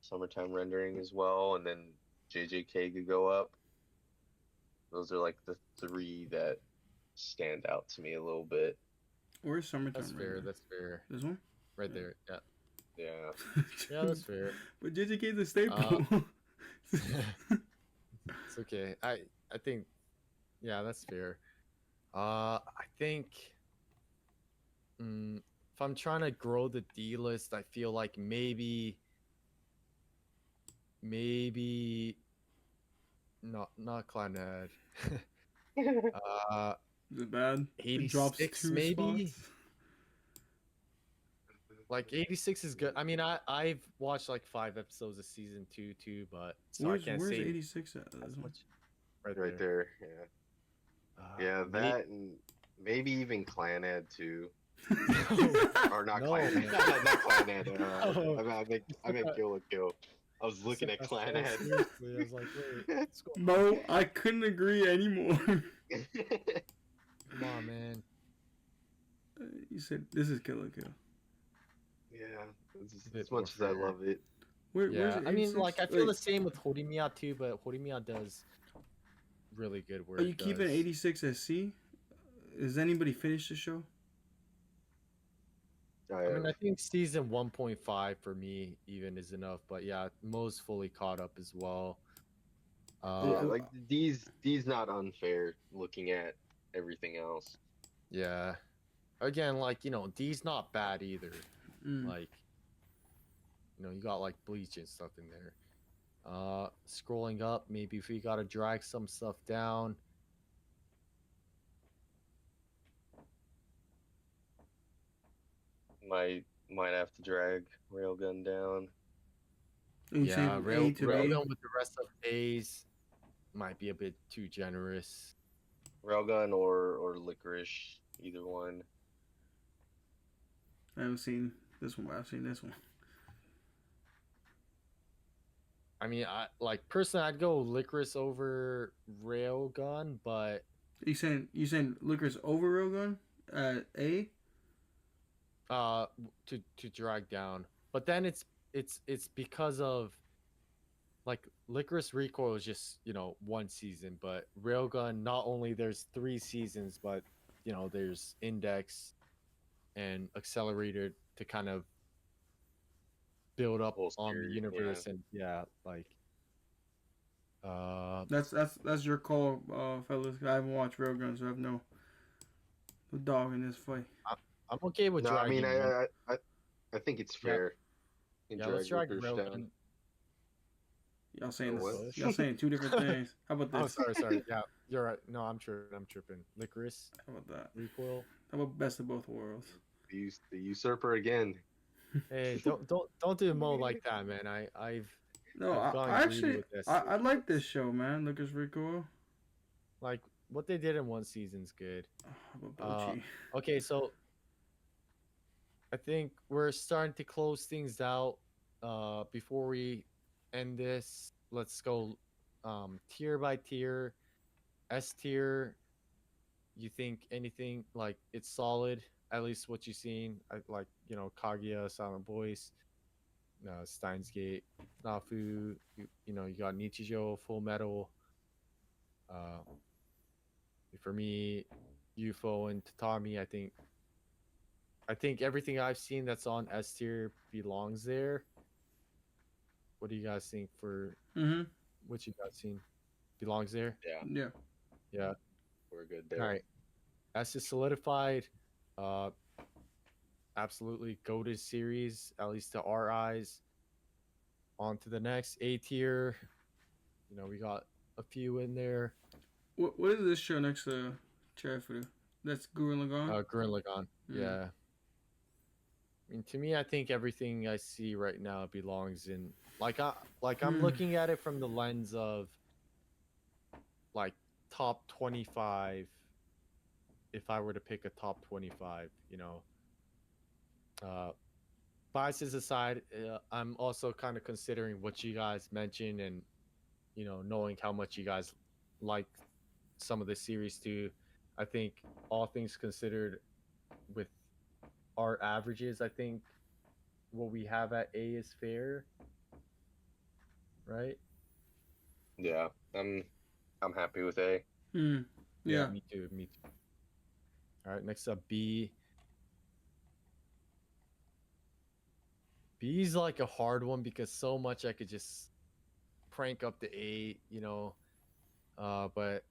Summertime Rendering as well, and then JJK could go up. Those are like the three that stand out to me a little bit. Where's summertime that's right fair. there? That's fair. This one? Right there. Yeah. Yeah. Yeah, that's fair. But JJK's a staple. It's okay. I think yeah, that's fair. I think if I'm trying to grow the D list, I feel like maybe not Clownhead. uh, Is it bad? It drops 86 two maybe. spots. Like 86 is good. I mean, I've watched like 5 episodes of season 2 too, but so Where's I can't where's say 86 at? as much. Right there. Yeah. Yeah, May- that and maybe even Clanad too. Or not No, Clanad. man. Not Clanad. Oh. I meant Kill la Kill. I was looking at Clanad. Seriously, I was like, wait, what's going Mo, I couldn't agree anymore. Come on, man. You said this is Kill la Kill. Yeah, Bit as much as more I fair. love it. Where's Yeah, I mean, 86? like I feel the same with Horimiya too, but Horimiya does really good work. Are you keeping 86 as C? Has anybody finished the show? I I mean, I have. think season 1.5 for me even is enough, but yeah, Mo's fully caught up as well. Yeah, like these not unfair looking at everything else. Yeah. Again, like, D's not bad either. Like, you got like Bleach and stuff in there. Scrolling up, maybe if we gotta drag some stuff down. Might have to drag Railgun down. You Yeah, saying from A to B? Railgun with the rest of A's might be a bit too generous. Railgun or Licorice, either one. I haven't seen this one, but I've seen this one. I mean, I like personally, I'd go Licorice over Railgun, but You saying Licorice over Railgun at A? to drag down. But then it's because of like Licorice Recoil is just one season, but Railgun not only there's 3 seasons, but there's Index and Accelerated to kind of build up Whole on the series, universe and like That's your call, fellas. I haven't watched Railgun, so I have no dog in this fight. I'm okay with No, I dragging. mean I think it's fair. Yeah, let's drag Licorice Railgun. down. Y'all saying What? this, y'all saying two different things. How about this? Oh, sorry. Yeah, you're right. No, I'm tripping. Licorice How about that? Recoil. How about best of both worlds? The usurper again. Hey, don't do Mo like that, man. I've No, I've gone I greedy actually with this. I like this show, man. Lucas Rico. Like what they did in one season's good. How about Bochi? Okay, so I think we're starting to close things out. Before we end this, let's go tier by tier. S tier. You think anything like it's solid? At least what you've seen, like Kaguya, Silent Voice, Steins Gate, Nafu. You got Nichijou, Full Metal. For me, UFO and Tatami. I think everything I've seen that's on S tier belongs there. What do you guys think for what you guys seen belongs there? Yeah, Yeah. we're good there. All right. S is solidified. Absolutely goated series, at least to our eyes. On to the next A tier. We got a few in there. What is this show next to Charifudu? That's Gurren Lagann. Gurren Lagann. Yeah. I mean, to me, I think everything I see right now belongs in. I'm looking at it from the lens of like top 25. If I were to pick a top 25, biases aside, I'm also kind of considering what you guys mentioned, and knowing how much you guys like some of the series too. I think all things considered, with our averages, I think what we have at A is fair, right? Yeah, I'm happy with A. Hmm. Yeah, Yeah. me too. Me too. All right, next up, B. B is like a hard one because so much I could just crank up to A. But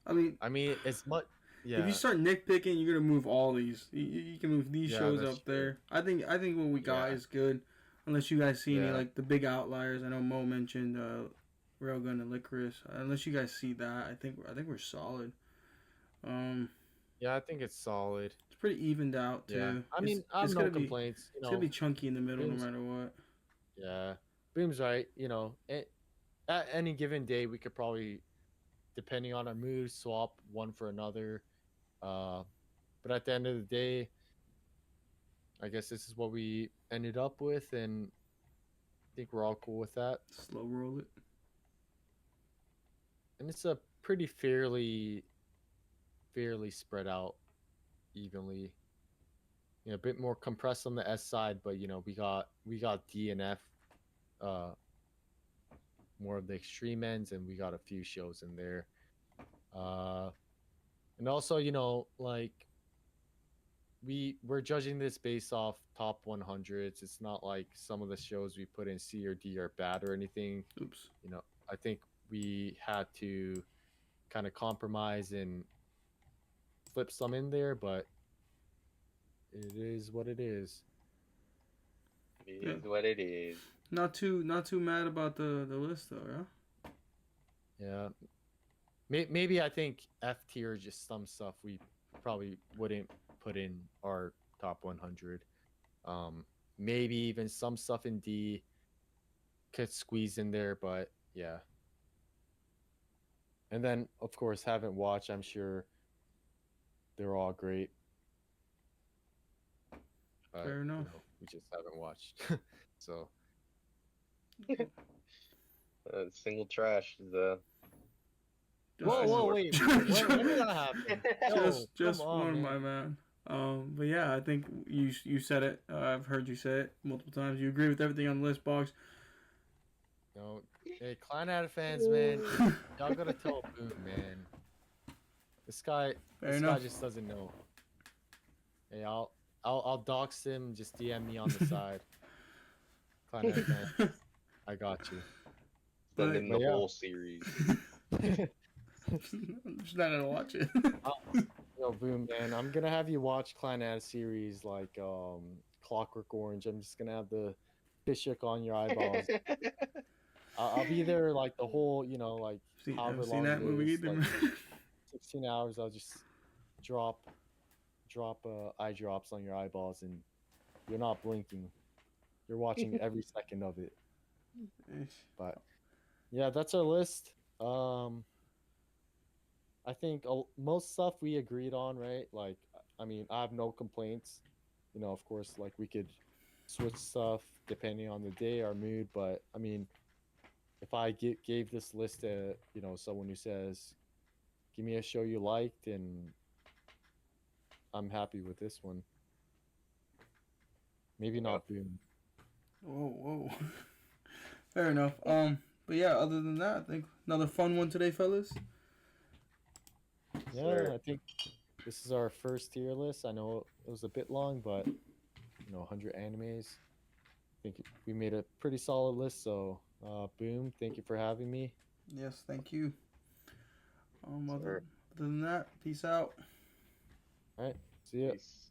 I mean, I mean, as much, if you yeah, start nitpicking, you're gonna move all these. You can move these yeah, shows that's up true. there. I think what we got Yeah, is good, unless you guys see any yeah, like the big outliers. I know Mo mentioned Railgun and Licorice. Unless you guys see that, I think we're solid. Um, yeah. I think it's solid. it's pretty evened out Yeah, too. I It's mean, I have it's no gonna be complaints. it's gonna be chunky in the middle no Boom's, matter what. yeah, Boom's right. At any given day, we could probably, depending on our mood, swap one for another. Uh, but at the end of the day, I guess this is what we ended up with, and I think we're all cool with that. Slow roll it. And it's a pretty fairly spread out evenly. A bit more compressed on the S side, but we got D and F, uh, more of the extreme ends, and we got a few shows in there. Uh, and also, like we're judging this based off top 100s. It's not like some of the shows we put in C or D are bad or anything. Oops. I think we had to kind of compromise and flip some in there, but it is what it is. It Yeah. is what it is. Not too mad about the list though, yeah. Yeah. Maybe I think F tier, just some stuff we probably wouldn't put in our top 100. Maybe even some stuff in D could squeeze in there, but yeah. And then, of course, haven't watched. I'm sure they're all great, but Fair enough. we just haven't watched. So Single trash is whoa, score. wait, when did that happen? No, just come on, one, man. my man. But yeah, I think you said it. I've heard you say it multiple times. You agree with everything on the list, box. No, hey, Clan Ad fans, man, y'all gotta tell Boom, man. This guy, Fair this enough. guy just doesn't know. Hey, I'll dox him. Just DM me on the side. Clan Ad fan, I got you. Send in the But yeah. whole series. I'm just not gonna watch it. Yo, Boom, man, I'm gonna have you watch Clan Ad series like Clockwork Orange. I'm just gonna have the fishhook on your eyeballs. I'll be there like the whole, like however I've seen long that it movie is, either. like Man. 16 hours. I'll just drop eye drops on your eyeballs, and you're not blinking. You're watching every second of it. But yeah, that's our list. I think most stuff we agreed on, right? Like, I mean, I have no complaints. Of course, like we could switch stuff depending on the day, our mood. But I mean, if I gave this list to someone who says, "Give me a show you liked," and I'm happy with this one. Maybe not Boom. Whoa. Fair enough. But yeah, other than that, I think another fun one today, fellas. Yeah, Sir. I think this is our first tier list. I know it was a bit long, but 100 animes. I think we made a pretty solid list. So, Boom, thank you for having me. Yes, thank you. Other Sir. than that, peace out. All right, see ya. Peace.